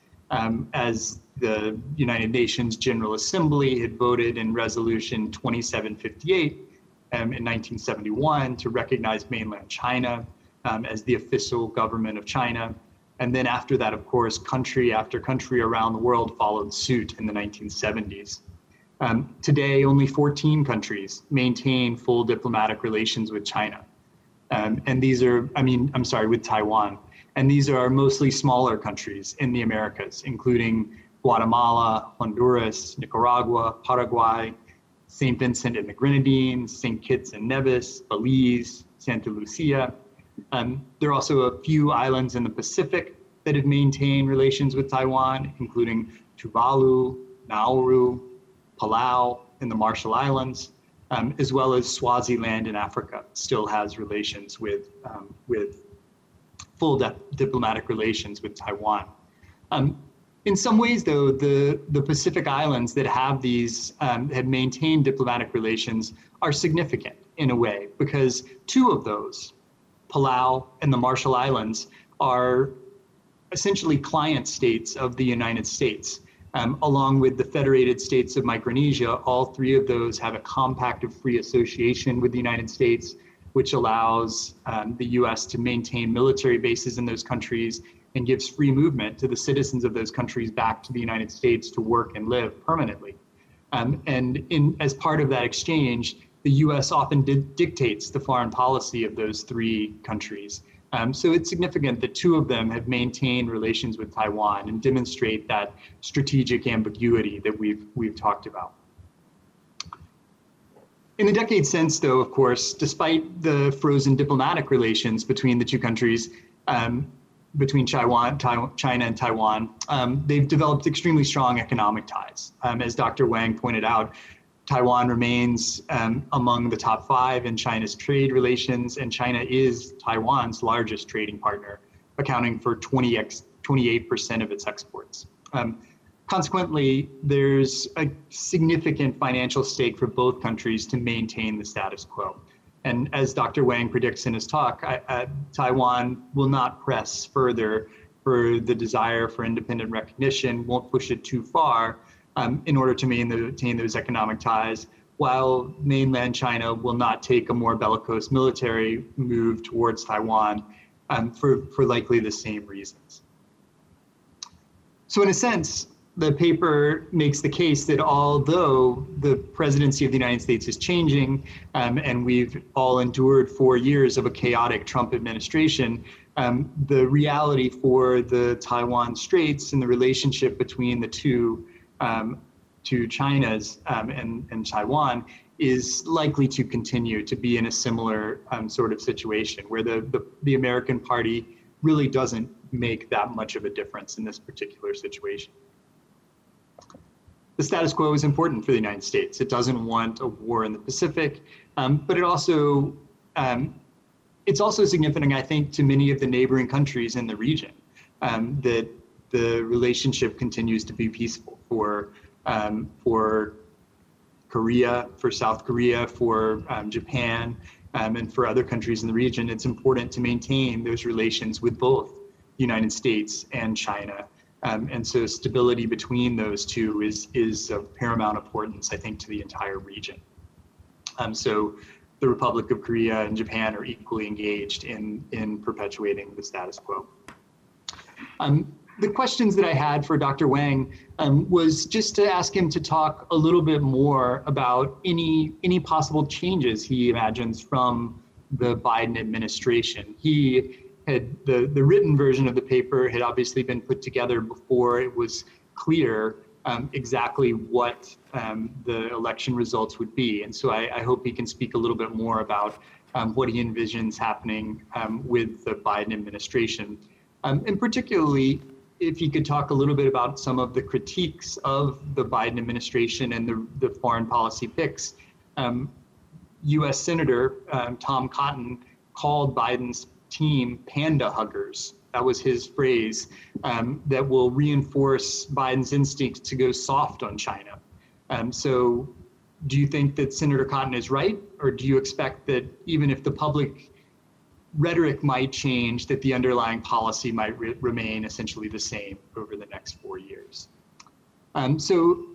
as the United Nations General Assembly had voted in Resolution 2758 in 1971 to recognize mainland China as the official government of China. And then after that, of course, country after country around the world followed suit in the 1970s. Today, only 14 countries maintain full diplomatic relations with China. And these are, with Taiwan. And these are mostly smaller countries in the Americas, including Guatemala, Honduras, Nicaragua, Paraguay, St. Vincent and the Grenadines, St. Kitts and Nevis, Belize, Santa Lucia. There are also a few islands in the Pacific that have maintained relations with Taiwan, including Tuvalu, Nauru, Palau, and the Marshall Islands, as well as Swaziland in Africa still has relations with full diplomatic relations with Taiwan. In some ways, though, the Pacific Islands that have these have maintained diplomatic relations are significant in a way, because two of those, Palau and the Marshall Islands, are essentially client states of the United States. Along with the Federated States of Micronesia, all three of those have a compact of free association with the United States, which allows the US to maintain military bases in those countries and gives free movement to the citizens of those countries back to the United States to work and live permanently. As part of that exchange, the US often dictates the foreign policy of those three countries. So it's significant that two of them have maintained relations with Taiwan and demonstrate that strategic ambiguity that we've talked about. In the decades since, though, of course, despite the frozen diplomatic relations between the two countries, between China and Taiwan, they've developed extremely strong economic ties. As Dr. Wang pointed out, Taiwan remains among the top 5 in China's trade relations, and China is Taiwan's largest trading partner, accounting for 28% of its exports. Consequently, there's a significant financial stake for both countries to maintain the status quo. And as Dr. Wang predicts in his talk, Taiwan will not press further for the desire for independent recognition, won't push it too far in order to maintain those economic ties, while mainland China will not take a more bellicose military move towards Taiwan for likely the same reasons. So in a sense, the paper makes the case that although the presidency of the United States is changing, and we've all endured 4 years of a chaotic Trump administration, the reality for the Taiwan Straits and the relationship between the two Chinas and Taiwan is likely to continue to be in a similar sort of situation where the American party really doesn't make that much of a difference in this particular situation. The status quo is important for the United States. It doesn't want a war in the Pacific, but it's also significant, I think, to many of the neighboring countries in the region that the relationship continues to be peaceful for Korea, for South Korea, for Japan, and for other countries in the region. It's important to maintain those relations with both the United States and China. And so stability between those two is of paramount importance, I think, to the entire region. So the Republic of Korea and Japan are equally engaged in perpetuating the status quo. The questions that I had for Dr. Wang was just to ask him to talk a little bit more about any possible changes he imagines from the Biden administration. The written version of the paper had obviously been put together before it was clear exactly what the election results would be. And so I hope he can speak a little bit more about what he envisions happening with the Biden administration. And particularly, if he could talk a little bit about some of the critiques of the Biden administration and the foreign policy picks. US Senator Tom Cotton called Biden's team panda huggers. That was his phrase, that will reinforce Biden's instinct to go soft on China. So do you think that Senator Cotton is right? Or do you expect that even if the public rhetoric might change, that the underlying policy might remain essentially the same over the next 4 years? So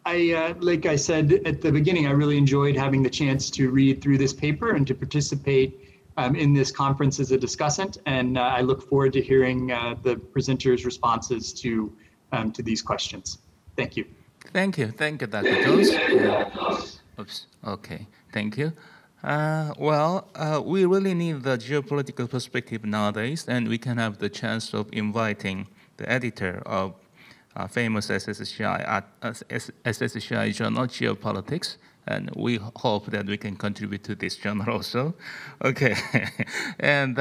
like I said at the beginning, I really enjoyed having the chance to read through this paper and to participate in this conference as a discussant, and I look forward to hearing the presenters' responses to these questions. Thank you. Thank you, Dr. Jones. Oops. Okay, thank you. We really need the geopolitical perspective nowadays, and we can have the chance of inviting the editor of famous SSCI journal, Geopolitics, and we hope that we can contribute to this journal also. Okay, and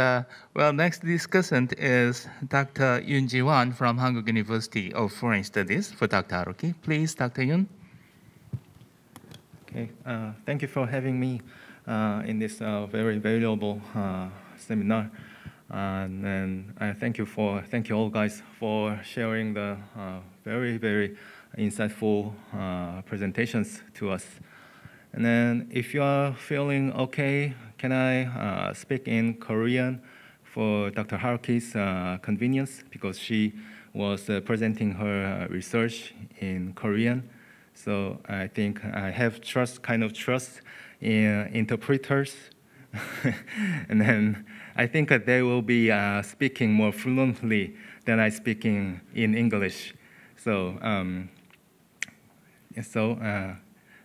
next discussant is Dr. Yoon Ji-won from Hankuk University of Foreign Studies for Dr. Haruki. Please, Dr. Yoon. Okay, thank you for having me in this very valuable seminar, and I thank you all guys for sharing the very insightful presentations to us. And then, if you are feeling okay, can I speak in Korean for Dr. Haruki's convenience, because she was presenting her research in Korean. So I think I have kind of trust in interpreters. And then I think that they will be speaking more fluently than I speaking in English. So,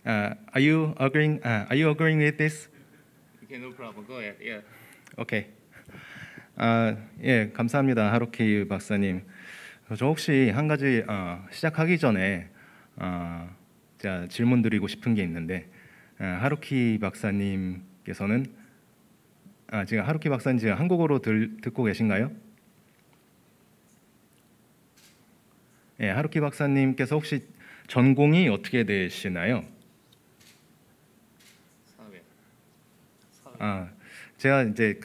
are you agreeing? Are you agreeing with this? Okay, no problem. Go ahead. Yeah. Okay. 예, 감사합니다, 하루키 박사님. 저 혹시 한 가지 시작하기 전에 제가 질문 드리고 싶은 게 있는데, 하루키 박사님께서는 지금 하루키 박사님 지금 한국어로 듣고 계신가요? 예, 하루키 박사님께서 혹시 전공이 어떻게 되시나요? 제가 이제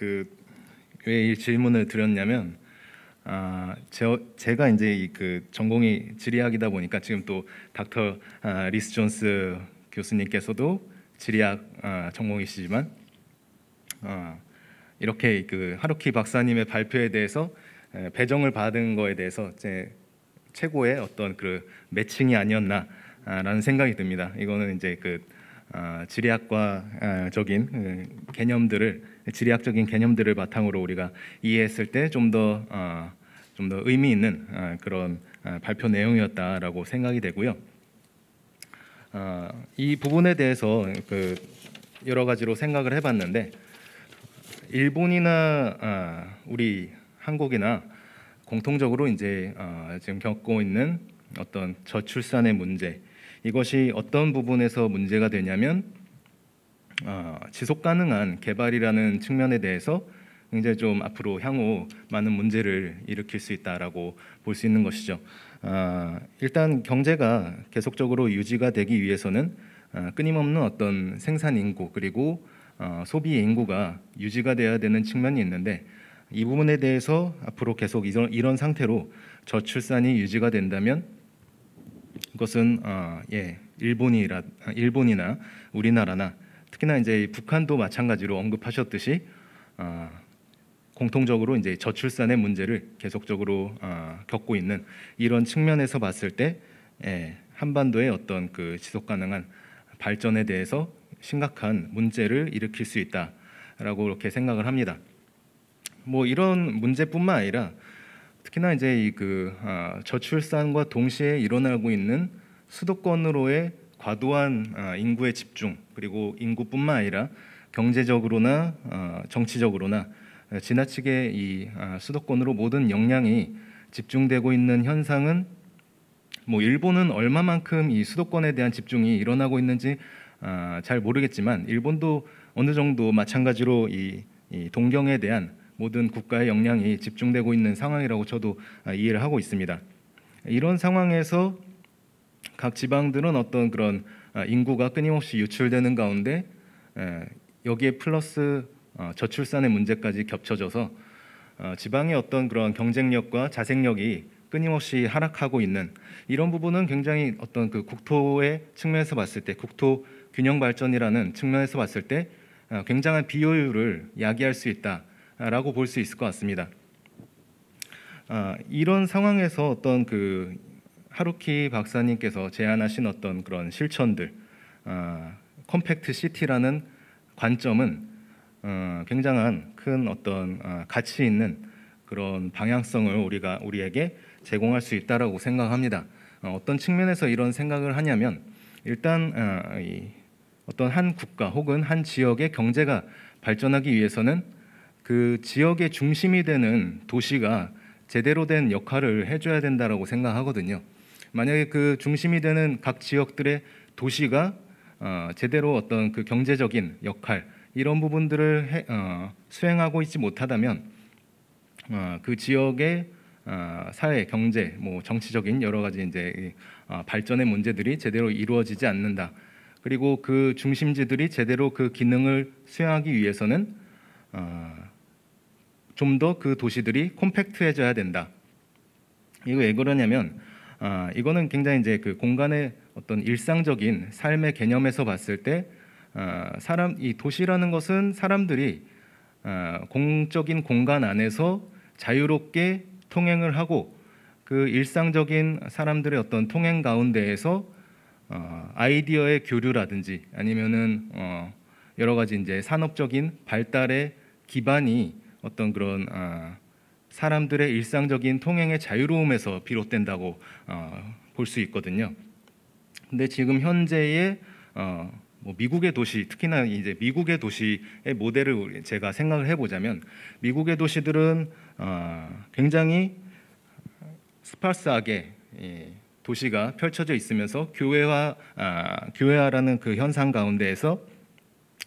왜 이 질문을 드렸냐면 제가 이제 그 전공이 지리학이다 보니까 지금 또 닥터 리스 존스 교수님께서도 지리학 전공이시지만 이렇게 그 하루키 박사님의 발표에 대해서 배정을 받은 거에 대해서 제 최고의 어떤 그 매칭이 아니었나라는 생각이 듭니다. 이거는 이제 그 지리학과적인 지리학적인 개념들을 바탕으로 우리가 이해했을 때 좀 더 의미 있는 그런 발표 내용이었다라고 생각이 되고요. 이 부분에 대해서 그 여러 가지로 생각을 해봤는데 일본이나 우리 한국이나 공통적으로 이제 지금 겪고 있는 어떤 저출산의 문제, 이것이 어떤 부분에서 문제가 되냐면 지속 가능한 개발이라는 측면에 대해서 굉장히 좀 앞으로 향후 많은 문제를 일으킬 수 있다라고 볼 수 있는 것이죠. 일단 경제가 계속적으로 유지가 되기 위해서는 끊임없는 어떤 생산 인구 그리고 소비 인구가 유지가 돼야 되는 측면이 있는데, 이 부분에 대해서 앞으로 계속 이런 상태로 저출산이 유지가 된다면 그것은 일본이나 우리나라나 특히나 이제 북한도 마찬가지로 언급하셨듯이 공통적으로 이제 저출산의 문제를 계속적으로 겪고 있는 이런 측면에서 봤을 때 한반도의 어떤 그 지속 가능한 발전에 대해서 심각한 문제를 일으킬 수 있다라고 이렇게 생각을 합니다. 뭐 이런 문제뿐만 아니라 특히나 이제 이 저출산과 동시에 일어나고 있는 수도권으로의 과도한 인구의 집중, 그리고 인구뿐만 아니라 경제적으로나 정치적으로나 지나치게 이 수도권으로 모든 역량이 집중되고 있는 현상은 뭐 일본은 얼마만큼 이 수도권에 대한 집중이 일어나고 있는지 잘 모르겠지만 일본도 어느 정도 마찬가지로 이 동경에 대한 모든 국가의 역량이 집중되고 있는 상황이라고 저도 이해를 하고 있습니다. 이런 상황에서 각 지방들은 어떤 그런 인구가 끊임없이 유출되는 가운데 여기에 플러스 저출산의 문제까지 겹쳐져서 지방의 어떤 그런 경쟁력과 자생력이 끊임없이 하락하고 있는 이런 부분은 굉장히 어떤 그 국토의 측면에서 봤을 때, 국토 균형 발전이라는 측면에서 봤을 때 굉장한 비효율을 야기할 수 있다라고 볼 수 있을 것 같습니다. 이런 상황에서 어떤 그 하루키 박사님께서 제안하신 어떤 그런 실천들, 컴팩트 시티라는 관점은 굉장한 큰 어떤 가치 있는 그런 방향성을 우리에게 제공할 수 있다라고 생각합니다. 어떤 측면에서 이런 생각을 하냐면 일단 어떤 한 국가 혹은 한 지역의 경제가 발전하기 위해서는 그 지역의 중심이 되는 도시가 제대로 된 역할을 해줘야 된다라고 생각하거든요. 만약에 그 중심이 되는 각 지역들의 도시가 제대로 어떤 그 경제적인 역할 이런 부분들을 수행하고 있지 못하다면 그 지역의 사회, 경제, 뭐 정치적인 여러 가지 이제 발전의 문제들이 제대로 이루어지지 않는다. 그리고 그 중심지들이 제대로 그 기능을 수행하기 위해서는 좀 더 그 도시들이 콤팩트해져야 된다. 이거 왜 그러냐면 이거는 굉장히 이제 그 공간의 어떤 일상적인 삶의 개념에서 봤을 때 이 도시라는 것은 사람들이 공적인 공간 안에서 자유롭게 통행을 하고 그 일상적인 사람들의 어떤 통행 가운데에서 아이디어의 교류라든지 아니면은 여러 가지 이제 산업적인 발달의 기반이 어떤 그런 사람들의 일상적인 통행의 자유로움에서 비롯된다고 볼 수 있거든요. 근데 지금 현재의 뭐 미국의 도시, 특히나 이제 미국의 도시의 모델을 제가 생각을 해보자면 미국의 도시들은 굉장히 스파스하게 도시가 펼쳐져 있으면서 교회화라는 그 현상 가운데에서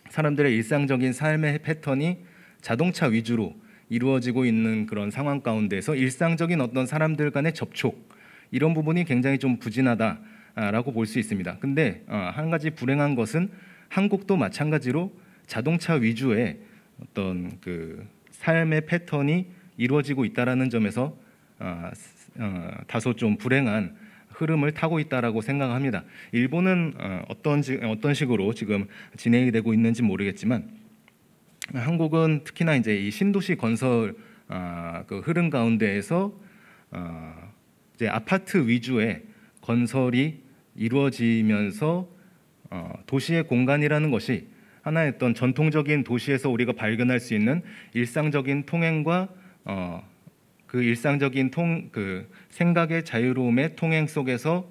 사람들의 일상적인 삶의 패턴이 자동차 위주로 이루어지고 있는 그런 상황 가운데서 일상적인 어떤 사람들 간의 접촉 이런 부분이 굉장히 좀 부진하다라고 볼 수 있습니다. 근데 한 가지 불행한 것은 한국도 마찬가지로 자동차 위주의 어떤 그 삶의 패턴이 이루어지고 있다라는 점에서 다소 좀 불행한 흐름을 타고 있다라고 생각합니다. 일본은 어떤 식으로 지금 진행이 되고 있는지 모르겠지만 한국은 특히나 이제 이 신도시 건설 그 흐름 가운데에서 이제 아파트 위주의 건설이 이루어지면서 도시의 공간이라는 것이 하나의 어떤 전통적인 도시에서 우리가 발견할 수 있는 일상적인 통행과 그 일상적인 그 생각의 자유로움의 통행 속에서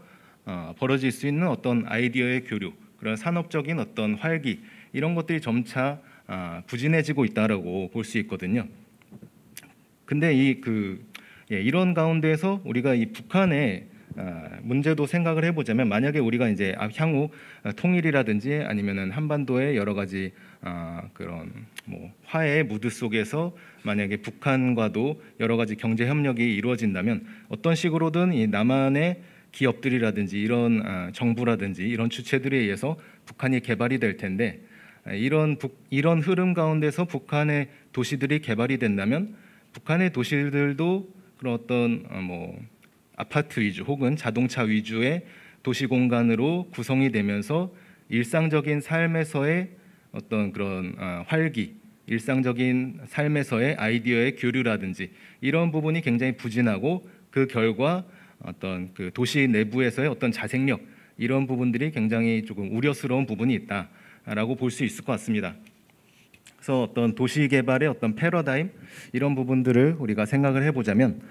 벌어질 수 있는 어떤 아이디어의 교류, 그런 산업적인 어떤 활기 이런 것들이 점차 부진해지고 있다라고 볼 수 있거든요. 근데 이런 가운데에서 우리가 이 북한의 문제도 생각을 해보자면 만약에 우리가 이제 향후 통일이라든지 아니면은 한반도의 여러 가지 그런 뭐 화해의 무드 속에서 만약에 북한과도 여러 가지 경제 협력이 이루어진다면 어떤 식으로든 이 남한의 기업들이라든지 이런 정부라든지 이런 주체들에 의해서 북한이 개발이 될 텐데 이런 흐름 가운데서 북한의 도시들이 개발이 된다면 북한의 도시들도 그런 어떤 뭐 아파트 위주 혹은 자동차 위주의 도시 공간으로 구성이 되면서 일상적인 삶에서의 어떤 그런 활기, 일상적인 삶에서의 아이디어의 교류라든지 이런 부분이 굉장히 부진하고 그 결과 어떤 그 도시 내부에서의 어떤 자생력 이런 부분들이 굉장히 조금 우려스러운 부분이 있다라고 볼 수 있을 것 같습니다. 그래서 어떤 도시 개발의 어떤 패러다임 이런 부분들을 우리가 생각을 해보자면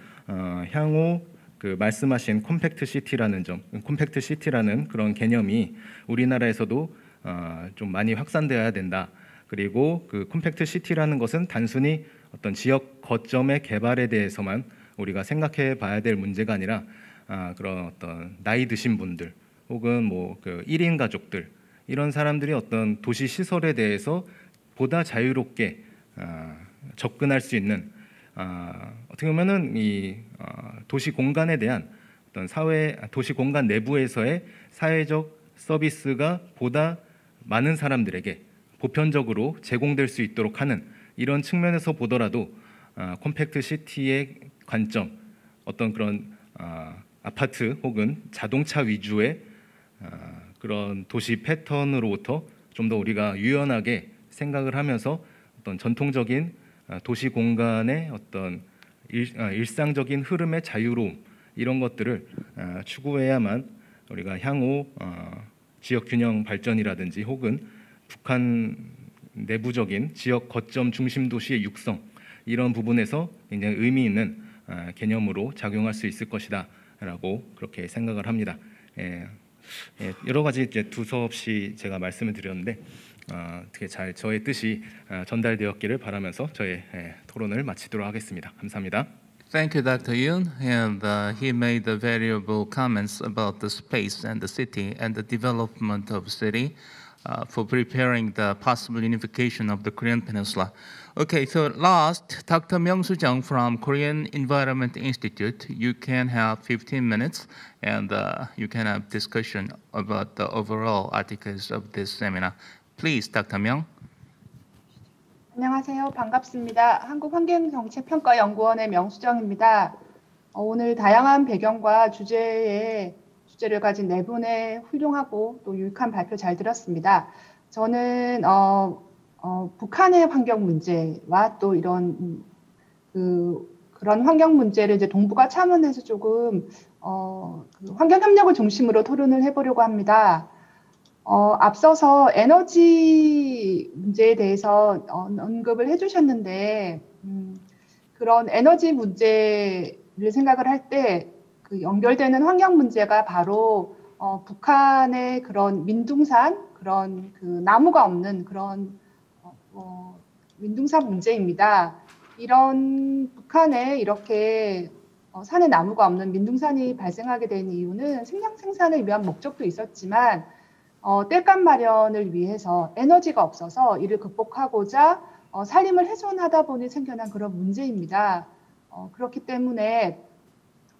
향후 그 말씀하신 컴팩트 시티라는 점, 컴팩트 시티라는 그런 개념이 우리나라에서도 좀 많이 확산되어야 된다. 그리고 그 컴팩트 시티라는 것은 단순히 어떤 지역 거점의 개발에 대해서만 우리가 생각해 봐야 될 문제가 아니라 그런 어떤 나이 드신 분들 혹은 뭐 그 1인 가족들 이런 사람들이 어떤 도시 시설에 대해서 보다 자유롭게 접근할 수 있는 어떻게 보면은 이 도시 공간에 대한 어떤 도시 공간 내부에서의 사회적 서비스가 보다 많은 사람들에게 보편적으로 제공될 수 있도록 하는 이런 측면에서 보더라도 컴팩트 시티의 관점, 어떤 그런 아파트 혹은 자동차 위주의 그런 도시 패턴으로부터 좀 더 우리가 유연하게 생각을 하면서 어떤 전통적인 도시 공간의 어떤 일상적인 흐름의 자유로움 이런 것들을 추구해야만 우리가 향후 지역 균형 발전이라든지 혹은 북한 내부적인 지역 거점 중심 도시의 육성 이런 부분에서 굉장히 의미 있는 개념으로 작용할 수 있을 것이다라고 그렇게 생각을 합니다. 여러 가지 이제 두서없이 제가 말씀을 드렸는데 어떻게 잘 저의 뜻이 전달되었기를 바라면서 저의 토론을 마치도록 하겠습니다. 감사합니다. Thank you, Dr. Yoon. And he made the valuable comments about the space and the city and the development of city for preparing the possible unification of the Korean Peninsula. Okay, so last, Dr. Myung-Soo Jung from Korean Environment Institute. You can have 15 minutes and you can have discussion about the overall articles of this seminar. Please, Dr. Myung. 안녕하세요. 반갑습니다. 한국환경정책평가연구원의 명수정입니다. 오늘 다양한 배경과 주제를 가진 네 분의 훌륭하고 또 유익한 발표 잘 들었습니다. 저는 북한의 환경 문제와 또 이런 그런 환경 문제를 이제 동북아 차원에서 조금 환경 협력을 중심으로 토론을 해보려고 합니다. 앞서서 에너지 문제에 대해서 언급을 해주셨는데 그런 에너지 문제를 생각을 할 때 그 연결되는 환경 문제가 바로 북한의 그런 민둥산 그런 그 나무가 없는 그런 민둥산 문제입니다. 이런 북한에 이렇게 산에 나무가 없는 민둥산이 발생하게 된 이유는 식량 생산을 위한 목적도 있었지만 땔감 마련을 위해서 에너지가 없어서 이를 극복하고자 산림을 훼손하다 보니 생겨난 그런 문제입니다. 그렇기 때문에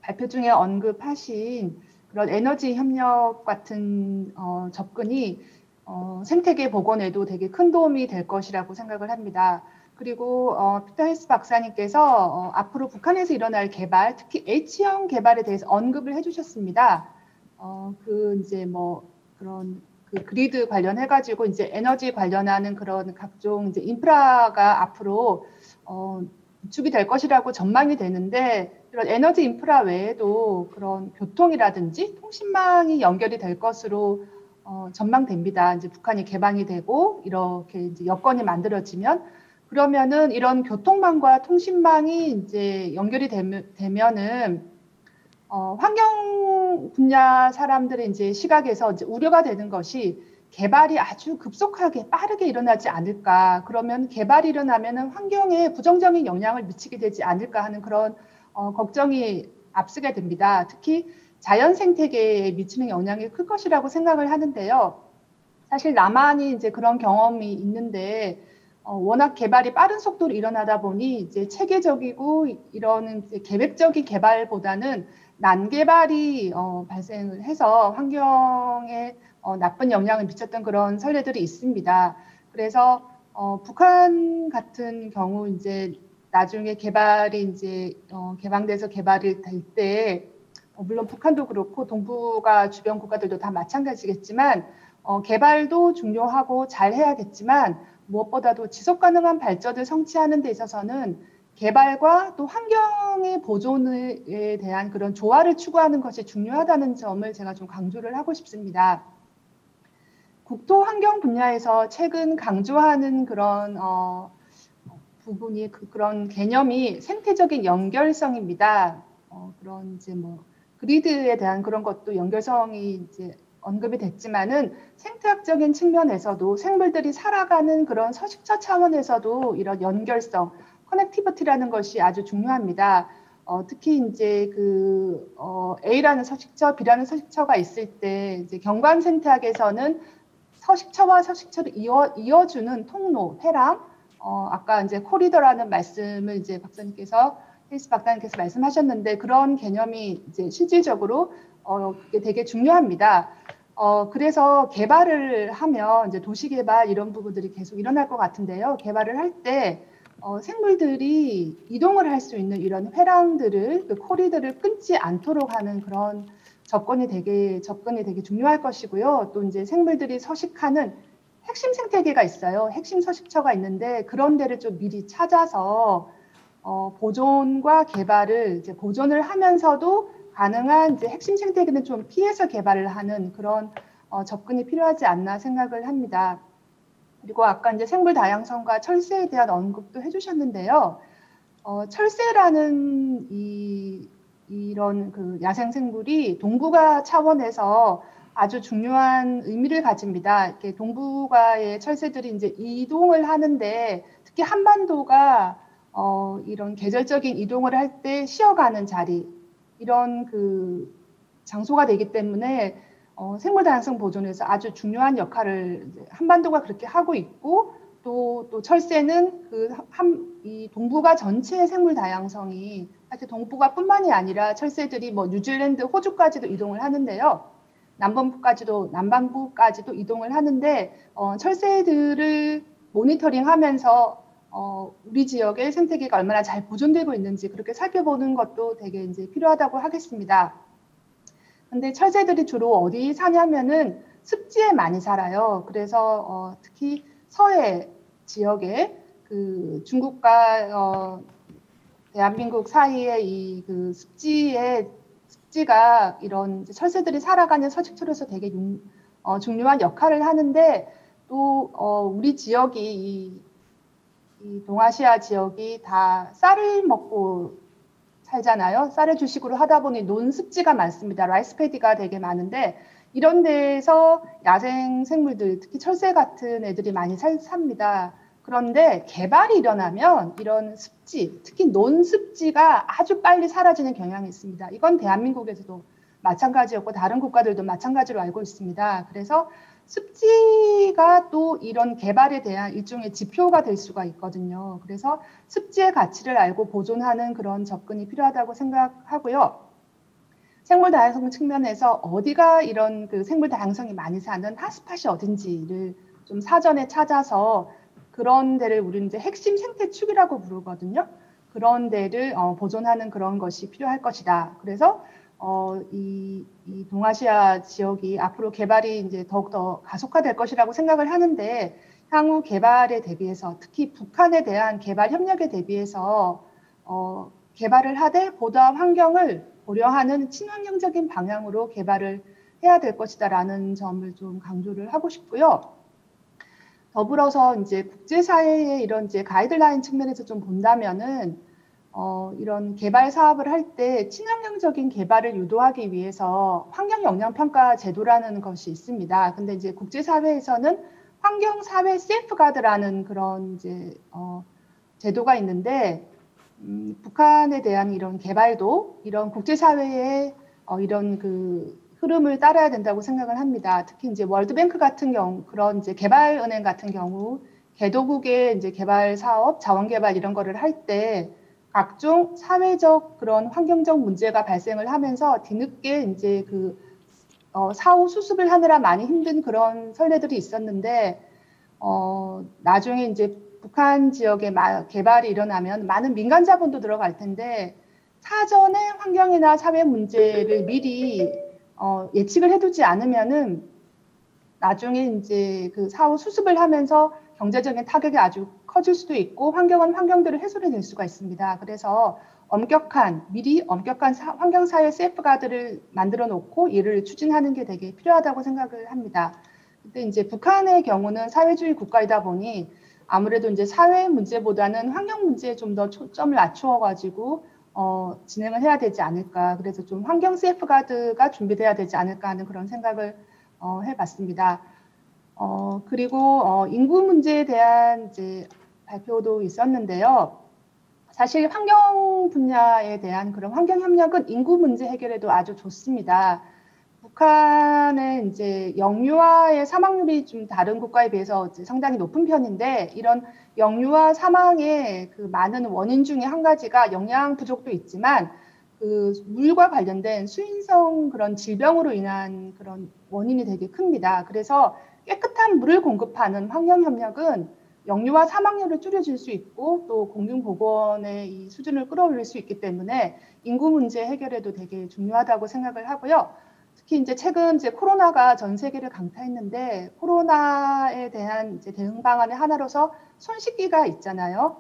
발표 중에 언급하신 그런 에너지 협력 같은 접근이 생태계 복원에도 되게 큰 도움이 될 것이라고 생각을 합니다. 그리고 피터 헬스 박사님께서 앞으로 북한에서 일어날 개발, 특히 H형 개발에 대해서 언급을 해주셨습니다. 이제 뭐 그런 그 그리드 관련해가지고 이제 에너지 관련하는 그런 각종 이제 인프라가 앞으로 구축이 될 것이라고 전망이 되는데, 이런 에너지 인프라 외에도 그런 교통이라든지 통신망이 연결이 될 것으로 전망됩니다. 이제 북한이 개방이 되고 이렇게 이제 여건이 만들어지면, 그러면은 이런 교통망과 통신망이 이제 연결이 되면은 환경 분야 사람들의 이제 시각에서 이제 우려가 되는 것이 개발이 아주 급속하게 빠르게 일어나지 않을까. 그러면 개발이 일어나면은 환경에 부정적인 영향을 미치게 되지 않을까 하는 그런 걱정이 앞서게 됩니다. 특히 자연 생태계에 미치는 영향이 클 것이라고 생각을 하는데요. 사실 남한이 이제 그런 경험이 있는데, 워낙 개발이 빠른 속도로 일어나다 보니 이제 체계적이고 이런 이제 계획적인 개발보다는 난개발이 발생을 해서 환경에 나쁜 영향을 미쳤던 그런 선례들이 있습니다. 그래서 북한 같은 경우 이제 나중에 개발이 이제 개방돼서 개발이 될 때, 물론 북한도 그렇고 동북아 주변 국가들도 다 마찬가지겠지만 개발도 중요하고 잘 해야겠지만, 무엇보다도 지속가능한 발전을 성취하는 데 있어서는 개발과 또 환경의 보존에 대한 그런 조화를 추구하는 것이 중요하다는 점을 제가 좀 강조를 하고 싶습니다. 국토 환경 분야에서 최근 강조하는 그런 부분이 그런 개념이 생태적인 연결성입니다. 그런 이제 뭐 그리드에 대한 그런 것도 연결성이 이제 언급이 됐지만은 생태학적인 측면에서도 생물들이 살아가는 그런 서식처 차원에서도 이런 연결성, 커넥티비티라는 것이 아주 중요합니다. 특히 이제 A라는 서식처, B라는 서식처가 있을 때 이제 경관 생태학에서는 서식처와 서식처를 이어주는 통로, 회랑, 아까 이제 코리더라는 말씀을 이제 헬스 박사님께서 말씀하셨는데, 그런 개념이 이제 실질적으로 그게 되게 중요합니다. 그래서 개발을 하면 이제 도시 개발 이런 부분들이 계속 일어날 것 같은데요. 개발을 할 때 생물들이 이동을 할 수 있는 이런 회랑들을, 그 코리들을 끊지 않도록 하는 그런 접근이 되게 중요할 것이고요. 또 이제 생물들이 서식하는 핵심 생태계가 있어요. 핵심 서식처가 있는데 그런 데를 좀 미리 찾아서 보존과 개발을 이제 보존을 하면서도 가능한 이제 핵심 생태계는 좀 피해서 개발을 하는 그런 접근이 필요하지 않나 생각을 합니다. 그리고 아까 이제 생물 다양성과 철새에 대한 언급도 해주셨는데요. 철새라는 이런 그 야생 생물이 동북아 차원에서 아주 중요한 의미를 가집니다. 이렇게 동북아의 철새들이 이제 이동을 하는데, 특히 한반도가 이런 계절적인 이동을 할 때 쉬어가는 자리, 이런 그 장소가 되기 때문에 생물 다양성 보존에서 아주 중요한 역할을 한반도가 그렇게 하고 있고, 또 철새는 이 동북아 전체의 생물 다양성이, 사실 동북아뿐만이 아니라 철새들이 뭐 뉴질랜드, 호주까지도 이동을 하는데요. 남반부까지도 이동을 하는데, 철새들을 모니터링하면서 우리 지역의 생태계가 얼마나 잘 보존되고 있는지 그렇게 살펴보는 것도 되게 이제 필요하다고 하겠습니다. 근데 철새들이 주로 어디 사냐면은 습지에 많이 살아요. 그래서 특히 서해 지역에 그 중국과 대한민국 사이에 이 그 습지가 이런 철새들이 살아가는 서식처로서 되게 중요한 역할을 하는데, 또 우리 지역이 이 동아시아 지역이 다 쌀을 먹고 살잖아요. 쌀을 주식으로 하다 보니 논습지가 많습니다. 라이스 패디가 되게 많은데, 이런 데에서 야생 생물들, 특히 철새 같은 애들이 많이 삽니다. 그런데 개발이 일어나면 이런 습지, 특히 논습지가 아주 빨리 사라지는 경향이 있습니다. 이건 대한민국에서도 마찬가지였고 다른 국가들도 마찬가지로 알고 있습니다. 그래서 습지가 또 이런 개발에 대한 일종의 지표가 될 수가 있거든요. 그래서 습지의 가치를 알고 보존하는 그런 접근이 필요하다고 생각하고요. 생물 다양성 측면에서 어디가 이런 그 생물 다양성이 많이 사는 핫스팟이 어딘지를 좀 사전에 찾아서 그런 데를 우리는 이제 핵심 생태축이라고 부르거든요. 그런 데를 보존하는 그런 것이 필요할 것이다. 그래서 이 동아시아 지역이 앞으로 개발이 이제 더욱더 가속화될 것이라고 생각을 하는데, 향후 개발에 대비해서 특히 북한에 대한 개발 협력에 대비해서 개발을 하되 보다 환경을 고려하는 친환경적인 방향으로 개발을 해야 될 것이다라는 점을 좀 강조를 하고 싶고요. 더불어서 이제 국제사회의 이런 이제 가이드라인 측면에서 좀 본다면은 이런 개발 사업을 할 때 친환경적인 개발을 유도하기 위해서 환경 영향 평가 제도라는 것이 있습니다. 근데 이제 국제사회에서는 환경 사회 세이프가드라는 그런 이제 제도가 있는데, 북한에 대한 이런 개발도 이런 국제사회의 이런 그 흐름을 따라야 된다고 생각을 합니다. 특히 이제 월드뱅크 같은 경우, 그런 이제 개발은행 같은 경우, 개도국의 이제 개발 사업, 자원 개발 이런 거를 할 때 각종 사회적 그런 환경적 문제가 발생을 하면서 뒤늦게 이제 그 사후 수습을 하느라 많이 힘든 그런 선례들이 있었는데, 나중에 이제 북한 지역에 개발이 일어나면 많은 민간 자본도 들어갈 텐데 사전에 환경이나 사회 문제를 미리 예측을 해두지 않으면은 나중에 이제 그 사후 수습을 하면서 경제적인 타격이 아주 커질 수도 있고 환경은 환경대로 훼손이 될 수가 있습니다. 그래서 미리 엄격한 환경사회 세이프가드를 만들어 놓고 이를 추진하는 게 되게 필요하다고 생각을 합니다. 근데 이제 북한의 경우는 사회주의 국가이다 보니 아무래도 이제 사회 문제보다는 환경 문제에 좀 더 초점을 맞추어가지고 진행을 해야 되지 않을까. 그래서 좀 환경 세이프가드가 준비돼야 되지 않을까 하는 그런 생각을 해봤습니다. 그리고 인구 문제에 대한 이제 발표도 있었는데요. 사실 환경 분야에 대한 그런 환경 협력은 인구 문제 해결에도 아주 좋습니다. 북한의 이제 영유아의 사망률이 좀 다른 국가에 비해서 이제 상당히 높은 편인데, 이런 영유아 사망의 그 많은 원인 중에 한 가지가 영양 부족도 있지만 그 물과 관련된 수인성 그런 질병으로 인한 그런 원인이 되게 큽니다. 그래서 깨끗한 물을 공급하는 환경 협력은 영유아 사망률을 줄여줄 수 있고 또 공중보건의 이 수준을 끌어올릴 수 있기 때문에 인구 문제 해결에도 되게 중요하다고 생각을 하고요. 특히 이제 최근 이제 코로나가 전 세계를 강타했는데, 코로나에 대한 이제 대응 방안의 하나로서 손 씻기가 있잖아요.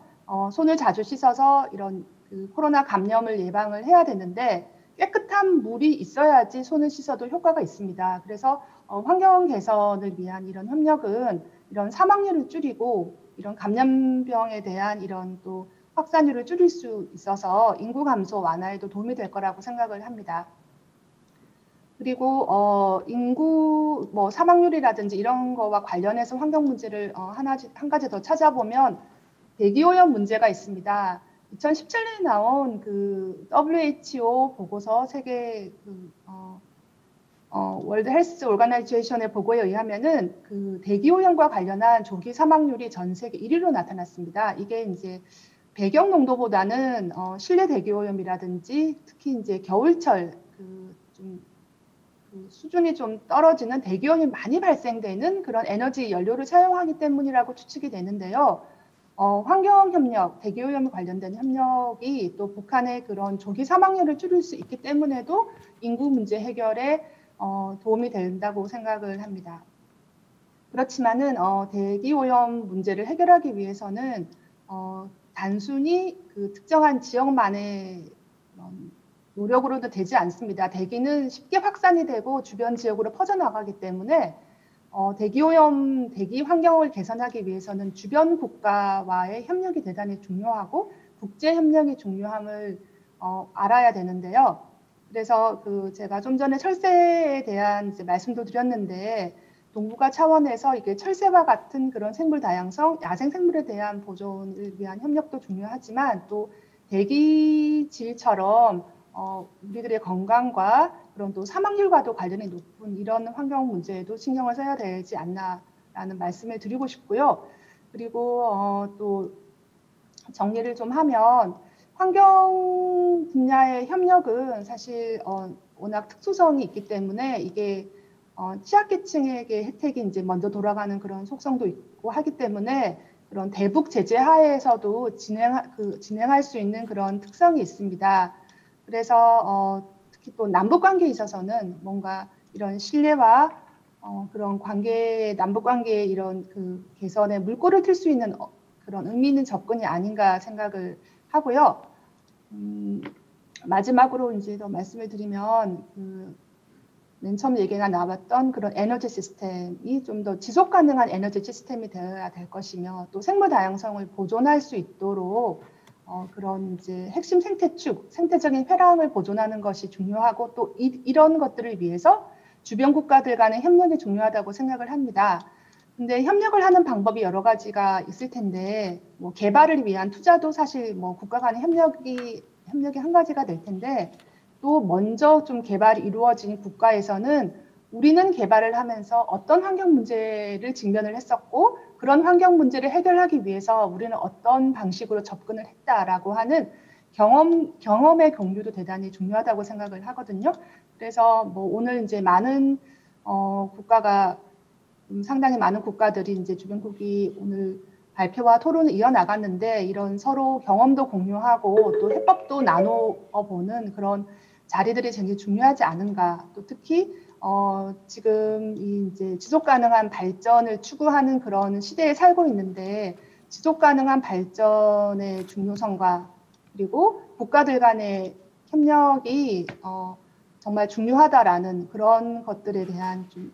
손을 자주 씻어서 이런 그 코로나 감염을 예방을 해야 되는데 깨끗한 물이 있어야지 손을 씻어도 효과가 있습니다. 그래서 환경 개선을 위한 이런 협력은 이런 사망률을 줄이고 이런 감염병에 대한 이런 또 확산율을 줄일 수 있어서 인구 감소 완화에도 도움이 될 거라고 생각을 합니다. 그리고 인구 사망률이라든지 이런 거와 관련해서 환경 문제를 한 가지 더 찾아보면 대기오염 문제가 있습니다. 2017년에 나온 그 WHO 보고서 세계 월드 헬스 오르가나이제이션의 보고에 의하면은 그 대기오염과 관련한 조기 사망률이 전 세계 1위로 나타났습니다. 이게 이제 배경 농도보다는 실내 대기오염이라든지 특히 이제 겨울철 수준이 좀 떨어지는 대기오염이 많이 발생되는 그런 에너지 연료를 사용하기 때문이라고 추측이 되는데요. 환경협력, 대기오염에 관련된 협력이 또 북한의 그런 조기 사망률을 줄일 수 있기 때문에도 인구 문제 해결에 도움이 된다고 생각을 합니다. 그렇지만은 대기오염 문제를 해결하기 위해서는 단순히 그 특정한 지역만의 노력으로도 되지 않습니다. 대기는 쉽게 확산이 되고 주변 지역으로 퍼져나가기 때문에 대기 환경을 개선하기 위해서는 주변 국가와의 협력이 대단히 중요하고 국제 협력이 중요함을 알아야 되는데요. 그래서 제가 좀 전에 철새에 대한 이제 말씀도 드렸는데 동북아 차원에서 이게 철새와 같은 그런 생물 다양성, 야생 생물에 대한 보존을 위한 협력도 중요하지만 또 대기질처럼 우리들의 건강과 그런 또 사망률과도 관련이 높은 이런 환경 문제에도 신경을 써야 되지 않나라는 말씀을 드리고 싶고요. 그리고 또 정리를 좀 하면 환경 분야의 협력은 사실 워낙 특수성이 있기 때문에 이게 취약계층에게 혜택이 이제 먼저 돌아가는 그런 속성도 있고 하기 때문에 그런 대북 제재 하에서도 진행할 수 있는 그런 특성이 있습니다. 그래서 특히 또 남북 관계에 있어서는 뭔가 이런 신뢰와 그런 남북 관계의 이런 그 개선에 물꼬를 틀 수 있는 그런 의미 있는 접근이 아닌가 생각을 하고요. 마지막으로 이제 더 말씀을 드리면 맨 처음 얘기가 나왔던 그런 에너지 시스템이 좀 더 지속 가능한 에너지 시스템이 되어야 될 것이며 또 생물 다양성을 보존할 수 있도록 그런 이제 핵심 생태축, 생태적인 회랑을 보존하는 것이 중요하고 또 이런 것들을 위해서 주변 국가들 간의 협력이 중요하다고 생각을 합니다. 근데 협력을 하는 방법이 여러 가지가 있을 텐데 뭐 개발을 위한 투자도 사실 뭐 국가 간의 협력이 한 가지가 될 텐데 또 먼저 좀 개발이 이루어진 국가에서는 우리는 개발을 하면서 어떤 환경 문제를 직면을 했었고 그런 환경 문제를 해결하기 위해서 우리는 어떤 방식으로 접근을 했다라고 하는 경험의 공유도 대단히 중요하다고 생각을 하거든요. 그래서 뭐 오늘 이제 많은 국가가 상당히 많은 국가들이 이제 주변국이 오늘 발표와 토론을 이어나갔는데 이런 서로 경험도 공유하고 또 해법도 나눠보는 그런 자리들이 굉장히 중요하지 않은가. 또 특히 지금 이제 지속 가능한 발전을 추구하는 그런 시대에 살고 있는데 지속 가능한 발전의 중요성과 그리고 국가들 간의 협력이 정말 중요하다라는 그런 것들에 대한 좀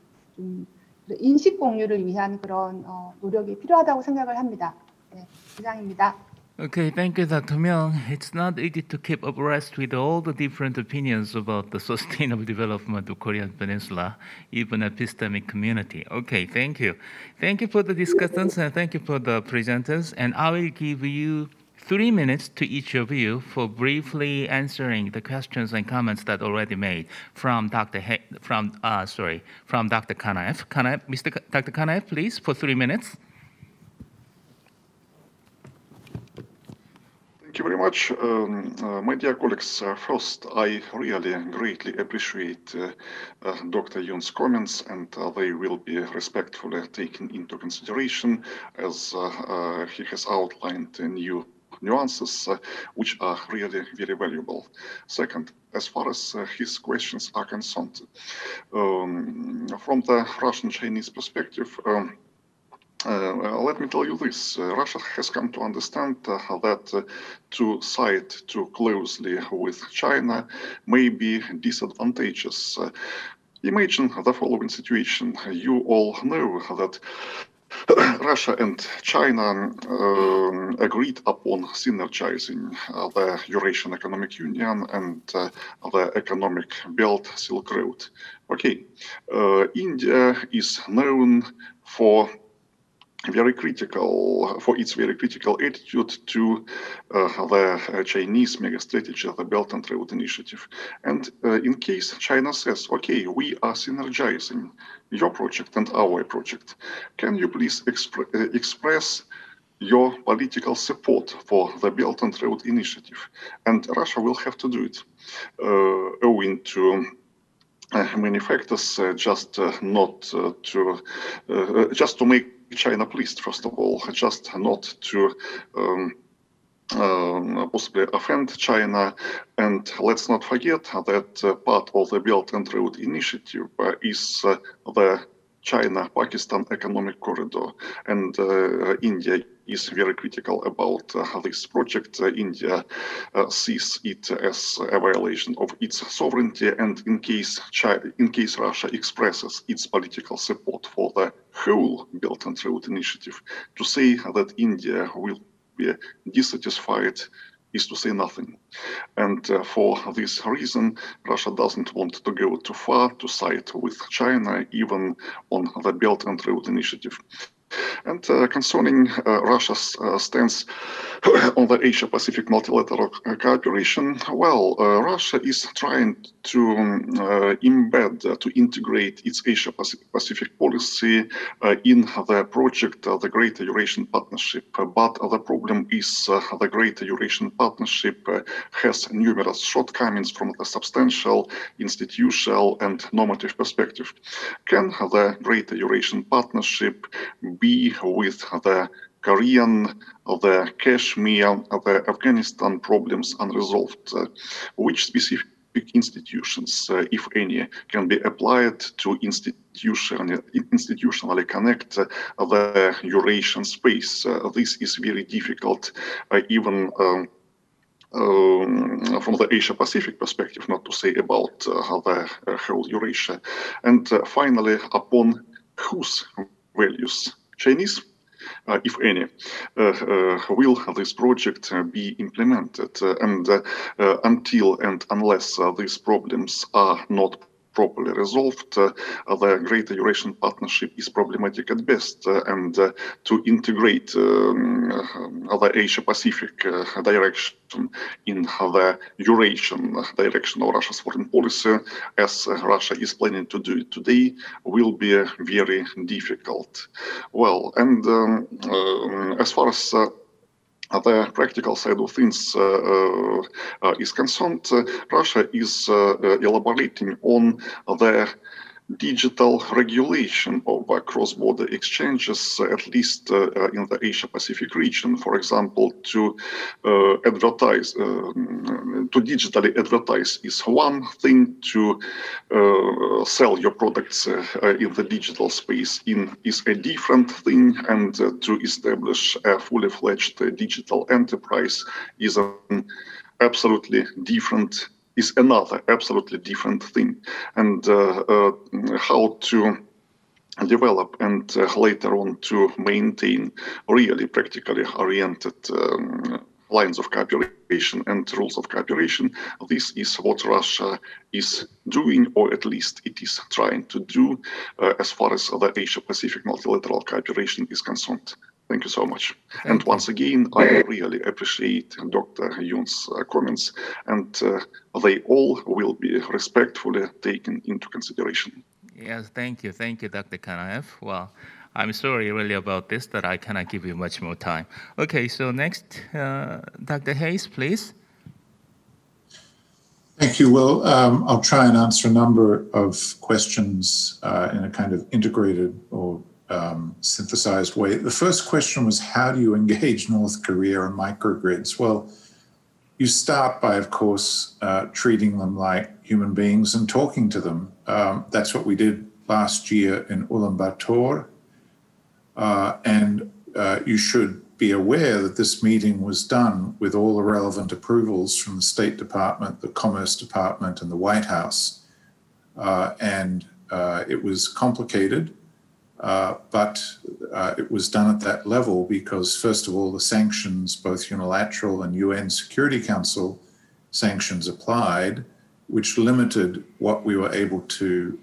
인식 공유를 위한 그런 노력이 필요하다고 생각을 합니다. 네, 이상입니다. Okay, thank you, Dr. Myung. It's not easy to keep abreast with all the different opinions about the sustainable development of Korean Peninsula, even a epistemic community. Okay, thank you. Thank you for the discussions and thank you for the presenters. And I will give you 3 minutes to each of you for briefly answering the questions and comments that already made from Dr. Kanaev. Dr. Kanaev, please, for 3 minutes. Thank you very much. My dear colleagues, first, I really greatly appreciate Dr. Jung's comments, and they will be respectfully taken into consideration as he has outlined new nuances which are really very valuable. Second, as far as his questions are concerned, from the Russian-Chinese perspective, let me tell you this. Russia has come to understand that to side too closely with China may be disadvantageous. Imagine the following situation. You all know that Russia and China agreed upon synergizing the Eurasian Economic Union and the Economic Belt Silk Road. Okay, India is known for its very critical attitude to the Chinese megastrategy, the Belt and Road Initiative. And in case China says, okay, we are synergizing your project and our project, can you please express your political support for the Belt and Road Initiative? And Russia will have to do it, owing to many factors, just to make China pleased, first of all, just not to possibly offend China. And let's not forget that part of the Belt and Road Initiative is the China-Pakistan economic corridor, and India is very critical about this project. India sees it as a violation of its sovereignty, and in case Russia expresses its political support for the whole Belt and Road Initiative, to say that India will be dissatisfied is to say nothing. And for this reason, Russia doesn't want to go too far to side with China, even on the Belt and Road Initiative. And concerning Russia's stance on the Asia-Pacific multilateral cooperation, well, Russia is trying to embed, to integrate its Asia-Pacific policy in the project, the Greater Eurasian Partnership. But the problem is the Greater Eurasian Partnership has numerous shortcomings from the substantial, institutional, and normative perspective. Can the Greater Eurasian Partnership be with the Korean, the Kashmir, the Afghanistan problems unresolved? Which specific institutions, if any, can be applied to institutionally connect the Eurasian space? This is very difficult, even from the Asia-Pacific perspective, not to say about the whole Eurasia. And finally, upon whose values, Chinese, if any, will this project be implemented? And until and unless these problems are not properly resolved, the Greater Eurasian Partnership is problematic at best, and to integrate the Asia-Pacific direction in the Eurasian direction of Russia's foreign policy, as Russia is planning to do it today, will be very difficult. Well, and as far as the practical side of things is concerned, Russia is elaborating on the digital regulation of cross-border exchanges, at least in the Asia-Pacific region. For example, to advertise, to digitally advertise is one thing, to sell your products in the digital space is a different thing, and to establish a fully fledged digital enterprise is an absolutely different is another absolutely different thing. And how to develop and later on to maintain really practically oriented lines of cooperation and rules of cooperation, this is what Russia is doing, or at least it is trying to do as far as the Asia-Pacific multilateral cooperation is concerned. Thank you so much. And once again, I really appreciate Dr. Jung's comments, and they all will be respectfully taken into consideration. Yes, thank you, Dr. Kanaev. Well, I'm sorry really about this, that I cannot give you much more time. Okay, so next, Dr. Hayes, please. Thank you. Well, I'll try and answer a number of questions in a kind of integrated or synthesized way. The first question was, how do you engage North Korea on microgrids? Well, you start by, of course, treating them like human beings and talking to them. That's what we did last year in Ulaanbaatar. And you should be aware that this meeting was done with all the relevant approvals from the State Department, the Commerce Department, and the White House. And it was complicated. But it was done at that level because, first of all, the sanctions, both unilateral and UN Security Council sanctions applied, which limited what we were able to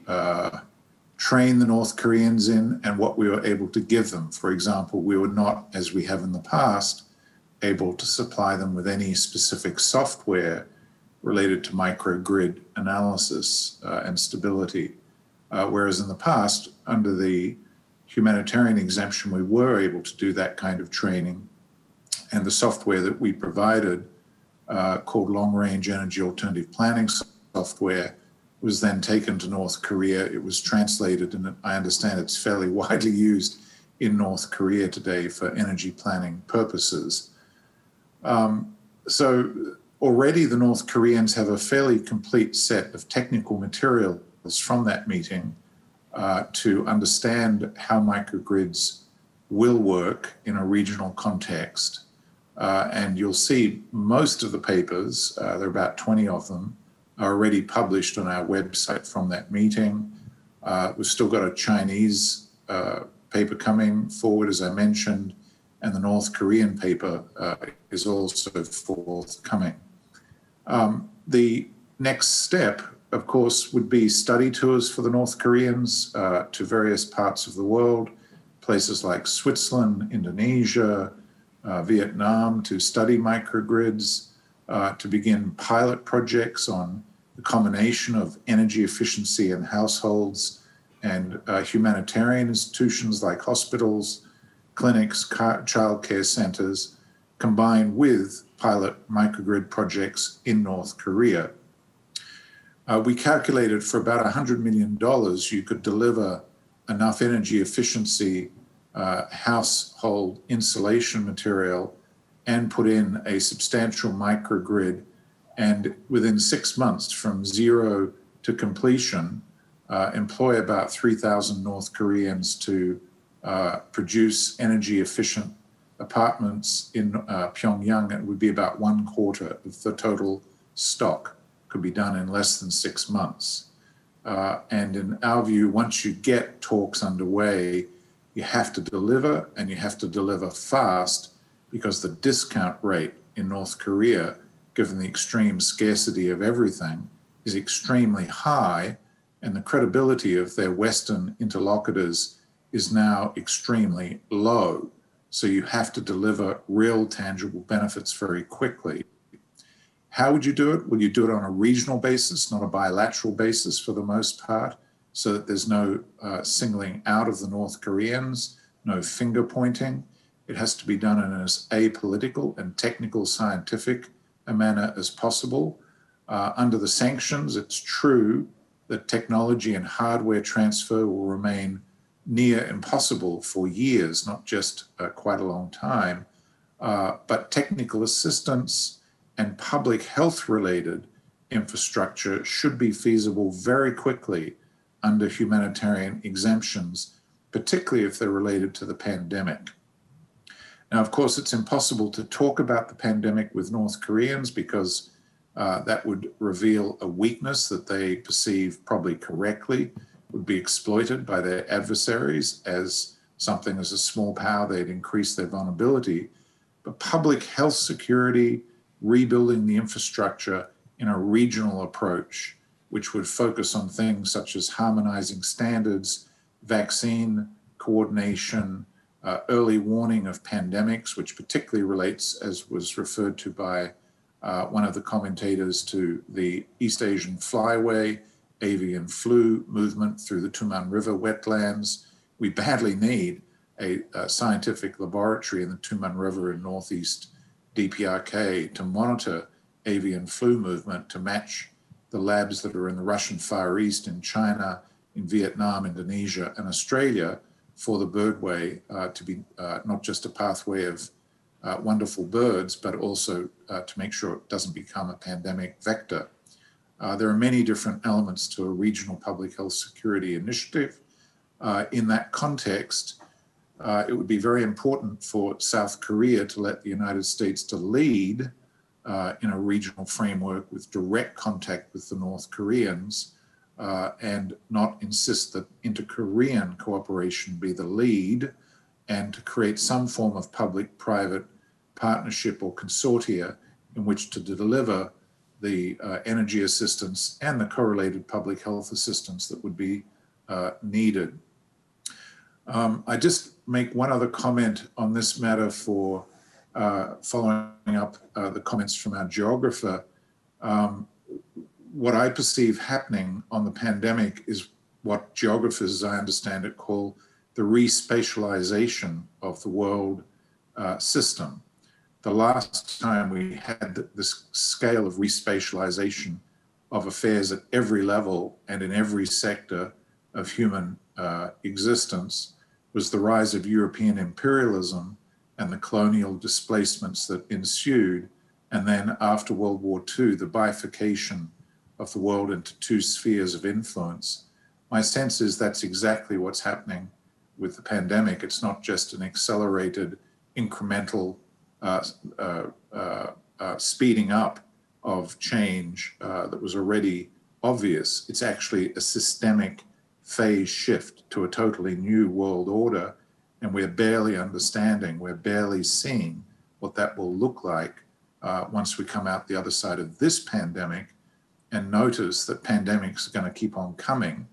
train the North Koreans in and what we were able to give them. For example, we were not, as we have in the past, able to supply them with any specific software related to microgrid analysis and stability. Whereas in the past, under the humanitarian exemption, we were able to do that kind of training. And the software that we provided, called Long-Range Energy Alternative Planning Software, was then taken to North Korea. It was translated, and I understand it's fairly widely used in North Korea today for energy planning purposes. So already the North Koreans have a fairly complete set of technical materials from that meeting to understand how microgrids will work in a regional context. And you'll see most of the papers, there are about 20 of them, are already published on our website from that meeting. We've still got a Chinese paper coming forward, as I mentioned, and the North Korean paper is also forthcoming. The next step, of course, would be study tours for the North Koreans to various parts of the world, places like Switzerland, Indonesia, Vietnam to study microgrids, to begin pilot projects on the combination of energy efficiency in households and humanitarian institutions like hospitals, clinics, childcare centers, combined with pilot microgrid projects in North Korea. We calculated for about $100 million you could deliver enough energy efficiency household insulation material and put in a substantial microgrid, and within 6 months from zero to completion, employ about 3,000 North Koreans to produce energy efficient apartments in Pyongyang. It would be about 1/4 of the total stock could be done in less than 6 months. And in our view, once you get talks underway, you have to deliver, and you have to deliver fast, because the discount rate in North Korea, given the extreme scarcity of everything, is extremely high, and the credibility of their Western interlocutors is now extremely low. So you have to deliver real tangible benefits very quickly. How would you do it? Will you do it on a regional basis, not a bilateral basis for the most part, so that there's no singling out of the North Koreans, no finger pointing? It has to be done in as apolitical and technical scientific a manner as possible. Under the sanctions, it's true that technology and hardware transfer will remain near impossible for years, not just quite a long time, but technical assistance and public health related infrastructure should be feasible very quickly under humanitarian exemptions, particularly if they're related to the pandemic. Now, of course, it's impossible to talk about the pandemic with North Koreans because that would reveal a weakness that they perceive probably correctly, would be exploited by their adversaries as something as a small power, they'd increase their vulnerability. But public health security, rebuilding the infrastructure in a regional approach, which would focus on things such as harmonizing standards, vaccine coordination, early warning of pandemics, which particularly relates, as was referred to by one of the commentators, to the East Asian flyway, avian flu movement through the Tuman River wetlands. We badly need a scientific laboratory in the Tuman River in Northeast DPRK to monitor avian flu movement, to match the labs that are in the Russian Far East, in China, in Vietnam, Indonesia, and Australia for the birdway to be not just a pathway of wonderful birds, but also to make sure it doesn't become a pandemic vector. There are many different elements to a regional public health security initiative. In that context, it would be very important for South Korea to let the United States to lead in a regional framework with direct contact with the North Koreans, and not insist that inter-Korean cooperation be the lead, and to create some form of public-private partnership or consortia in which to deliver the energy assistance and the correlated public health assistance that would be needed. I just make one other comment on this matter for following up the comments from our geographer. What I perceive happening on the pandemic is what geographers, as I understand it, call the respatialization of the world system. The last time we had this scale of respatialization of affairs at every level and in every sector of human existence was the rise of European imperialism and the colonial displacements that ensued. And then after World War II, the bifurcation of the world into two spheres of influence. My sense is that's exactly what's happening with the pandemic. It's not just an accelerated, incremental speeding up of change that was already obvious. It's actually a systemic phase shift to a totally new world order, and we're barely understanding, we're barely seeing what that will look like once we come out the other side of this pandemic and notice that pandemics are going to keep on coming,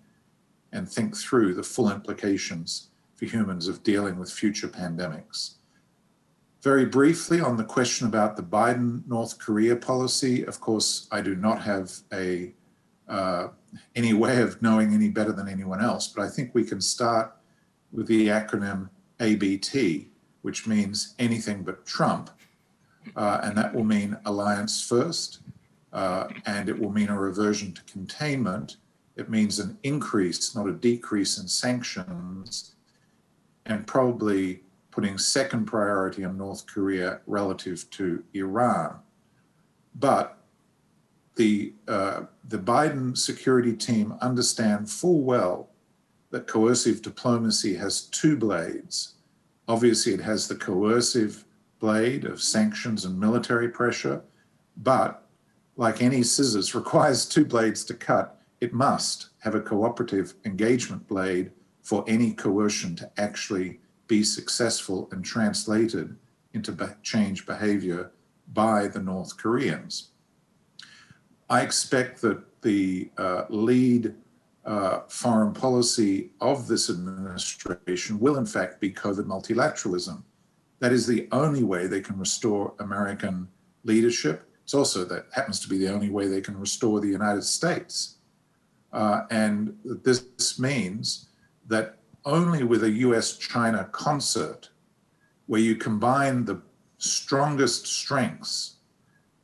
and think through the full implications for humans of dealing with future pandemics. Very briefly on the question about the Biden North Korea policy, of course, I do not have any way of knowing any better than anyone else, but I think we can start with the acronym ABT, which means anything but Trump, and that will mean alliance first, and it will mean a reversion to containment. It means an increase, not a decrease in sanctions, and probably putting second priority on North Korea relative to Iran. But the Biden security team understand full well that coercive diplomacy has two blades. Obviously, it has the coercive blade of sanctions and military pressure, but like any scissors requires two blades to cut, it must have a cooperative engagement blade for any coercion to actually be successful and translated into change behavior by the North Koreans. I expect that the lead foreign policy of this administration will in fact be COVID multilateralism. That is the only way they can restore American leadership. It's also that happens to be the only way they can restore the United States. And this means that only with a US-China concert, where you combine the strongest strengths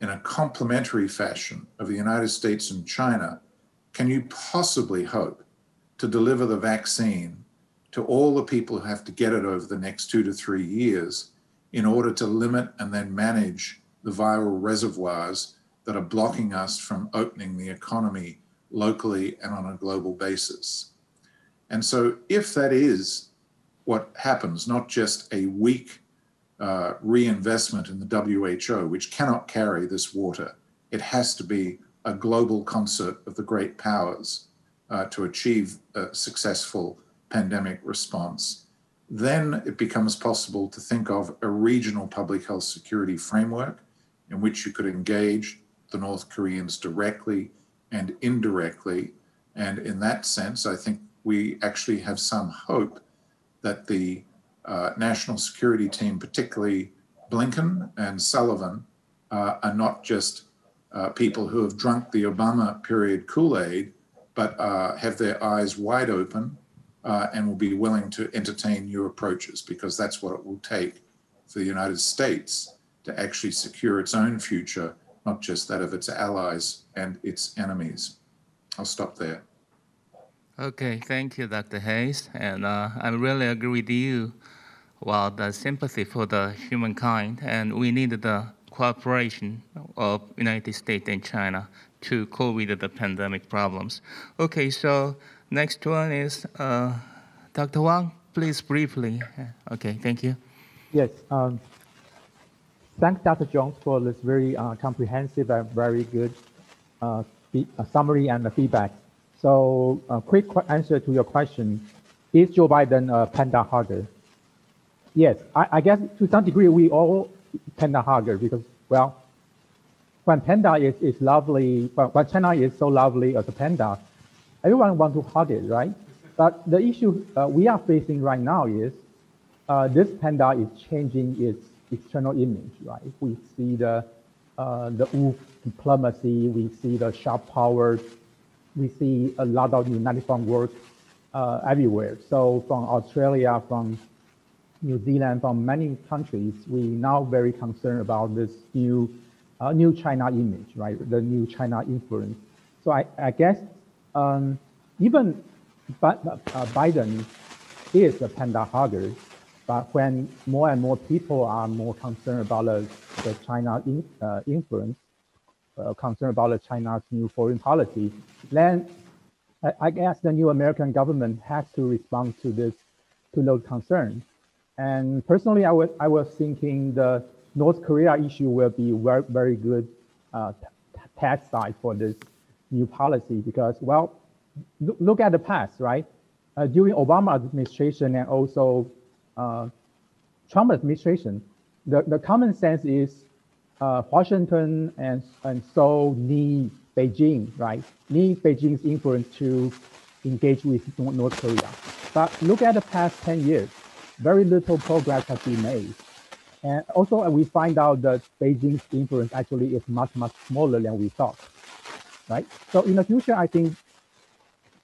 in a complementary fashion of the United States and China, can you possibly hope to deliver the vaccine to all the people who have to get it over the next 2 to 3 years in order to limit and then manage the viral reservoirs that are blocking us from opening the economy locally and on a global basis? And so if that is what happens, not just a weak reinvestment in the WHO, which cannot carry this water, it has to be a global concert of the great powers to achieve a successful pandemic response, then it becomes possible to think of a regional public health security framework in which you could engage the North Koreans directly and indirectly. And in that sense, I think we actually have some hope that the national security team, particularly Blinken and Sullivan, are not just people who have drunk the Obama period Kool-Aid, but have their eyes wide open and will be willing to entertain new approaches, because that's what it will take for the United States to actually secure its own future, not just that of its allies and its enemies. I'll stop there. Okay, thank you, Dr. Hayes. And I really agree with you about the sympathy for the humankind, and we need the cooperation of United States and China to cope with the pandemic problems. Okay, so next one is Dr. Wang, please briefly. Okay, thank you. Yes, thanks, Dr. Jones, for this very comprehensive and very good summary and feedback. So a quick answer to your question, is Joe Biden a panda hugger? Yes, I guess to some degree we all panda hugger, because, well, when panda is lovely, when China is so lovely as a panda, everyone wants to hug it, right? But the issue we are facing right now is this panda is changing its external image, right? We see the wolf diplomacy, we see the sharp power, we see a lot of United Front work everywhere. So from Australia, from New Zealand, from many countries, we now very concerned about this new China image, right? The new China influence. So I guess even Biden is a panda hugger, but when more and more people are more concerned about the China influence, concerned about China's new foreign policy, then I guess the new American government has to respond to those concerns. And personally, I was thinking the North Korea issue will be very, very good test site for this new policy, because, well, look at the past, right? During Obama administration and also Trump administration, the common sense is Washington and Seoul need Beijing, right? Need Beijing's influence to engage with North Korea. But look at the past 10 years, very little progress has been made. And also we find out that Beijing's influence actually is much, much smaller than we thought, right? So in the future, I think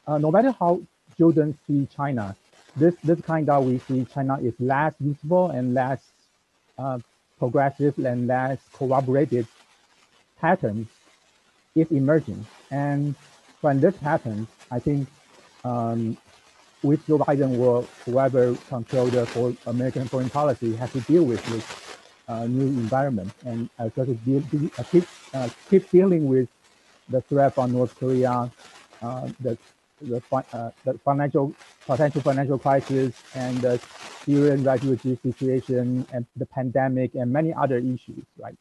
no matter how children see China, this kind of we see China is less useful and less progressive and less collaborative patterns is emerging. And when this happens, I think with Joe Biden or whoever control the American foreign policy has to deal with this new environment and sort of keep dealing with the threat from North Korea, the potential financial crisis, and the Syrian refugee situation, and the pandemic, and many other issues. Right?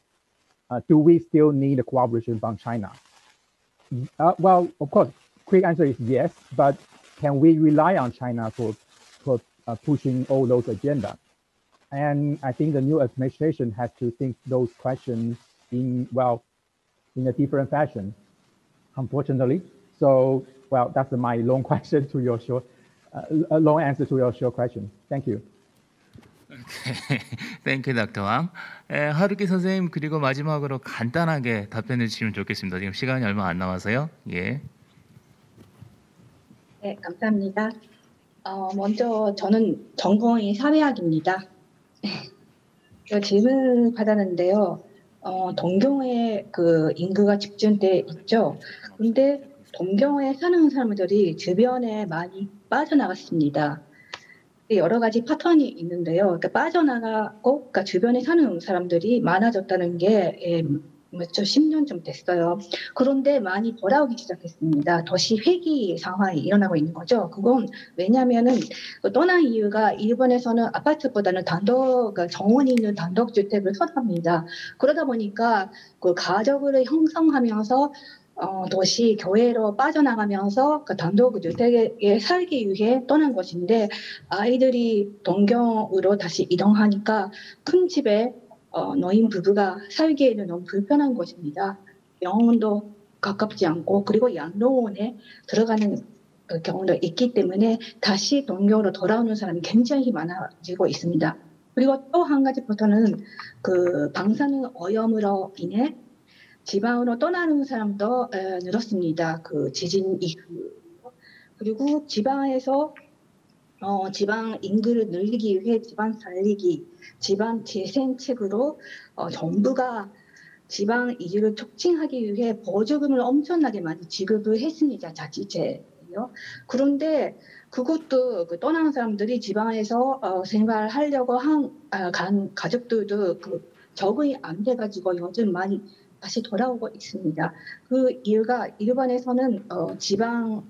Do we still need a cooperation from China? Well, of course, quick answer is yes, but can we rely on China for pushing all those agendas? And I think the new administration has to think those questions in a different fashion, unfortunately. So, well, that's my long question to your short, long answer to your short question. Thank you. Okay. Thank you, Dr. Wang. 하루키 선생님 그리고 마지막으로 간단하게 답변해 주시면 좋겠습니다. 지금 시간이 얼마 안 남아서요. 예. 네, 감사합니다. 먼저 저는 전공이 사회학입니다. 질문을 받았는데요. 동경에 그 인구가 집중돼 있죠. 근데 동경에 사는 사람들이 주변에 많이 빠져나갔습니다. 여러 가지 패턴이 있는데요. 그러니까 빠져나가고, 그러니까 주변에 사는 사람들이 많아졌다는 게 10년 좀 됐어요. 그런데 많이 돌아오기 시작했습니다. 도시 회귀 상황이 일어나고 있는 거죠. 그건 왜냐하면은 떠난 이유가 일본에서는 아파트보다는 정원이 있는 단독주택을 선호합니다. 그러다 보니까 그 가족을 형성하면서 도시 교외로 빠져나가면서 그 단독주택에 살기 위해 떠난 것인데 아이들이 동경으로 다시 이동하니까 큰 집에 노인 부부가 살기에는 너무 불편한 것입니다. 병원도 가깝지 않고 그리고 양로원에 들어가는 경우도 있기 때문에 다시 동경으로 돌아오는 사람이 굉장히 많아지고 있습니다. 그리고 또 한 가지 부터는 그 방사능 오염으로 인해 지방으로 떠나는 사람도 늘었습니다. 그 지진 이후. 그리고 지방에서 지방 인구를 늘리기 위해 지방 살리기, 지방 재생책으로 정부가 지방 이주를 촉진하기 위해 보조금을 엄청나게 많이 지급을 했습니다. 자치체요. 그런데 그것도 그 떠나는 사람들이 지방에서 생활하려고 간 가족들도 그 적응이 안 돼가지고 요즘 많이 다시 돌아오고 있습니다. 그 이유가 일본에서는 지방의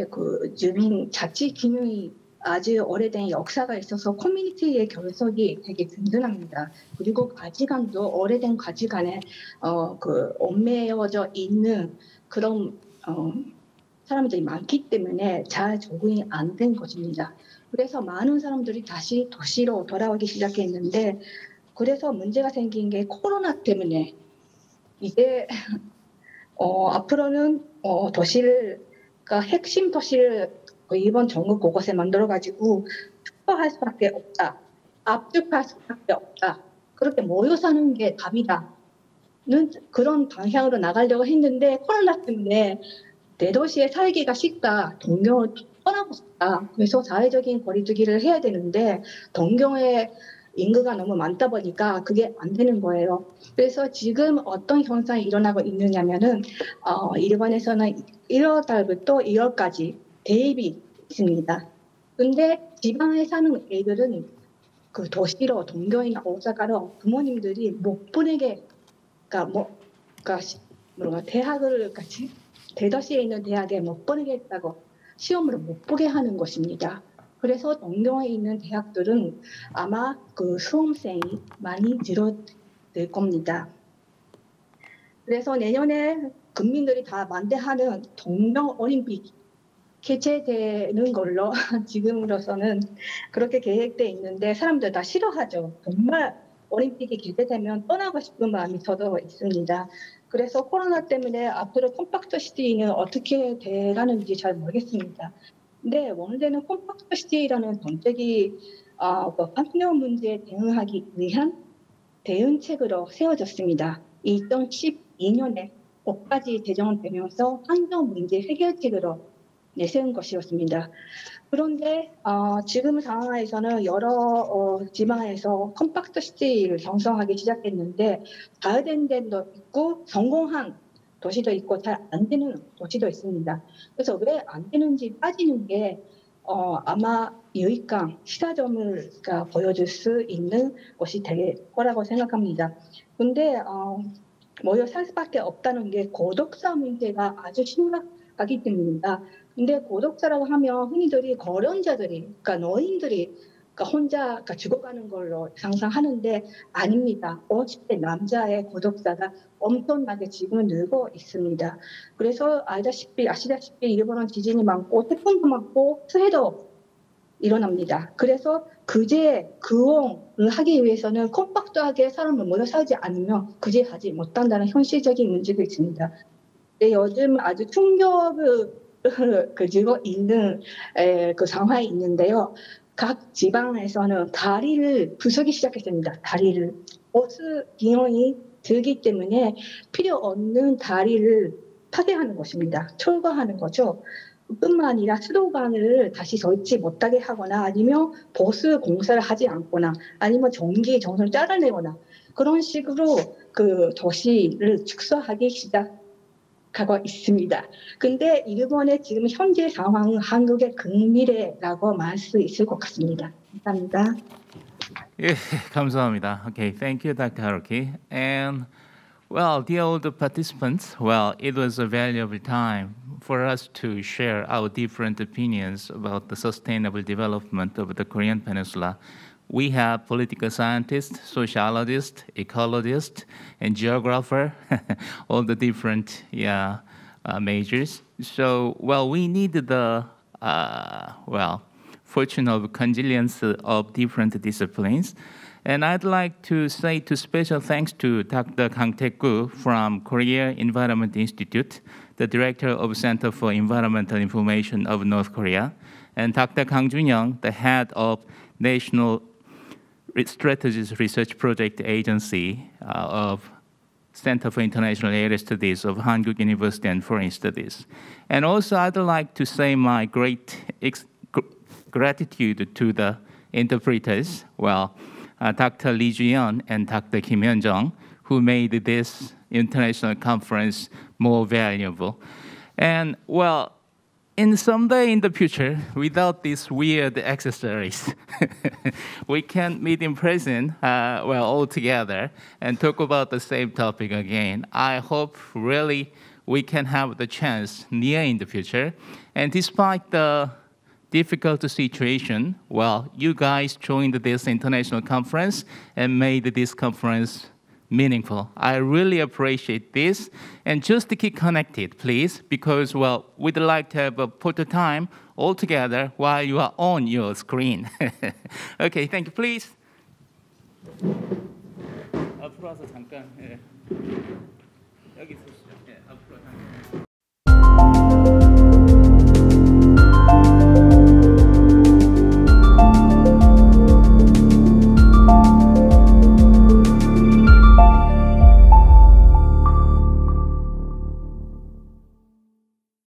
그 주민 자치 기능이 아주 오래된 역사가 있어서 커뮤니티의 결속이 되게 든든합니다. 그리고 가치관도 오래된 가치관에 그 얽매여져 있는 그런 사람들이 많기 때문에 잘 적응이 안 된 것입니다. 그래서 많은 사람들이 다시 도시로 돌아오기 시작했는데 그래서 문제가 생긴 게 코로나 때문에 이제 앞으로는 그러니까 핵심 도시를 일본 전국 곳곳에 만들어가지고 축소할 수밖에 없다. 압축할 수밖에 없다. 그렇게 모여 사는 게 답이다는 그런 방향으로 나가려고 했는데 코로나 때문에 대도시에 살기가 쉽다. 동경을 떠나고 싶다. 그래서 사회적인 거리두기를 해야 되는데 동경에 인구가 너무 많다 보니까 그게 안 되는 거예요. 그래서 지금 어떤 현상이 일어나고 있느냐면은 일본에서는 1월 달부터 2월까지 대입이 있습니다. 근데 지방에 사는 애들은 그 도시로 동경이나 오사카로 부모님들이 못 보내게, 대학을 같이 대도시에 있는 대학에 못 보내겠다고 시험을 못 보게 하는 것입니다. 그래서 동경에 있는 대학들은 아마 그 수험생이 많이 줄어들 겁니다. 그래서 내년에 국민들이 다 반대하는 동경 올림픽 개최되는 걸로 지금으로서는 그렇게 계획돼 있는데 사람들 다 싫어하죠. 정말 올림픽이 개최되면 떠나고 싶은 마음이 저도 있습니다. 그래서 코로나 때문에 앞으로 컴팩트 시티는 어떻게 돼가는지 잘 모르겠습니다. 네, 원래는 콤플렉스 시티라는 정책이 그 환경 문제에 대응하기 위한 대응책으로 세워졌습니다. 2012년에 법까지 제정되면서 환경 문제 해결책으로 내세운 것이었습니다. 그런데 지금 상황에서는 여러 지방에서 컴팩트 시티를 형성하기 시작했는데 잘 된 데도 있고 성공한 도시도 있고 잘 안 되는 도시도 있습니다. 그래서 왜 안 되는지 따지는 게 아마 유익한 시사점을 보여줄 수 있는 것이 될 거라고 생각합니다. 근데 뭐여 살 수밖에 없다는 게 고독사 문제가 아주 심각하기 때문입니다. 근데 고독사라고 하면 흔히들이 거론자들이, 그러니까 노인들이 혼자 죽어가는 걸로 상상하는데 아닙니다. 50대 남자의 고독사가 엄청나게 지금 늘고 있습니다. 그래서 아시다시피 일본은 지진이 많고 태풍도 많고 수해도 일어납니다. 그래서 그제그옹을 하기 위해서는 컴팩트하게 사람을 모여 살지 않으면 그제하지 못한다는 현실적인 문제도 있습니다. 네, 요즘 아주 충격을 주고 있는 그 상황이 있는데요. 각 지방에서는 다리를 부수기 시작했습니다. 다리를 버스 비용이 들기 때문에 필요 없는 다리를 파괴하는 것입니다. 철거하는 거죠. 뿐만 아니라 수도관을 다시 설치 못하게 하거나 아니면 버스 공사를 하지 않거나 아니면 전기 전선을 잘라내거나 그런 식으로 그 도시를 축소하기 시작하고 있습니다. 근데 일본의 지금 현재 상황은 한국의 극미래라고 말할 수 있을 것 같습니다. 감사합니다. 예, 감사합니다. Okay, thank you, Dr. Haruki. And well, dear all the participants, well, it was a valuable time for us to share our different opinions about the sustainable development of the Korean Peninsula. We have political scientists, sociologists, ecologists, and geographer, all the different majors. So, well, we need the, fortune of convergence of different disciplines. And I'd like to say special thanks to Dr. Kang Taek-gu from Korea Environment Institute, the director of Center for Environmental Information of North Korea, and Dr. Kang Junyoung, the head of National Strategies Research Project Agency of Center for International Area Studies of Hankuk University and Foreign Studies. And also I'd like to say my great gratitude to the interpreters, Dr. Lee Ju-yeon and Dr. Kim Hyun-jung, who made this international conference more valuable. And in someday in the future, without these weird accessories, we can meet in person, all together and talk about the same topic again. I hope really we can have the chance near in the future. And despite the difficult situation, you guys joined this international conference and made this conference meaningful. I really appreciate this. And just to keep connected, please, because, we'd like to have a photo time all together while you are on your screen. Okay, thank you, please. 앞으로 와서 잠깐. 여기 있으시죠? 앞으로 잠깐.